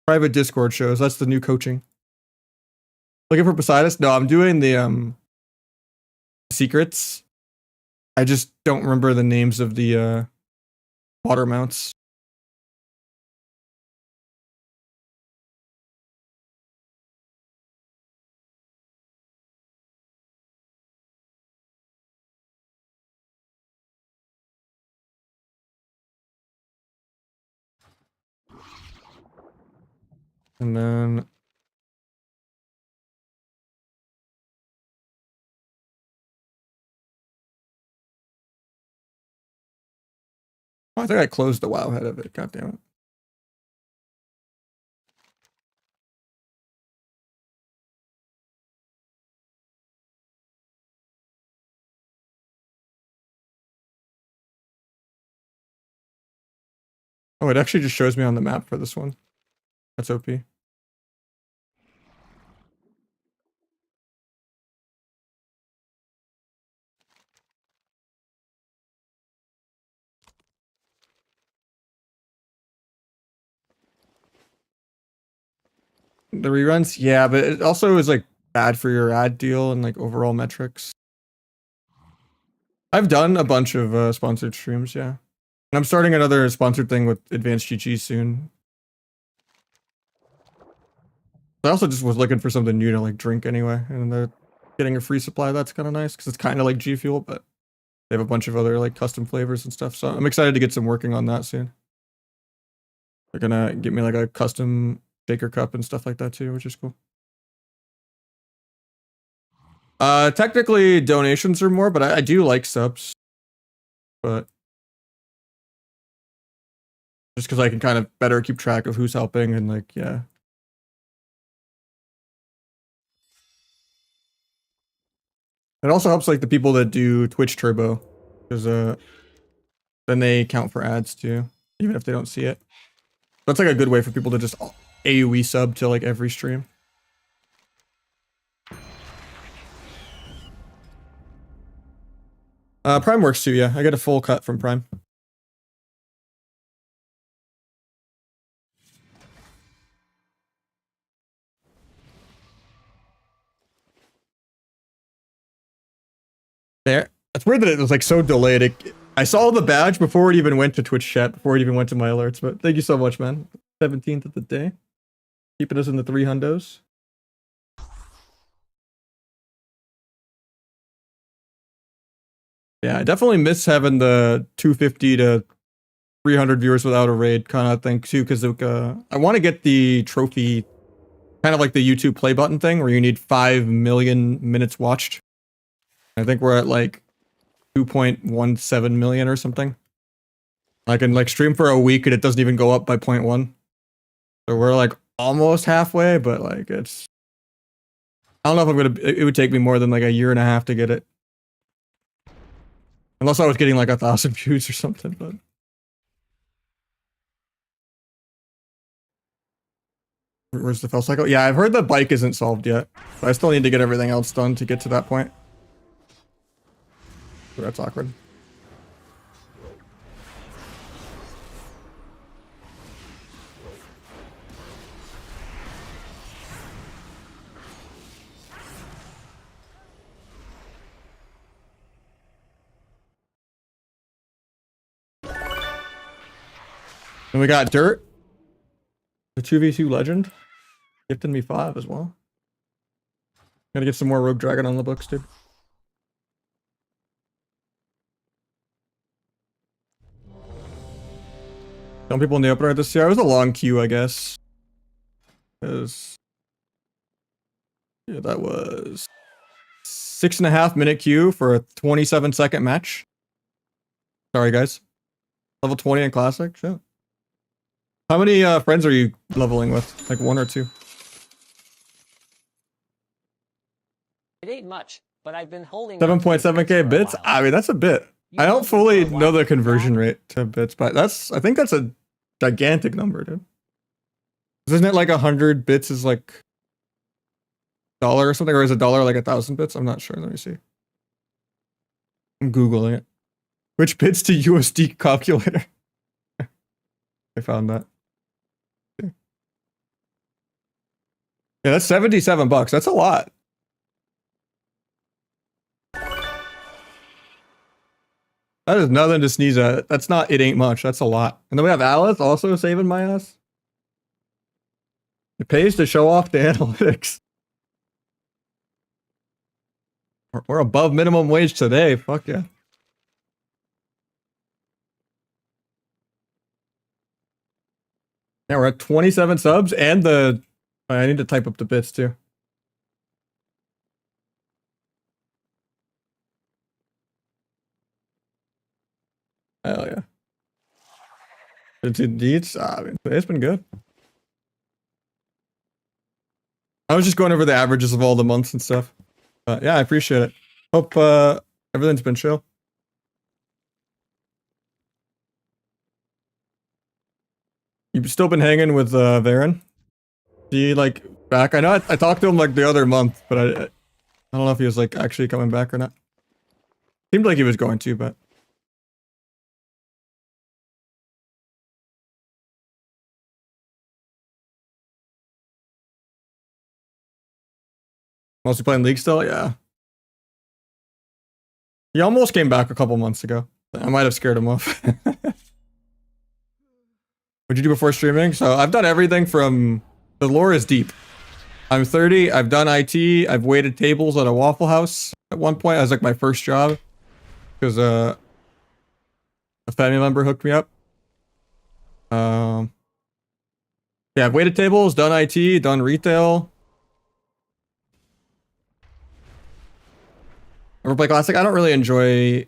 Private Discord shows. That's the new coaching. Looking for Poseidus? No, I'm doing the secrets. I just don't remember the names of the water mounts. And then I think I closed the WoW head of it. God damn it. Oh, it actually just shows me on the map for this one. That's OP. The reruns? Yeah, but it also is like bad for your ad deal and like overall metrics. I've done a bunch of sponsored streams, yeah. And I'm starting another sponsored thing with Advanced GG soon. I also just was looking for something new to like drink anyway, and they're getting a free supply. That's kind of nice because it's kind of like G Fuel, but they have a bunch of other like custom flavors and stuff. So I'm excited to get some working on that soon. They're gonna get me like a custom shaker cup and stuff like that too, which is cool. Technically donations are more, but I do like subs. But just because I can kind of better keep track of who's helping and like, yeah. It also helps like the people that do Twitch Turbo, because then they count for ads too, even if they don't see it. That's like a good way for people to just AoE sub to like every stream. Prime works too, yeah. I get a full cut from Prime. There. It's weird that it was like so delayed. I saw the badge before it even went to Twitch chat, before it even went to my alerts, but thank you so much, man. 17th of the day. Keeping us in the 300s. Yeah, I definitely miss having the 250 to 300 viewers without a raid kind of thing too, because I want to get the trophy, kind of like the YouTube play button thing, where you need 5 million minutes watched. I think we're at like 2.17 million or something. I can like stream for a week and it doesn't even go up by 0.1. So we're like almost halfway, but like it's, I don't know if I'm gonna, it would take me more than like a year and a half to get it. Unless I was getting like 1,000 views or something, but. Where's the fell cycle? Yeah, I've heard the bike isn't solved yet. But I still need to get everything else done to get to that point. That's awkward. And we got Dirt. The 2v2 legend. Gifted me 5 as well. Gotta get some more Rogue Dragon on the books, dude. Some people in the opener this year. It was a long queue, I guess. Because yeah, that was 6.5 minute queue for a 27-second match. Sorry, guys. Level 20 in Classic. Shit. How many friends are you leveling with? Like 1 or 2? It ain't much, but I've been holding 7.7k bits? I mean, that's a bit. I don't fully know the conversion rate to bits, but I think that's a gigantic number, dude. Isn't it like 100 bits is like $1 or something? Or is a dollar like 1,000 bits? I'm not sure. Let me see. I'm Googling it. Which bits to USD calculator? I found that. Yeah, that's $77. That's a lot. That is nothing to sneeze at. That's not, it ain't much. That's a lot. And then we have Alice also saving my ass. It pays to show off the analytics. We're above minimum wage today. Fuck yeah. Yeah, we're at 27 subs and the... I need to type up the bits too. Hell yeah. It's indeed. I mean, it's been good. I was just going over the averages of all the months and stuff. But yeah, I appreciate it. Hope everything's been chill. You've still been hanging with Varen? Is he like back? I know I talked to him like the other month, but I don't know if he was like actually coming back or not. Seemed like he was going to, but mostly playing League still. Yeah, he almost came back a couple months ago. I might have scared him off. What'd you do before streaming? So I've done everything from the lore is deep. I'm 30. I've done IT. I've waited tables at a Waffle House at one point. That was like my first job because a family member hooked me up. Yeah, I've waited tables, done IT, done retail. Ever play Classic? I don't really enjoy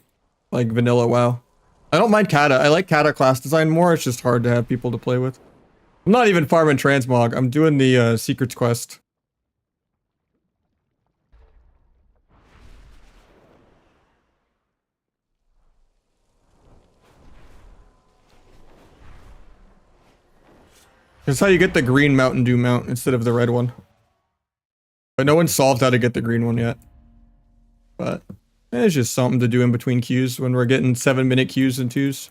like vanilla WoW. I don't mind Kata. I like Kata class design more. It's just hard to have people to play with. I'm not even farming transmog. I'm doing the secrets quest. That's how you get the green Mountain Dew mount instead of the red one. But no one solved how to get the green one yet. But it's just something to do in between queues when we're getting 7-minute queues and 2s.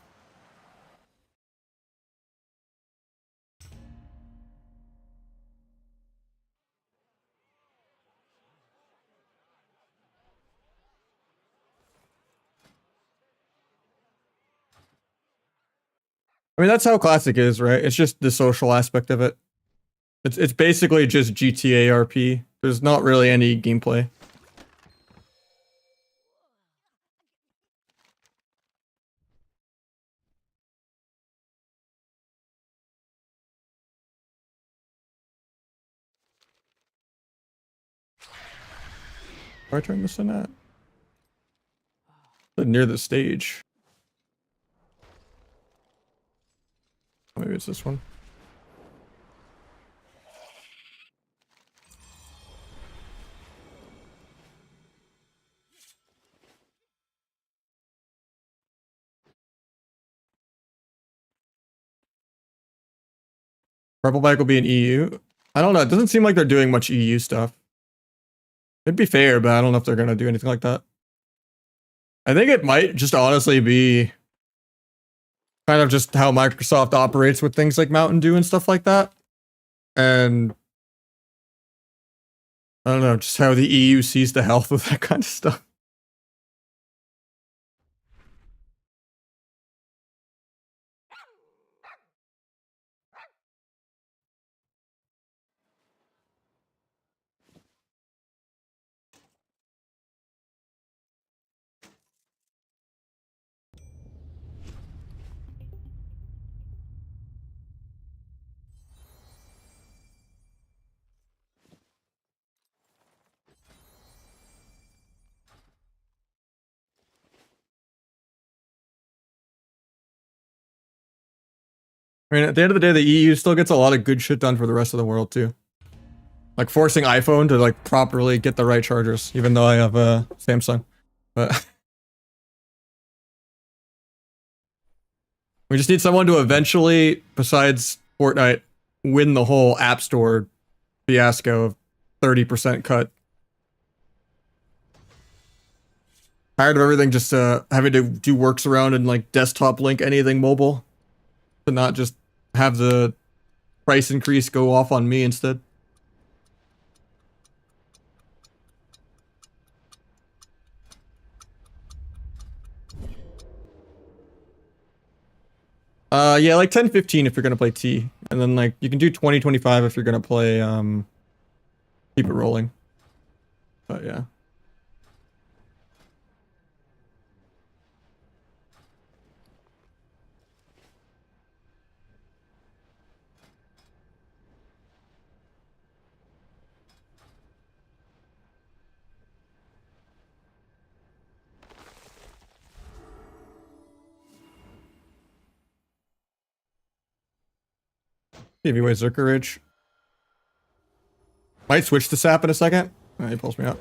I mean, that's how Classic is, right? It's just the social aspect of it. It's basically just GTA RP. There's not really any gameplay. Where I turn this in at? Near the stage. Maybe it's this one. Purple bike will be in EU. I don't know. It doesn't seem like they're doing much EU stuff. It'd be fair, but I don't know if they're gonna do anything like that. I think it might just honestly be kind of just how Microsoft operates with things like Mountain Dew and stuff like that. And I don't know, just how the EU sees the health of that kind of stuff. I mean, at the end of the day, the EU still gets a lot of good shit done for the rest of the world too. Like forcing iPhone to like properly get the right chargers, even though I have a Samsung. But we just need someone to eventually, besides Fortnite, win the whole App Store fiasco of 30% cut. Tired of everything just having to do works around and like desktop link anything mobile. To not just have the price increase go off on me instead. Yeah, like 10-15 if you're gonna play T. And then like you can do 20-25 if you're gonna play keep it rolling. But yeah. Heavyweight Zerker Ridge. Might switch to sap in a second. He pulls me up.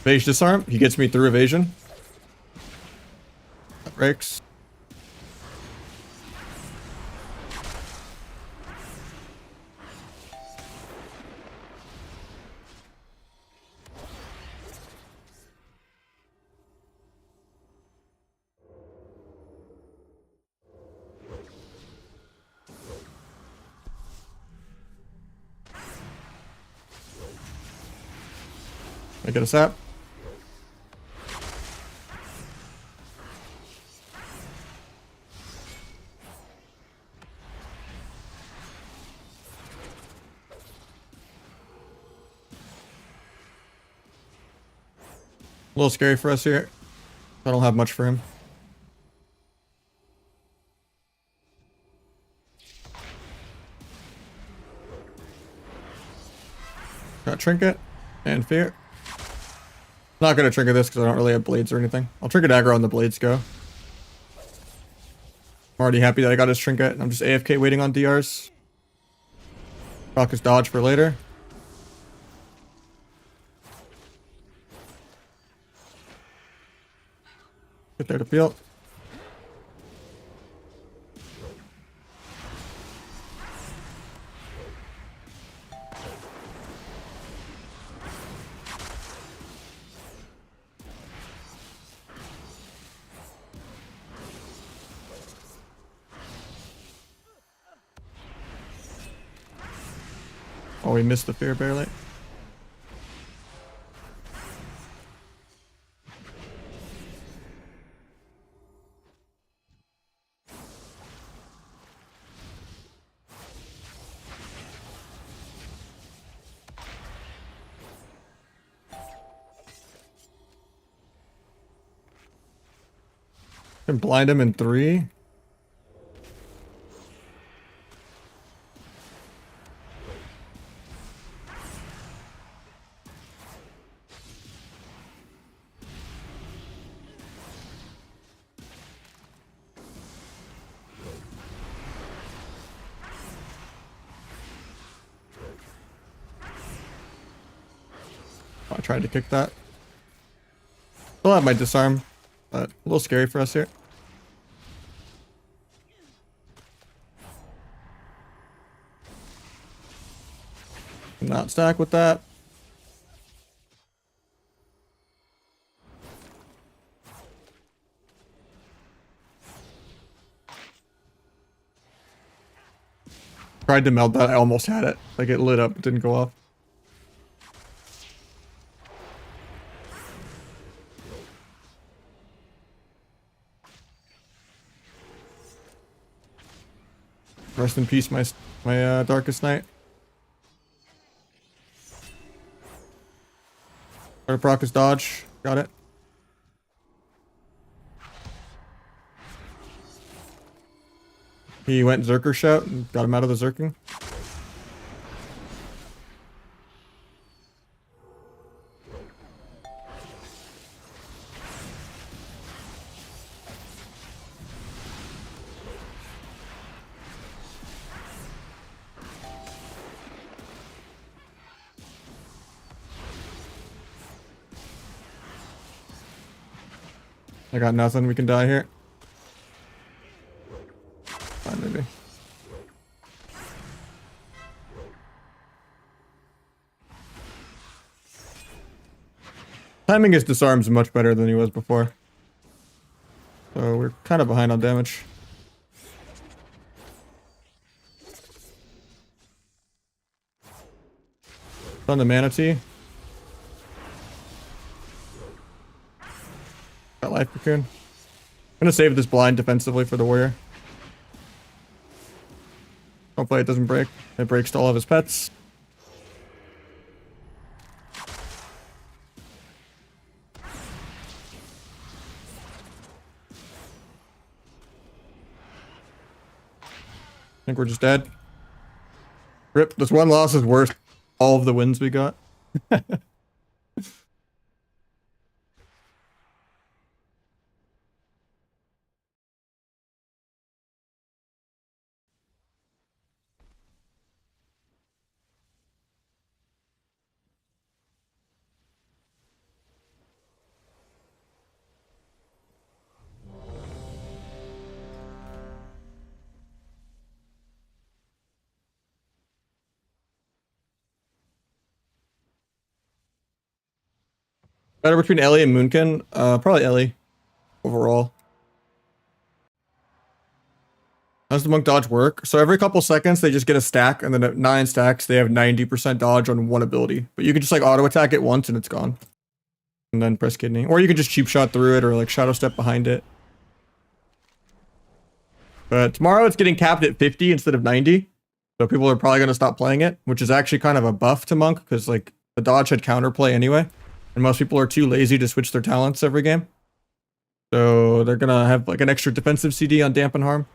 Phage disarm. He gets me through evasion. That breaks. I get a sap. A little scary for us here. I don't have much for him. Got Trinket and Fear. Not gonna trigger this because I don't really have blades or anything. I'll trigger aggro on the blades go. I'm already happy that I got his Trinket and I'm just AFK waiting on DRs. Rock his dodge for later. Get there to peel. Oh, we missed the fear barely. Can blind him in 3. I tried to kick that. Still have my disarm, but a little scary for us here. Not stack with that. Tried to meld that. I almost had it. Like it lit up. It didn't go off. Rest in peace, my darkest night. Try to proc his dodge. Got it. He went Zerker shout and got him out of the Zerking. I got nothing. We can die here. Fine, maybe. Timing his disarms much better than he was before. So we're kind of behind on damage. On the manatee. Got life cocoon. I'm gonna save this blind defensively for the warrior. Hopefully it doesn't break. It breaks to all of his pets. I think we're just dead. Rip. This one loss is worth all of the wins we got. Better between Ellie and Moonkin? Probably Ellie overall. How does the monk dodge work? So every couple seconds they just get a stack, and then at 9 stacks they have 90% dodge on one ability. But you can just like auto attack it once and it's gone. And then press kidney. Or you can just cheap shot through it or like shadow step behind it. But tomorrow it's getting capped at 50 instead of 90. So people are probably going to stop playing it, which is actually kind of a buff to monk because like the dodge had counterplay anyway. And most people are too lazy to switch their talents every game. So they're going to have like an extra defensive CD on dampen harm.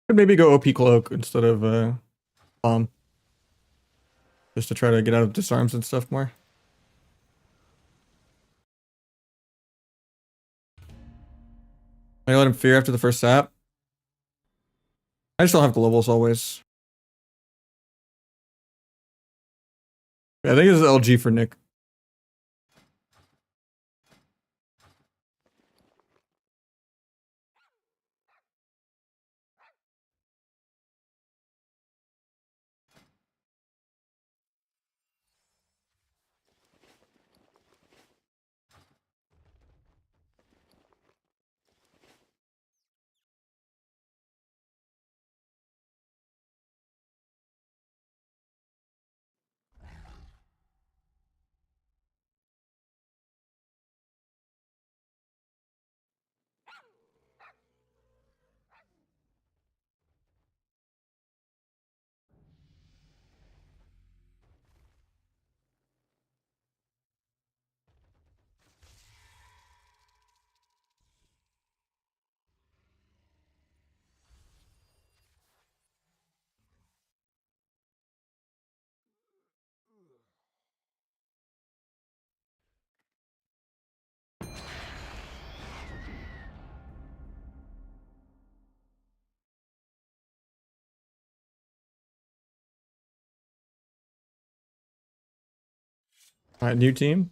Could maybe go OP cloak instead of bomb. Just to try to get out of disarms and stuff more. I let him fear after the first sap. I just don't have globals always. Yeah, I think this is LG for Nick. All right, new team.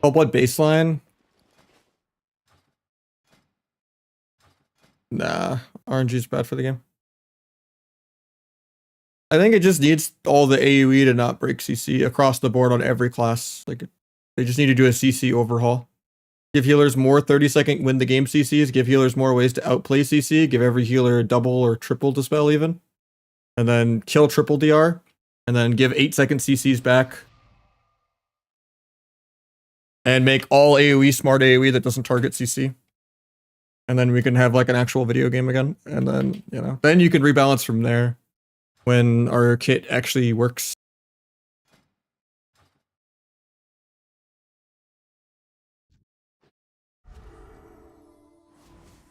Oh, blood baseline. Nah, RNG is bad for the game. I think it just needs all the AoE to not break CC across the board on every class. Like, they just need to do a CC overhaul. Give healers more 30-second win the game CCs. Give healers more ways to outplay CC. Give every healer a double or triple dispel even. And then kill triple DR. And then give 8-second CCs back. And make all AoE smart AoE that doesn't target CC. And then we can have like an actual video game again. And then, you know, then you can rebalance from there when our kit actually works.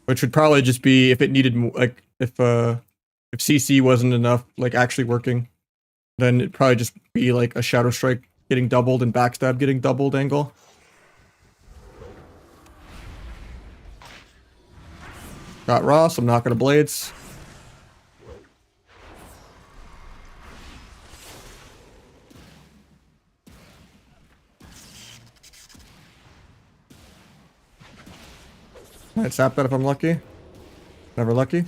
Which would probably just be if it needed, like, if CC wasn't enough, like, actually working, then it'd probably just be like a Shadow Strike getting doubled and Backstab getting doubled angle. Got Ross, I'm not gonna Blades. Might sap that if I'm lucky. Never lucky.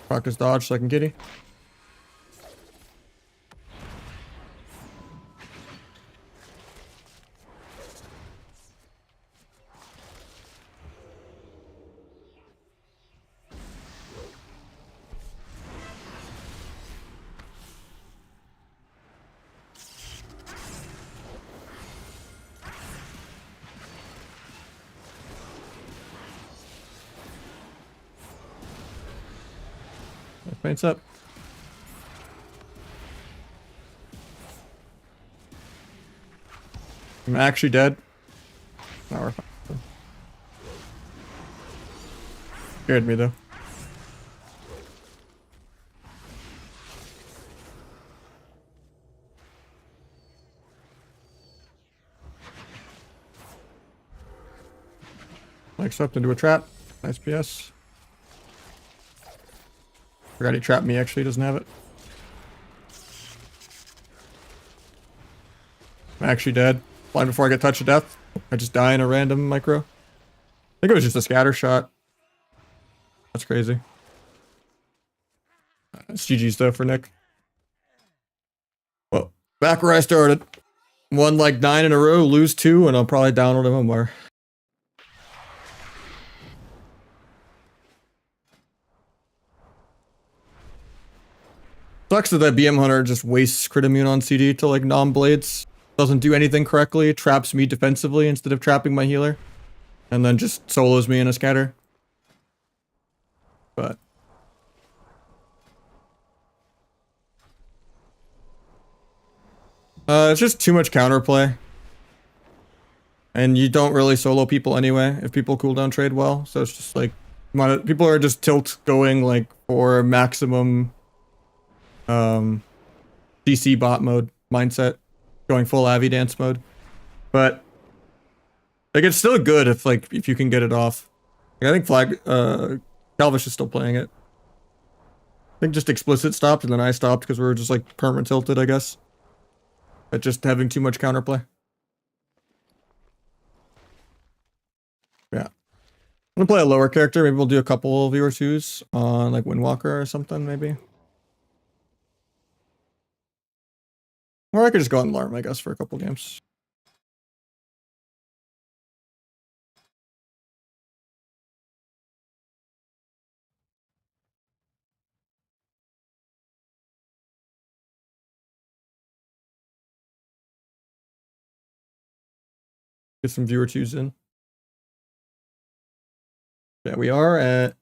Practice dodge so I can kitty. Paints up. I'm actually dead. Now we're fine. Scared me though. Like swept into a trap. Nice PS. Forgot he trapped me, actually, doesn't have it. I'm actually dead. Blind before I get touched to death. I just die in a random micro. I think it was just a scatter shot. That's crazy. It's GG's though for Nick. Well, back where I started. Won like 9 in a row, lose 2, and I'll probably download him more. Sucks that BM Hunter just wastes crit immune on CD to like non-blades. Doesn't do anything correctly, traps me defensively instead of trapping my healer. And then just solos me in a scatter. But It's just too much counterplay. And you don't really solo people anyway if people cooldown trade well. So it's just like people are just tilt going like for maximum DC bot mode mindset, going full Avi dance mode. But like it's still good if you can get it off. Like, I think Calvish is still playing it. I think just explicit stopped and then I stopped because we were just like permanent tilted, I guess. But just having too much counterplay. Yeah. I'm gonna play a lower character. Maybe we'll do a couple of viewer twos on like Windwalker or something, maybe. Or I could just go on Larm, I guess, for a couple games. Get some viewer twos in. Yeah, we are at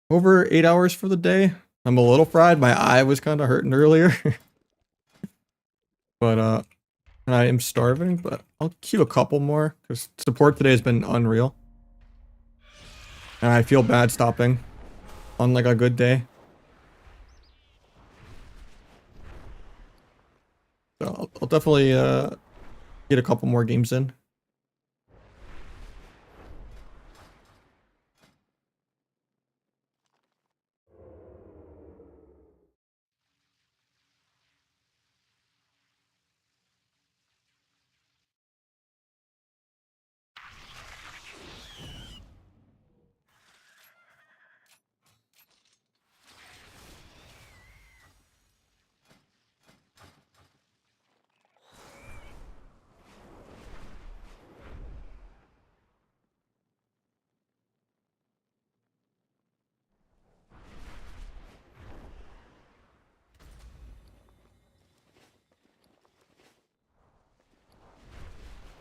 over 8 hours for the day. I'm a little fried. My eye was kind of hurting earlier. But and I am starving, but I'll queue a couple more because support today has been unreal. And I feel bad stopping on like a good day. So I'll definitely get a couple more games in.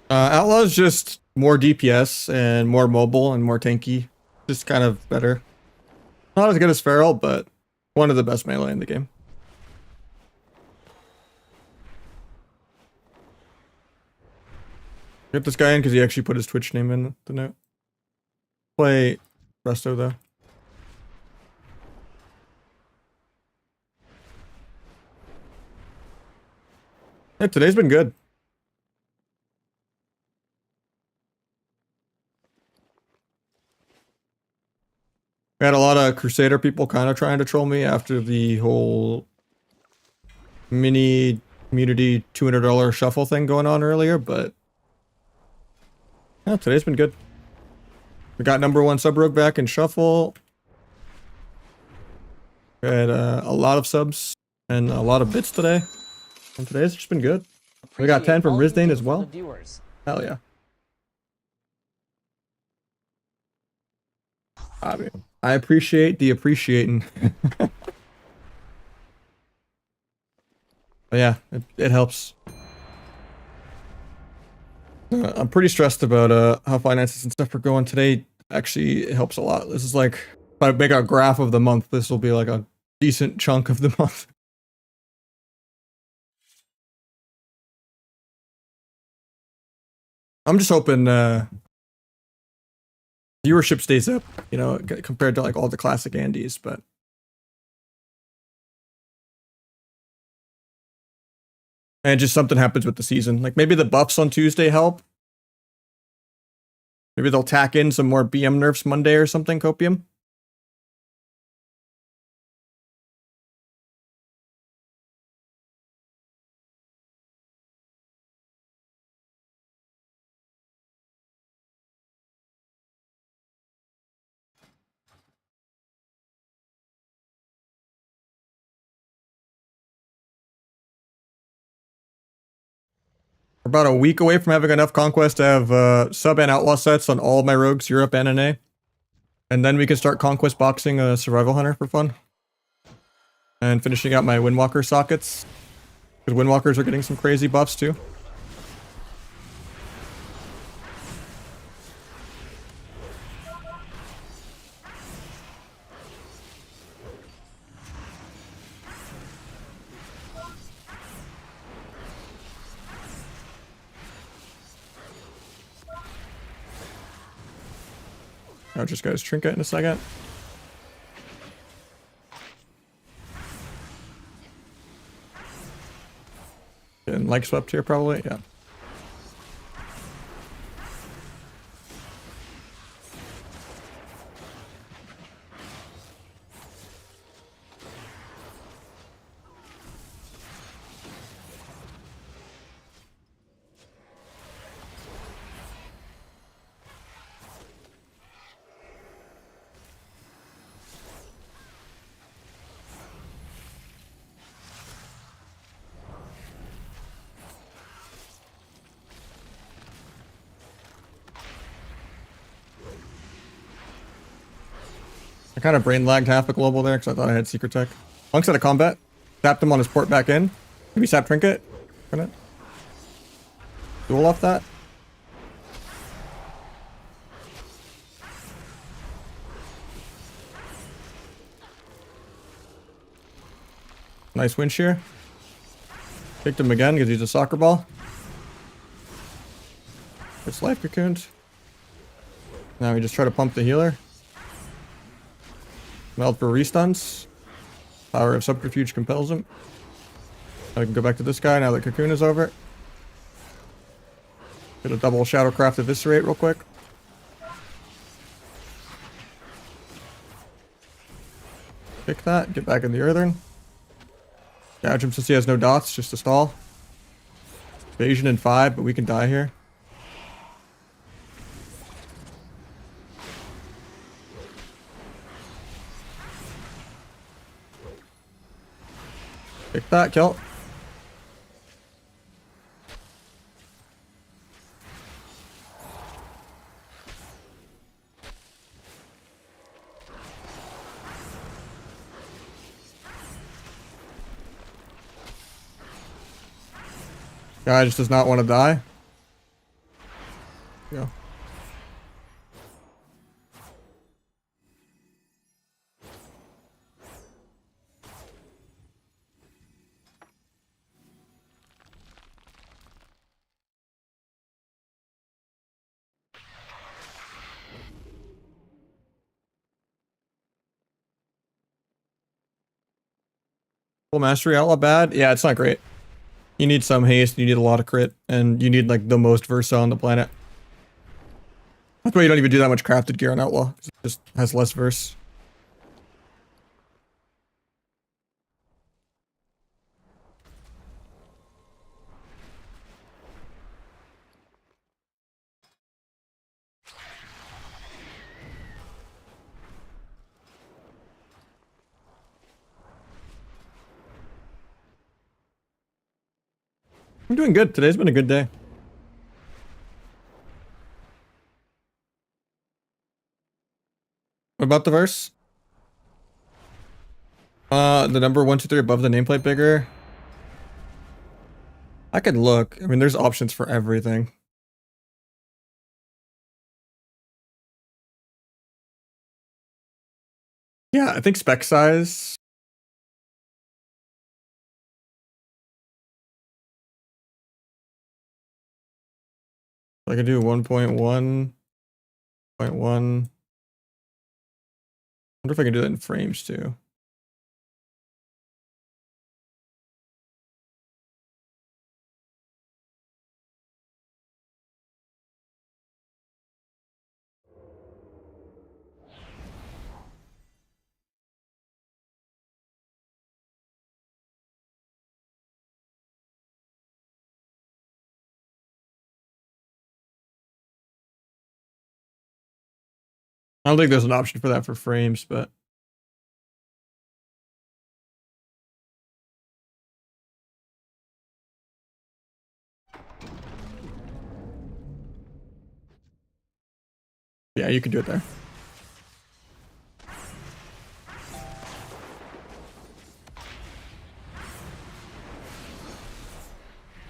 Outlaw is just more DPS and more mobile and more tanky. Just kind of better. Not as good as Feral, but one of the best melee in the game. Get this guy in because he actually put his Twitch name in the note. Play Resto though. Yeah, today's been good. We had a lot of Crusader people kind of trying to troll me after the whole mini community $200 shuffle thing going on earlier, but yeah, today's been good. We got #1 sub rogue back in shuffle. We had a lot of subs and a lot of bits today. And today's just been good. We got 10 from Rizdane as well. Hell yeah. I appreciate the appreciating. But yeah, it helps. I'm pretty stressed about how finances and stuff are going today. Actually, it helps a lot. This is like, if I make a graph of the month, this will be like a decent chunk of the month. I'm just hoping viewership stays up, you know, compared to like all the classic Andes, but and just something happens with the season. Like maybe the buffs on Tuesday help. Maybe they'll tack in some more BM nerfs Monday or something, Copium. We're about a week away from having enough conquest to have sub and outlaw sets on all of my rogues, Europe and NA. And then we can start conquest boxing a survival hunter for fun. And finishing out my Windwalker sockets. Because Windwalkers are getting some crazy buffs too. I'll just go his trinket in a second. Getting leg swept here probably, yeah. I kind of brain lagged half a global there because I thought I had secret tech. Monk's out of combat. Tapped him on his port back in. Maybe sap trinket. Gonna duel off that. Nice win shear. Kicked him again because he's a soccer ball. It's life cocooned. Now we just try to pump the healer. Meld for restuns. Power of subterfuge compels him. I can go back to this guy now that cocoon is over. Get a double shadowcraft eviscerate real quick. Kick that. Get back in the earthen. Gouge him since he has no dots, just a stall. Evasion in 5, but we can die here. Kick that, kill. Guy just does not want to die. Go. Full mastery outlaw bad? Yeah, it's not great. You need some haste, you need a lot of crit, and you need like the most versa on the planet. That's why you don't even do that much crafted gear on outlaw. It just has less verse. I'm doing good. Today's been a good day. What about the verse? The number 1, 2, 3 above the nameplate bigger. I could look. I mean, there's options for everything. Yeah, I think spec size. I could do 1.1, 0.1. Wonder if I can do that in frames too. I don't think there's an option for that for frames, but yeah, you can do it there.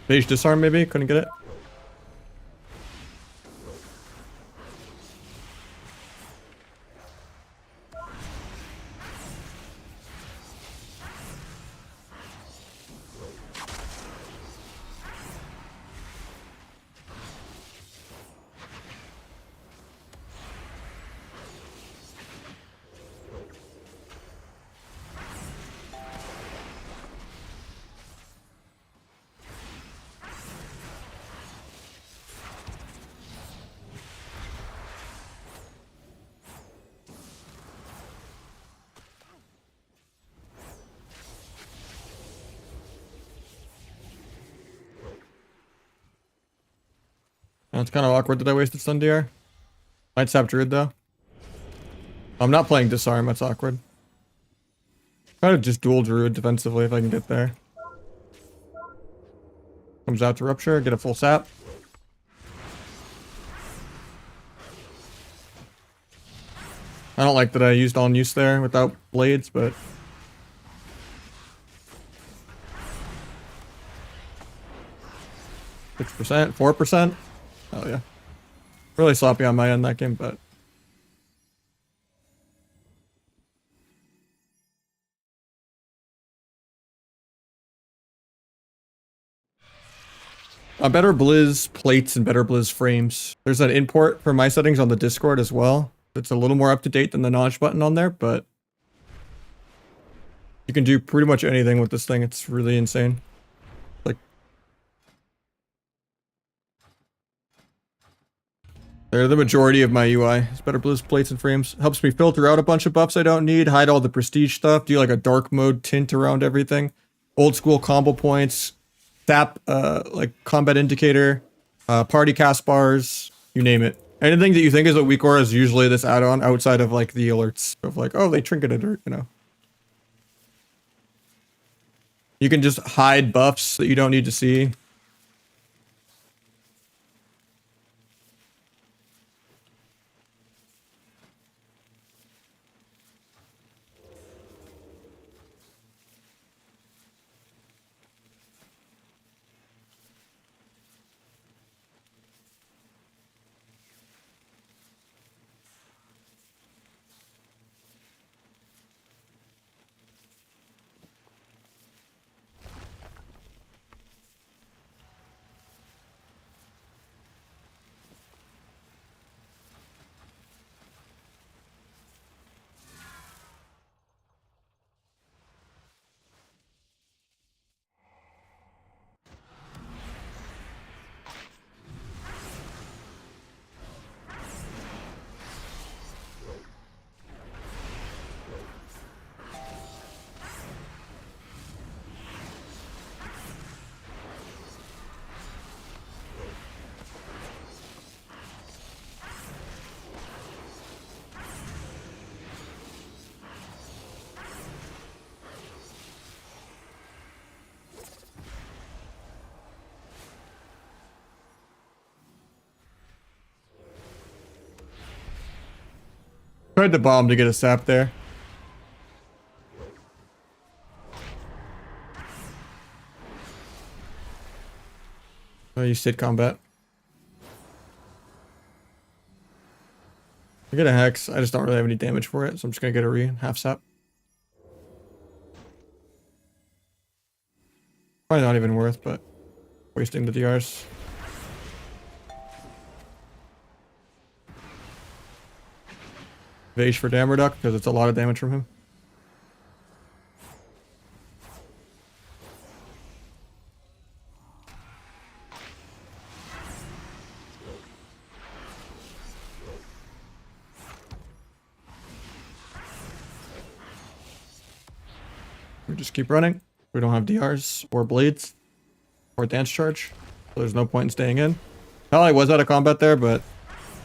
Beige disarm maybe? Couldn't get it. It's kind of awkward that I wasted Stun DR. Might sap Druid though. I'm not playing Disarm, that's awkward. Try to just dual Druid defensively if I can get there. Comes out to Rupture, get a full sap. I don't like that I used on use there without blades, but 6%, 4%. Oh yeah. Really sloppy on my end that game, but better Blizz plates and better Blizz frames. There's an import for my settings on the Discord as well. It's a little more up to date than the Nahj button on there, but you can do pretty much anything with this thing. It's really insane. Like, they're the majority of my UI. It's better Blizz plates and frames. Helps me filter out a bunch of buffs I don't need, hide all the prestige stuff, do like a dark mode tint around everything. Old school combo points, tap, like combat indicator, party cast bars, you name it. Anything that you think is a weak aura is usually this add-on outside of like the alerts of like, oh, they trinketed or, you know. You can just hide buffs that you don't need to see. Tried to bomb to get a sap there. Oh, you stayed combat. I get a hex. I just don't really have any damage for it, so I'm just gonna get a half sap. Probably not even worth, but wasting the DRs. Vage for Damn Reduct because it's a lot of damage from him. We just keep running. We don't have DRs or blades or dance charge, so there's no point in staying in. Hell, I was out of combat there, but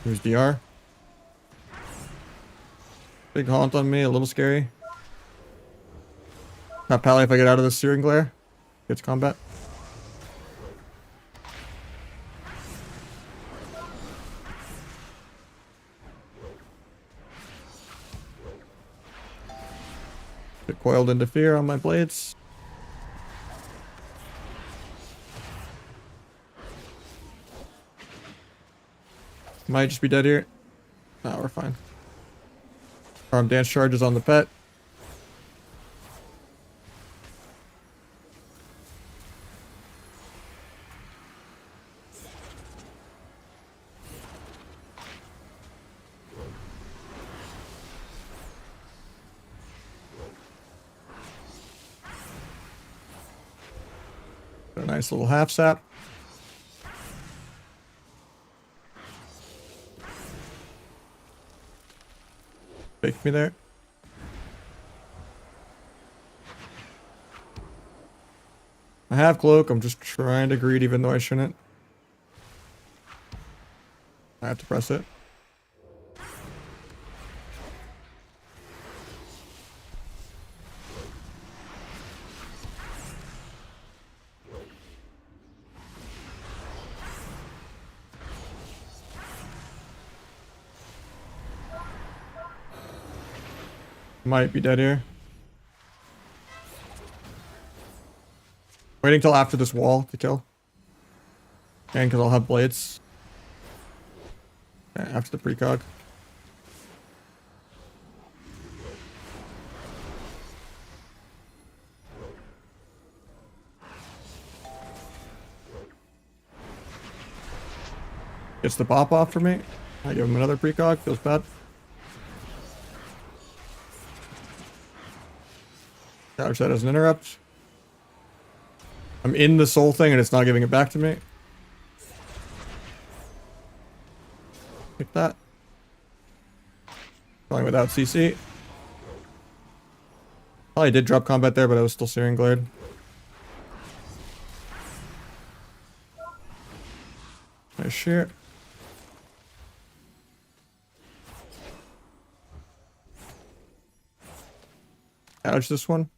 here's DR. Big haunt on me, a little scary. Not pally if I get out of the searing glare. Gets combat. Get coiled into fear on my blades. Might just be dead here. No, we're fine. Dance charges on the pet. A nice little half sap. Faked me there. I have cloak. I'm just trying to greed even though I shouldn't. I have to press it. Might be dead here. Waiting till after this wall to kill. And because I'll have blades. Okay, after the precog. Gets the bop off for me. I give him another precog. Feels bad. Couch that as an interrupt. I'm in the soul thing and it's not giving it back to me. Pick that. Going without CC. Probably did drop combat there, but I was still Searing Glade. Nice shit. Ouch this one.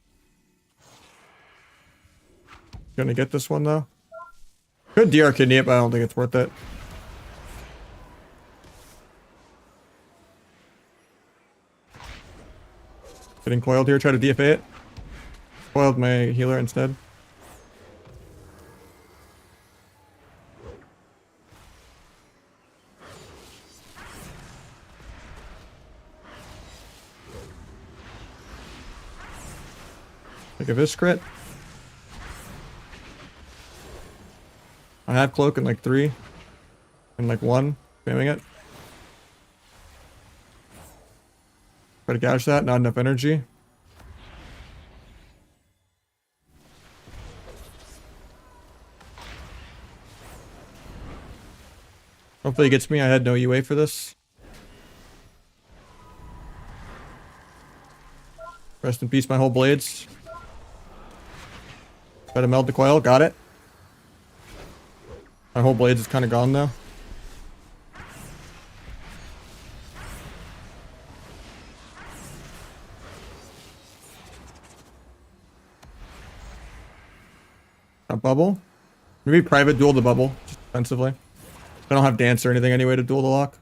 Gonna get this one though. Could DR kidney it, but I don't think it's worth it. Getting coiled here, try to DFA it. Coiled my healer instead. Take a Vis crit. I have cloak in like 3. And like 1. Spamming it. Try to gouge that, not enough energy. Hopefully he gets me. I had no UA for this. Rest in peace, my whole blades. Try to meld the coil. Got it. My whole blades is kind of gone now. A bubble. Maybe private duel the bubble, just defensively. I don't have dance or anything anyway to duel the lock.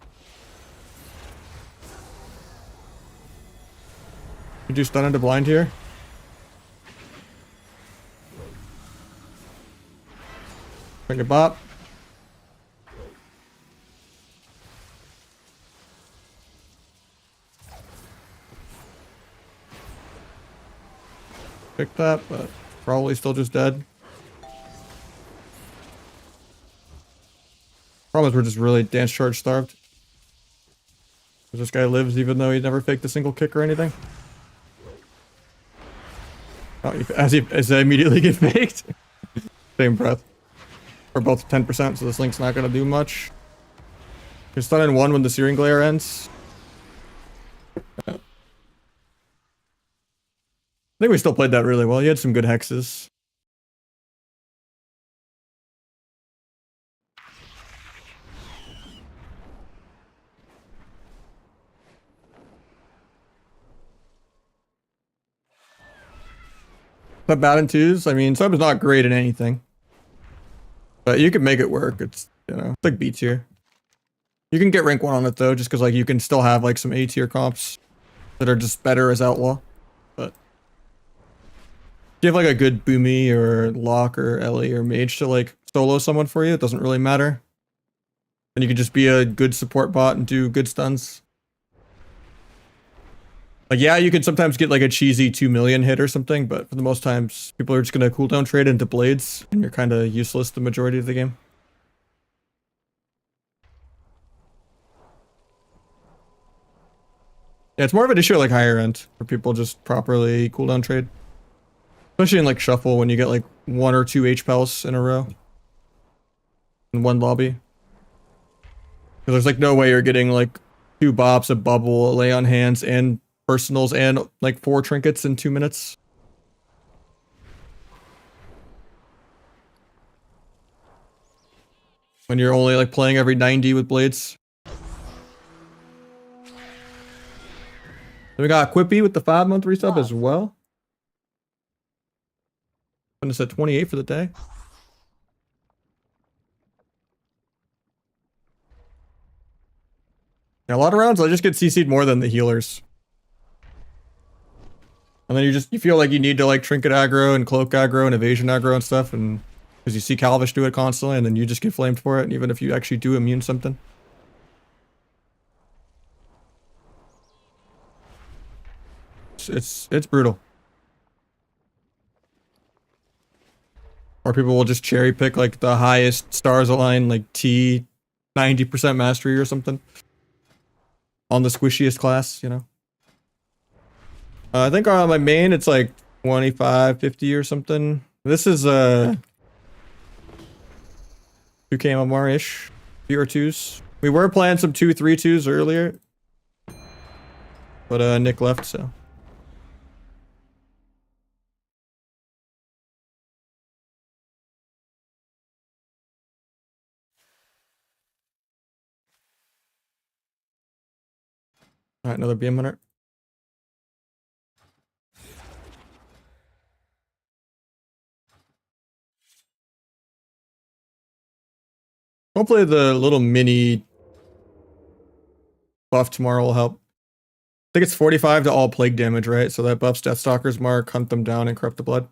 You do stun into blind here. Bring a bop. Pick that, but probably still just dead. Problem is we're just really dance charge starved. This guy lives even though he never faked a single kick or anything. Oh, as I immediately get faked. Same breath. We're both 10%, so this link's not gonna do much. You're stun in 1 when the Searing Glare ends. I think we still played that really well. You had some good hexes. But bad in 2s, I mean, Sub's not great in anything. But you can make it work. It's, you know, it's like B tier. You can get rank 1 on it though, just because like you can still have like some A tier comps that are just better as outlaw. But if you have like a good Boomy or Lock or Ellie or Mage to like solo someone for you, it doesn't really matter. And you can just be a good support bot and do good stuns. Like, yeah, you can sometimes get like a cheesy 2 million hit or something, but for the most times, people are just going to cooldown trade into blades, and you're kind of useless the majority of the game. Yeah, it's more of an issue like higher end, where people just properly cooldown trade. Especially in like Shuffle, when you get like 1 or 2 HPELs in a row. In one lobby. Because there's like no way you're getting like 2 bops, a bubble, a lay on hands, and personals, and like 4 trinkets in 2 minutes. When you're only like playing every 90 with blades. We got Quippy with the 5-month resub as Love. well. And it's at 28 for the day. Yeah, a lot of rounds I just get CC'd more than the healers. And then you feel like you need to like trinket aggro and cloak aggro and evasion aggro and stuff, and because you see Calvish do it constantly, and then you just get flamed for it, even if you actually do immune something. It's brutal. Or people will just cherry pick like the highest stars align, like T 90% mastery or something. On the squishiest class, you know. I think on my main it's like 25, 50 or something. This is 2k MMR-ish. PR2s. We were playing some 2-3-2s earlier. But Nick left, so. Alright, another BM hunter. Hopefully the little mini buff tomorrow will help. I think it's 45 to all plague damage, right? So that buffs Deathstalker's mark, hunt them down, and corrupt the blood.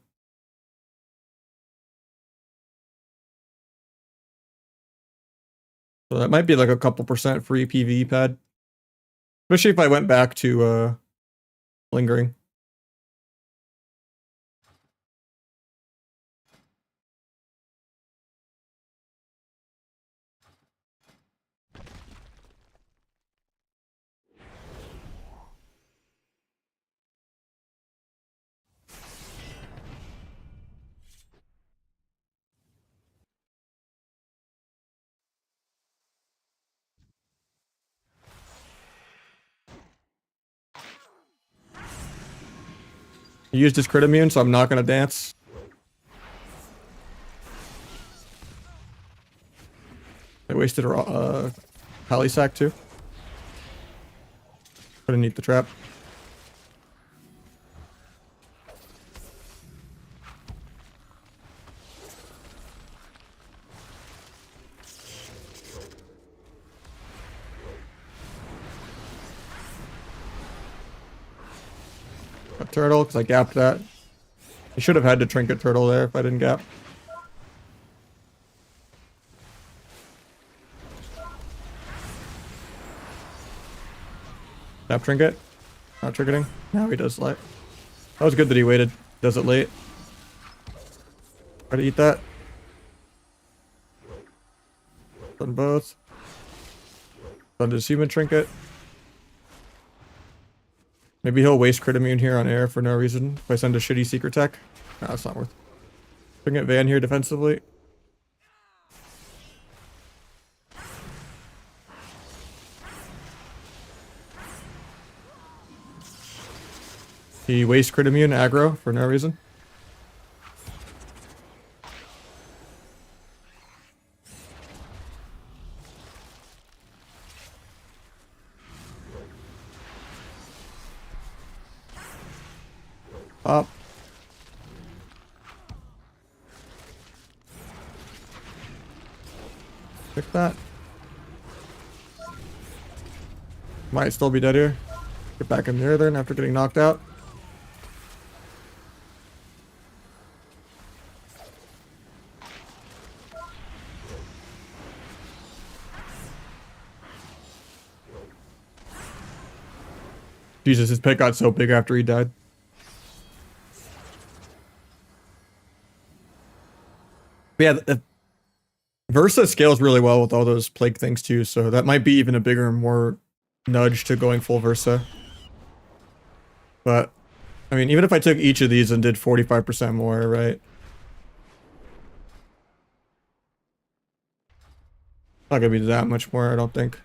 So that might be like a couple % free PvE pad. Especially if I went back to lingering. He used his crit immune, so I'm not gonna dance. I wasted a Pally sack too. Couldn't eat the trap. A turtle, because I gapped that. I should have had to trinket turtle there if I didn't gap. Gap trinket. Not tricketing. Now he does light. That was good that he waited. Does it late. Try to eat that. Done both. Done his human trinket. Maybe he'll waste crit immune here on air for no reason. If I send a shitty secret tech. Nah, that's not worth. Bring it Van here defensively. He wastes crit immune aggro for no reason. Up. Pick that. Might still be dead here. Get back in there then after getting knocked out. Jesus, his pet got so big after he died. But yeah, the Versa scales really well with all those plague things too, so that might be even a bigger, more nudge to going full Versa. But, I mean, even if I took each of these and did 45% more, right? Not gonna be that much more, I don't think.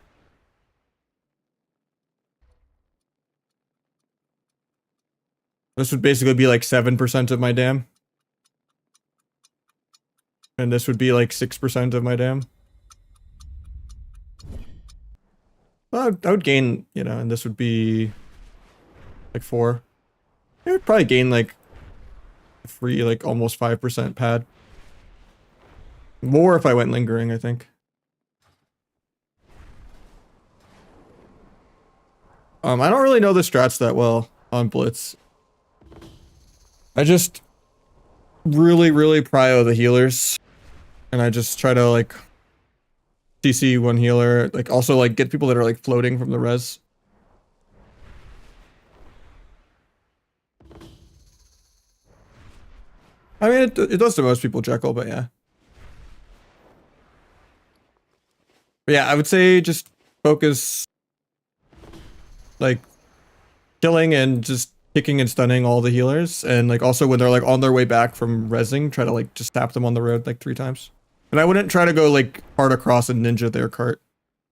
This would basically be like 7% of my dam. And this would be like 6% of my dam. Well, I would gain, you know, and this would be Like 4. It would probably gain like free, like almost 5% pad. More if I went lingering, I think. I don't really know the strats that well on Blitz. I just really prio the healers. And I just try to like CC one healer. Like also like get people that are like floating from the res. I mean, it does to most people, Jekyll, but yeah. But yeah, I would say just focus like killing and just kicking and stunning all the healers, and like also when they're like on their way back from rezzing, try to like just tap them on the road like 3 times. And I wouldn't try to go like hard across and ninja their cart.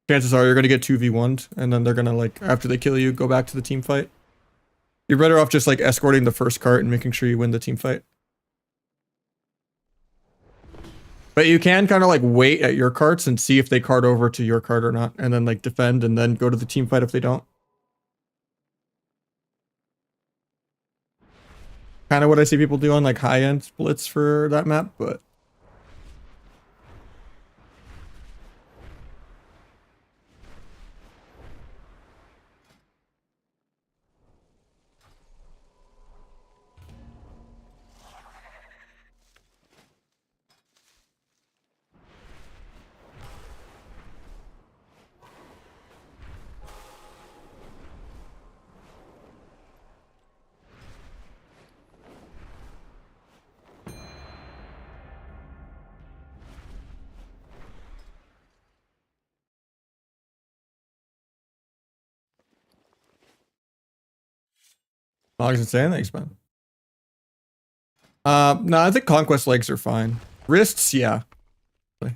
Chances are you're gonna get 2v1'd, and then they're gonna like after they kill you go back to the team fight. You're better off just like escorting the first cart and making sure you win the team fight. But you can kind of like wait at your carts and see if they cart over to your cart or not, and then like defend and then go to the team fight if they don't. Kind of what I see people do on like high-end splits for that map, but Alex insane, thanks, man. No, I think conquest legs are fine. Wrists, yeah. I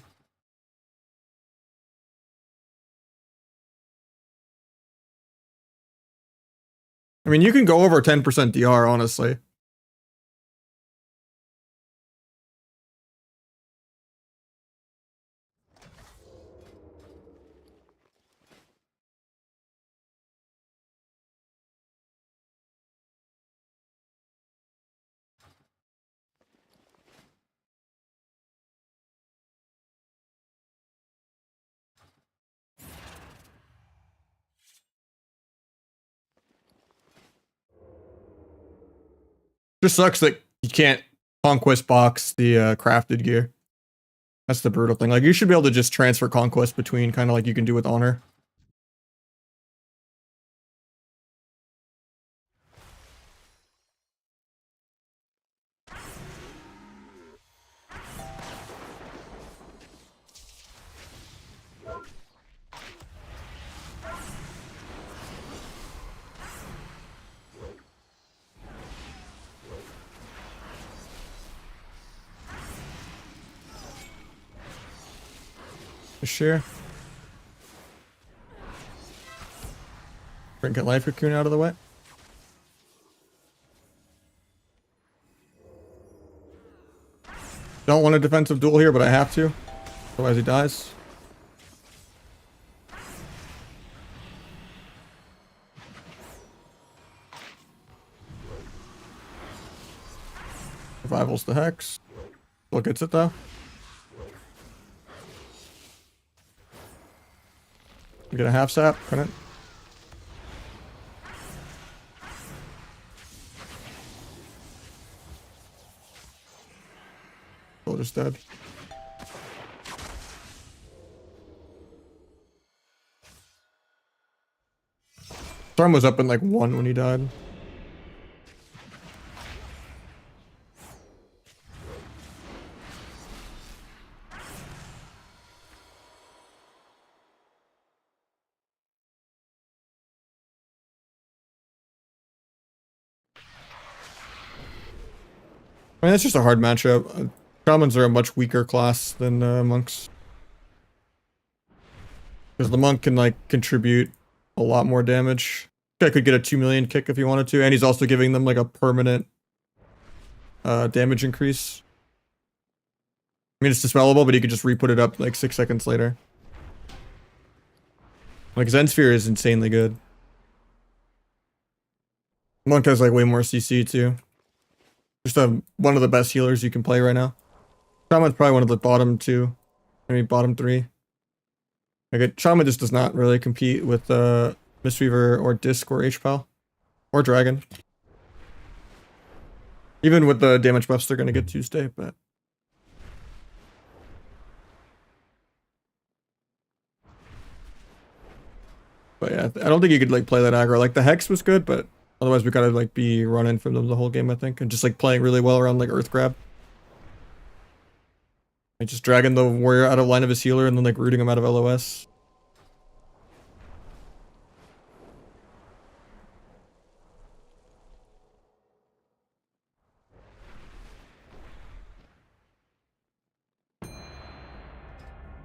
mean, you can go over 10% DR, honestly. Just sucks that you can't conquest box the crafted gear. That's the brutal thing. Like, you should be able to just transfer conquest between, kind of like you can do with honor. For sure. Trinket life cocoon out of the way. Don't want a defensive duel here, but I have to. Otherwise he dies. Revival's the hex. Still gets it though. You get a half sap, couldn't. Still just dead. Storm was up in like 1 when he died. I mean, that's just a hard matchup. Shamans are a much weaker class than monks. Because the monk can like contribute a lot more damage. Guy could get a 2 million kick if he wanted to, and he's also giving them like a permanent damage increase. I mean, it's dispellable, but he could just re-put it up like 6 seconds later. Like, Zen Sphere is insanely good. Monk has like way more CC too. Just one of the best healers you can play right now. Shaman's probably one of the bottom two, maybe bottom three. Like Shaman just does not really compete with Mistweaver or Disc or H-Pal or Dragon. Even with the damage buffs they're gonna get Tuesday, but yeah, I don't think you could like play that aggro. Like the Hex was good, but otherwise we gotta like be running from them the whole game, I think, and just like playing really well around like Earth Grab. Like just dragging the warrior out of line of his healer and then like rooting him out of LOS.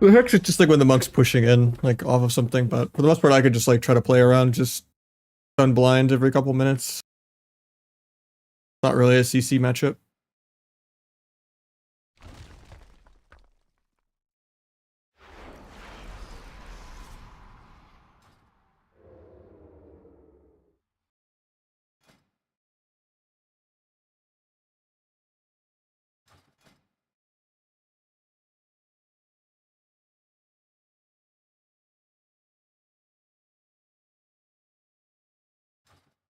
The Hex is just like when the monk's pushing in, like off of something, but for the most part I could just like try to play around, just stun blind every couple minutes. Not really a CC matchup.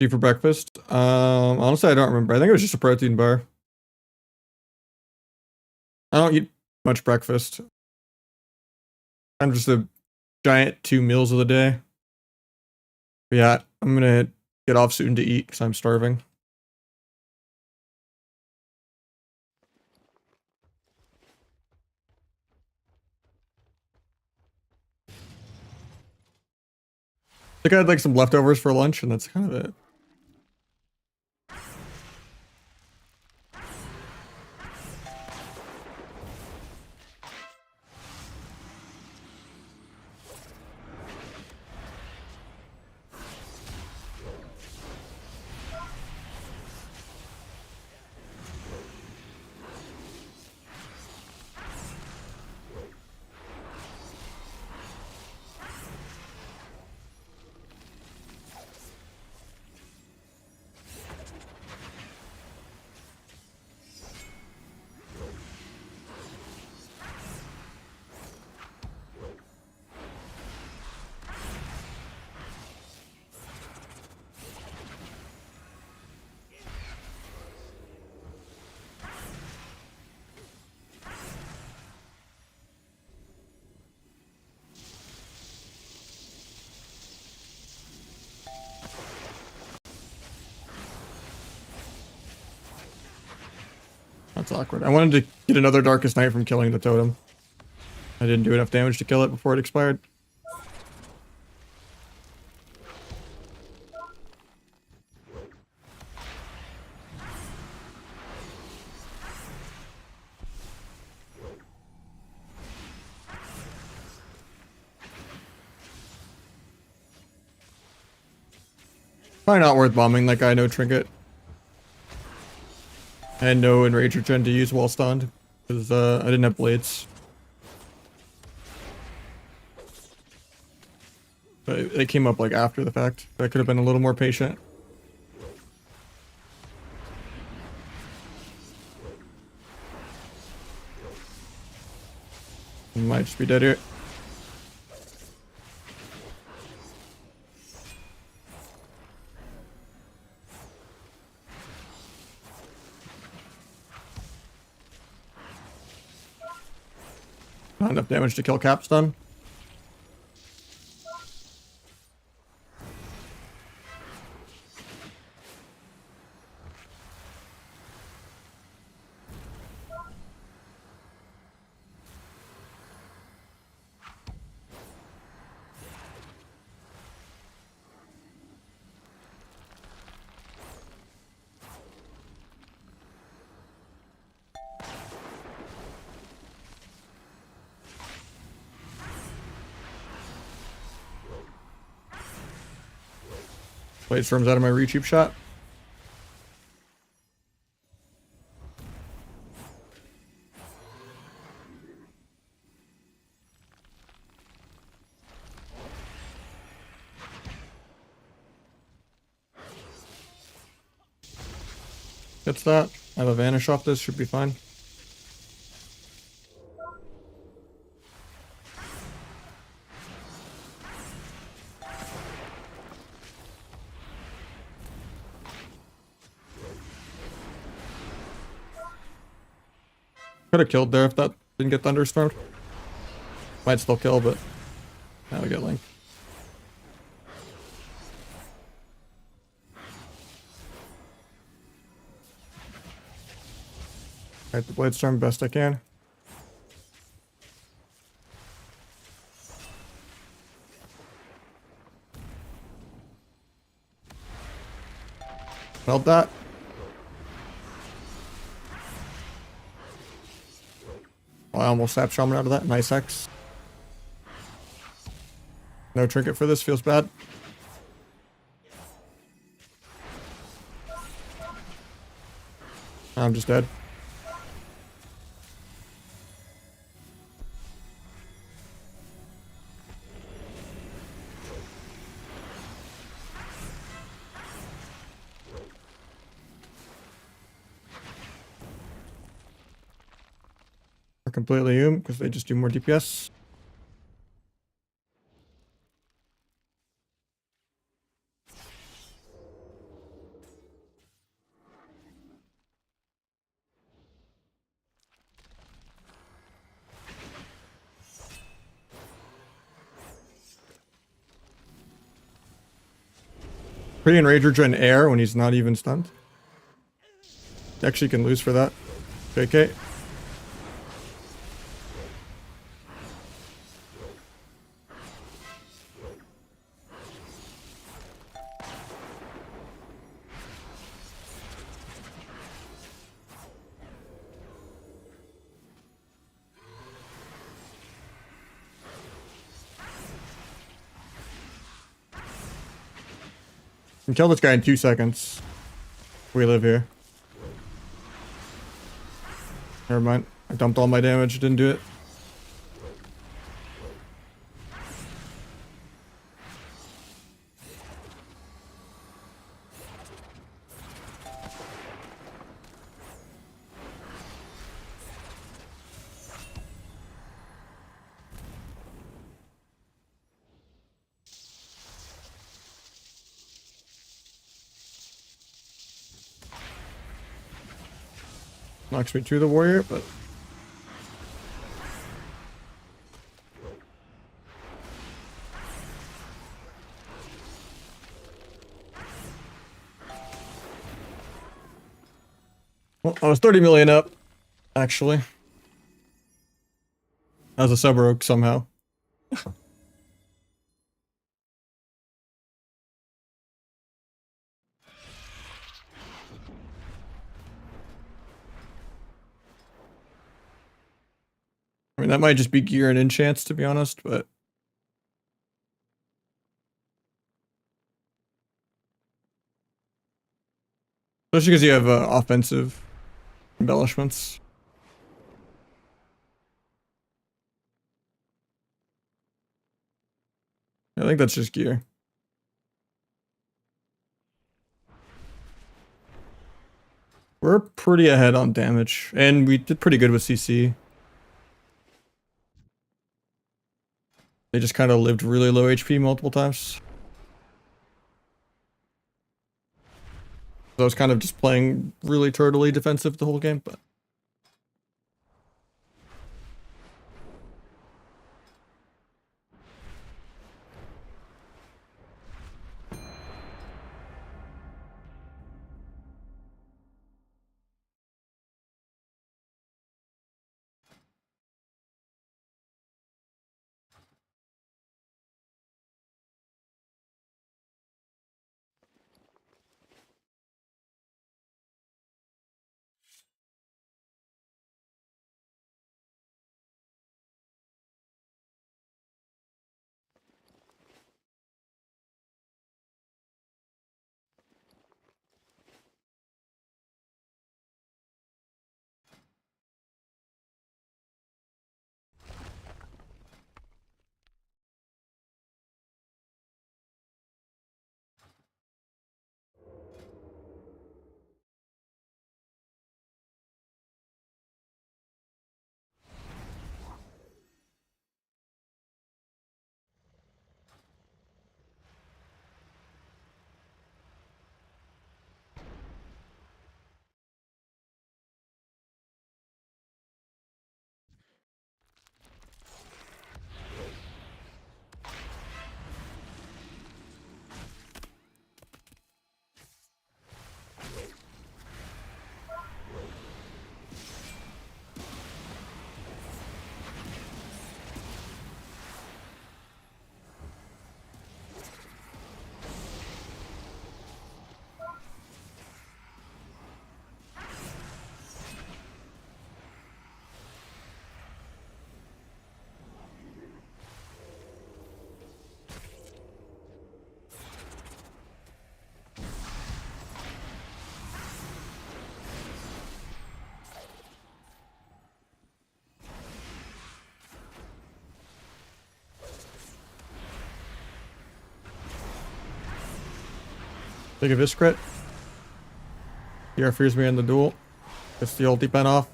Eat for breakfast? Honestly I don't remember. I think it was just a protein bar. I don't eat much breakfast. I'm just a giant 2 meals of the day. But yeah, I'm gonna get off soon to eat because I'm starving. I think I had like some leftovers for lunch and that's kind of it. That's awkward. I wanted to get another Darkest Night from killing the totem. I didn't do enough damage to kill it before it expired. Probably not worth bombing that guy, no trinket. And no enrager gen to use while stunned. Because I didn't have blades. But it came up like after the fact. I could have been a little more patient. Might just be dead here. Not enough damage to kill Capstone. Blade storms out of my reach shot. Gets that. I have a vanish off this, should be fine. Could have killed there if that didn't get thunderstormed. Might still kill, but now we get link. Alright, the blade storm best I can. Held that. Oh, I almost sapped Shaman out of that. Nice X. No trinket for this, feels bad. I'm just dead. Are completely because they just do more DPS. Pretty Enrager Gen Air when he's not even stunned. Actually can lose for that. JK. Can kill this guy in 2 seconds. We live here. Never mind. I dumped all my damage, didn't do it. Knocks me to the warrior, but well, I was 30 million up, actually. As a sub-rogue somehow. I mean, that might just be gear and enchants, to be honest, but especially because you have offensive embellishments. I think that's just gear. We're pretty ahead on damage, and we did pretty good with CC. They just kind of lived really low HP multiple times. So I was kind of just playing really turtly defensive the whole game, but Big of his crit. Here fears me in the duel. Gets the ulti pen off.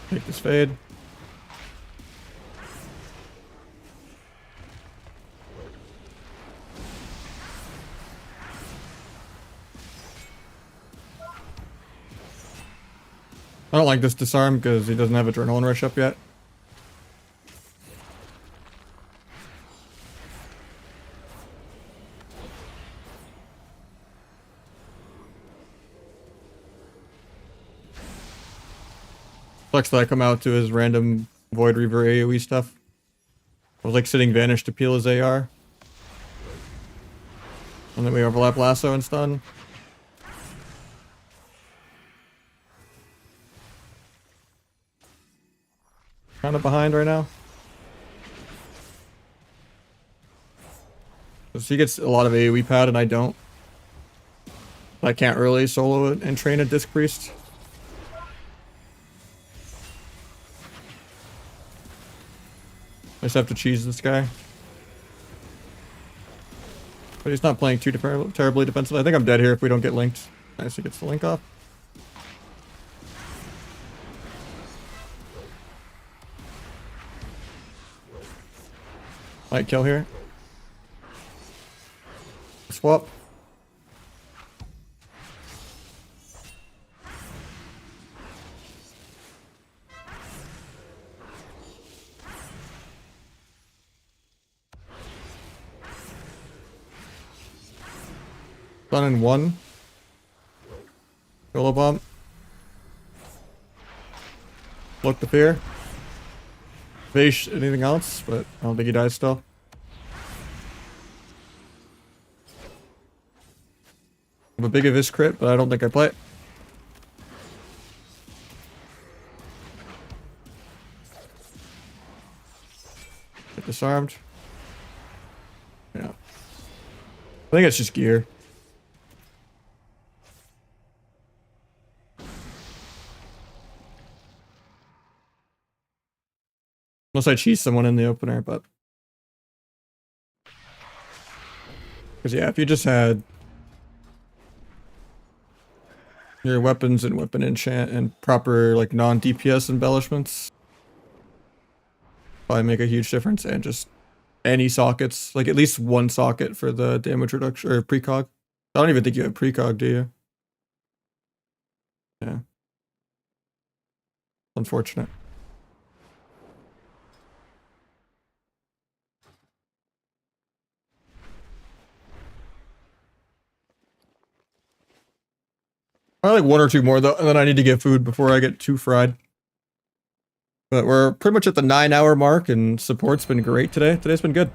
Take this fade. I don't like this disarm because he doesn't have Adrenaline Rush up yet. Sucks that I come out to his random Void Reaver AoE stuff. I was like sitting Vanish to peel his AR. And then we overlap Lasso and stun. Kind of behind right now. So he gets a lot of AoE pad and I don't. I can't really solo it and train a Disc Priest. I just have to cheese this guy. But he's not playing too terribly defensive. I think I'm dead here if we don't get linked. Nice, he gets the link off. Might kill here. Swap. Stun in one. Solo bomb. Look the fear. Vase anything else, but I don't think he dies still. I'm a big of his crit, but I don't think I play it. Get disarmed. Yeah. I think it's just gear. Unless I cheese someone in the opener, but... Because yeah, if you just had... your weapons and weapon enchant and proper like non-DPS embellishments probably make a huge difference, and just any sockets, like at least one socket for the damage reduction or precog. I don't even think you have precog, do you? Yeah. Unfortunate. Probably like one or two more though, and then I need to get food before I get too fried. But we're pretty much at the 9-hour mark, and support's been great today. Today's been good.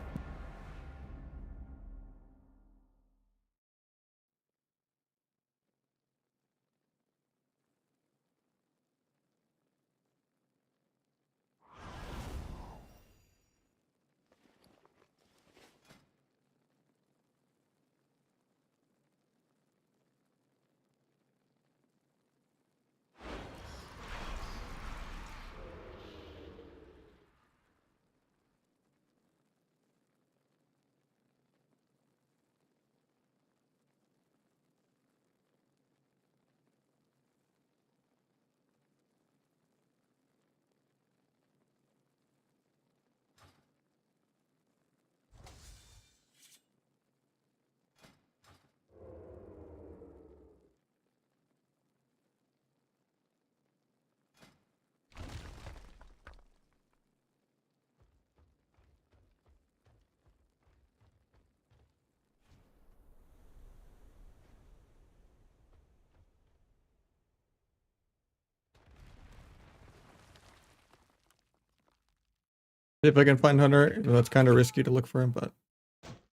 See if I can find Hunter. That's kind of risky to look for him, but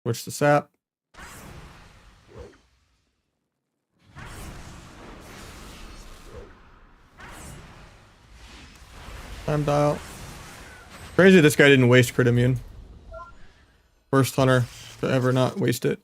switch to sap. Time dial. Crazy this guy didn't waste crit immune. First Hunter to ever not waste it.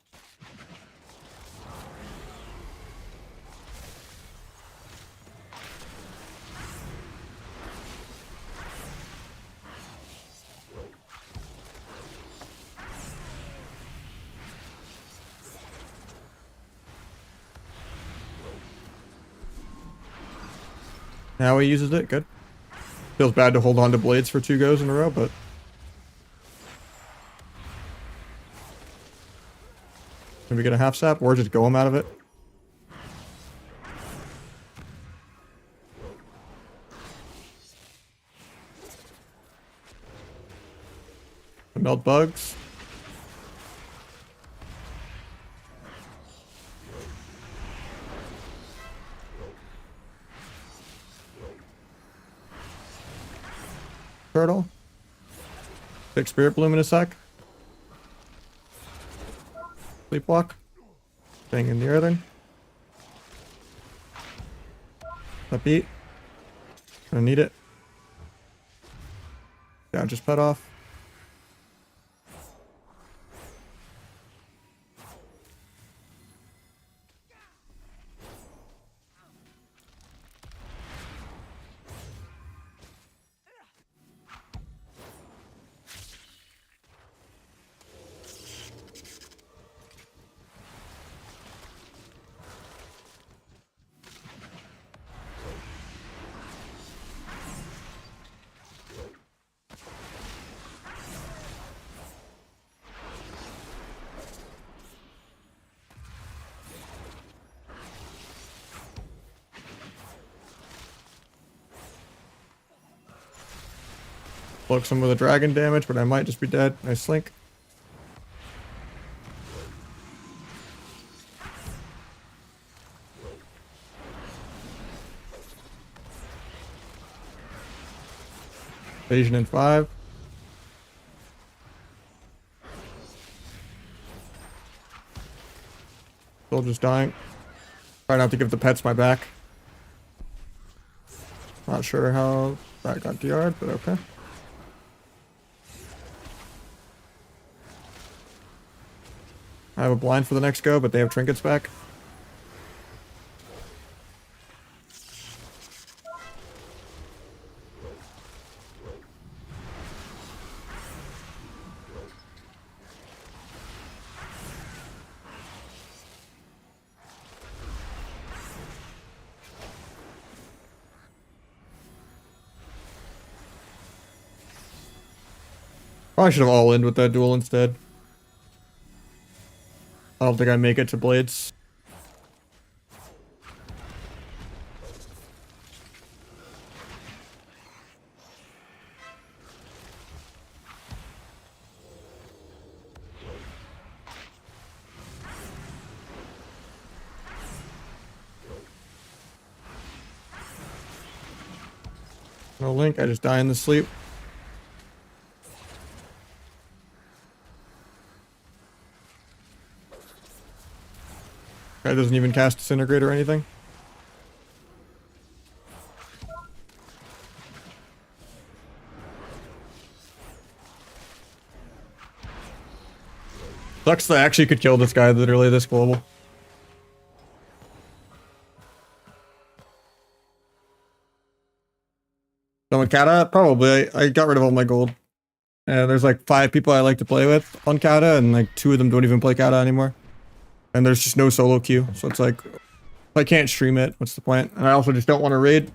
Now he uses it. Good. Feels bad to hold on to blades for 2 goes in a row, but... Can we get a half sap or just go him out of it? Melt bugs. Turtle. Take Spirit Bloom in a sec. Sleepwalk. Thing in the earthen. That beat. Gonna need it. Yeah, just pet off. Block some of the dragon damage, but I might just be dead. Nice slink. Evasion in 5. Still just dying. Try not to give the pets my back. Not sure how that got DR'd, but okay. I have a blind for the next go, but they have trinkets back. Probably should have all-in with that duel instead. I don't think I make it to blades. No link, I just die in the sleep. Guy doesn't even cast Disintegrate or anything. Sucks that I actually could kill this guy literally this global. So with Kata, probably. I got rid of all my gold. And there's like 5 people I like to play with on Kata, and like 2 of them don't even play Kata anymore. And there's just no solo queue, so it's like, if I can't stream it, what's the point? And I also just don't want to raid.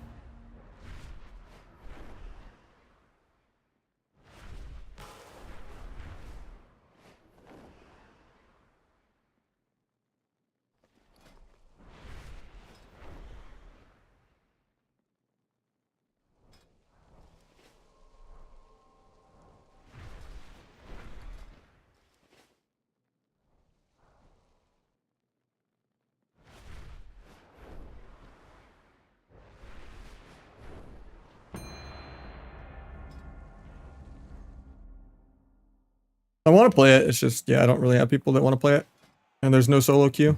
I want to play it, it's just, yeah, I don't really have people that want to play it. And there's no solo queue.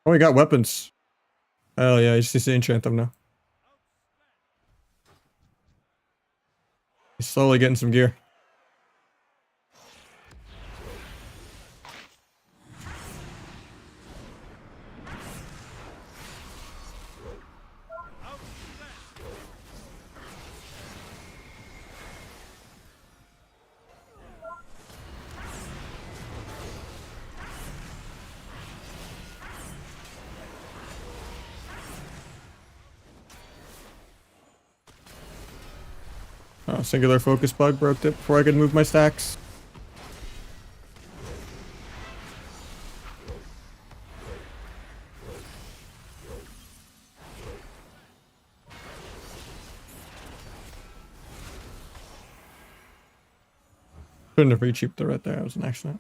Oh, we got weapons. Oh yeah, you just need to enchant them now. He's slowly getting some gear. Oh, singular focus bug broke it before I could move my stacks. Couldn't have re-cheaped the red there. That was an accident.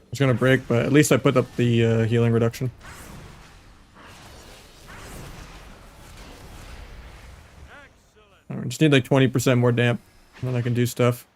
It's gonna break, but at least I put up the healing reduction. I just need like 20% more damp, and then I can do stuff.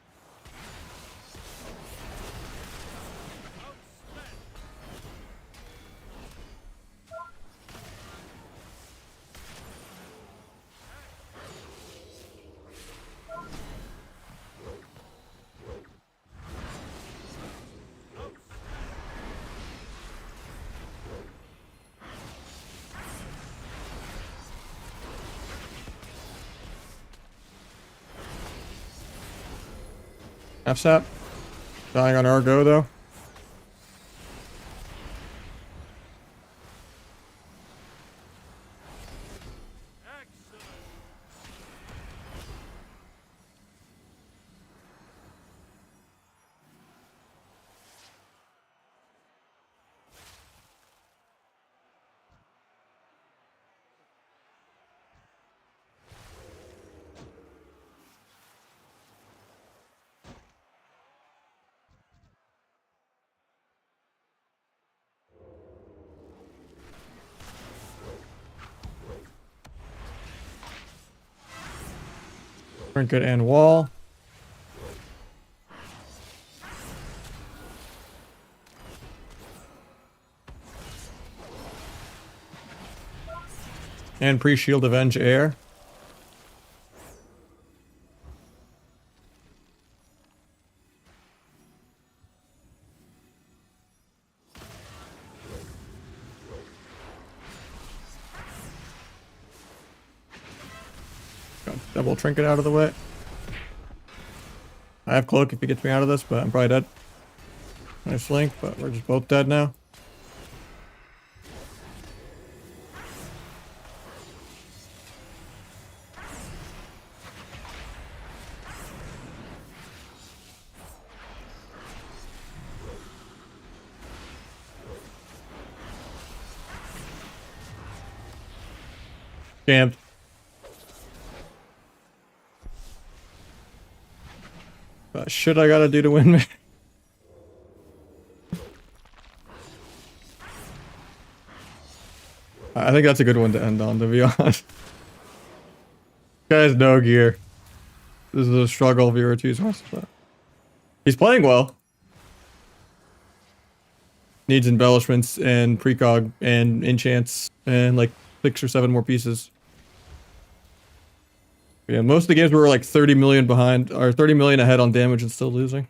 Half sap. Dying on our go though. Trinket and wall. And pre-shield avenge air. Got double trinket out of the way. I have cloak if he gets me out of this, but I'm probably dead. Nice link, but we're just both dead now. Jammed. What shit I gotta do to win me? I think that's a good one to end on, to be honest. Guys, no gear. This is a struggle viewer 2's wants, but he's playing well. Needs embellishments and precog and enchants and like 6 or 7 more pieces. Yeah, most of the games we were like 30 million behind, or 30 million ahead on damage and still losing.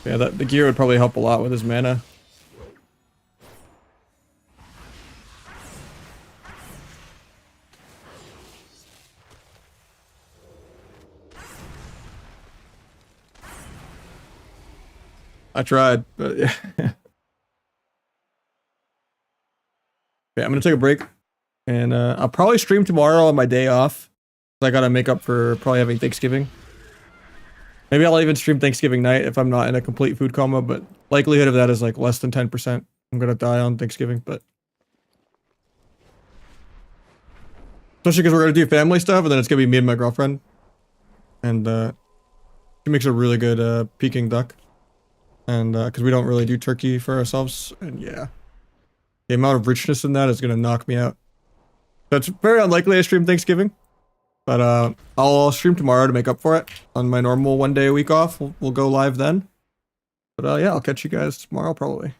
Yeah, the gear would probably help a lot with his mana. I tried, but yeah. Okay, I'm gonna take a break. And I'll probably stream tomorrow on my day off. I gotta make up for probably having Thanksgiving. Maybe I'll even stream Thanksgiving night if I'm not in a complete food coma, but likelihood of that is like less than 10%. I'm gonna die on Thanksgiving, but especially because we're gonna do family stuff, and then it's gonna be me and my girlfriend, and she makes a really good Peking duck, and because we don't really do turkey for ourselves, and yeah, the amount of richness in that is gonna knock me out. So it's very unlikely I stream Thanksgiving, but I'll stream tomorrow to make up for it on my normal 1 day a week off. We'll go live then. But yeah, I'll catch you guys tomorrow probably.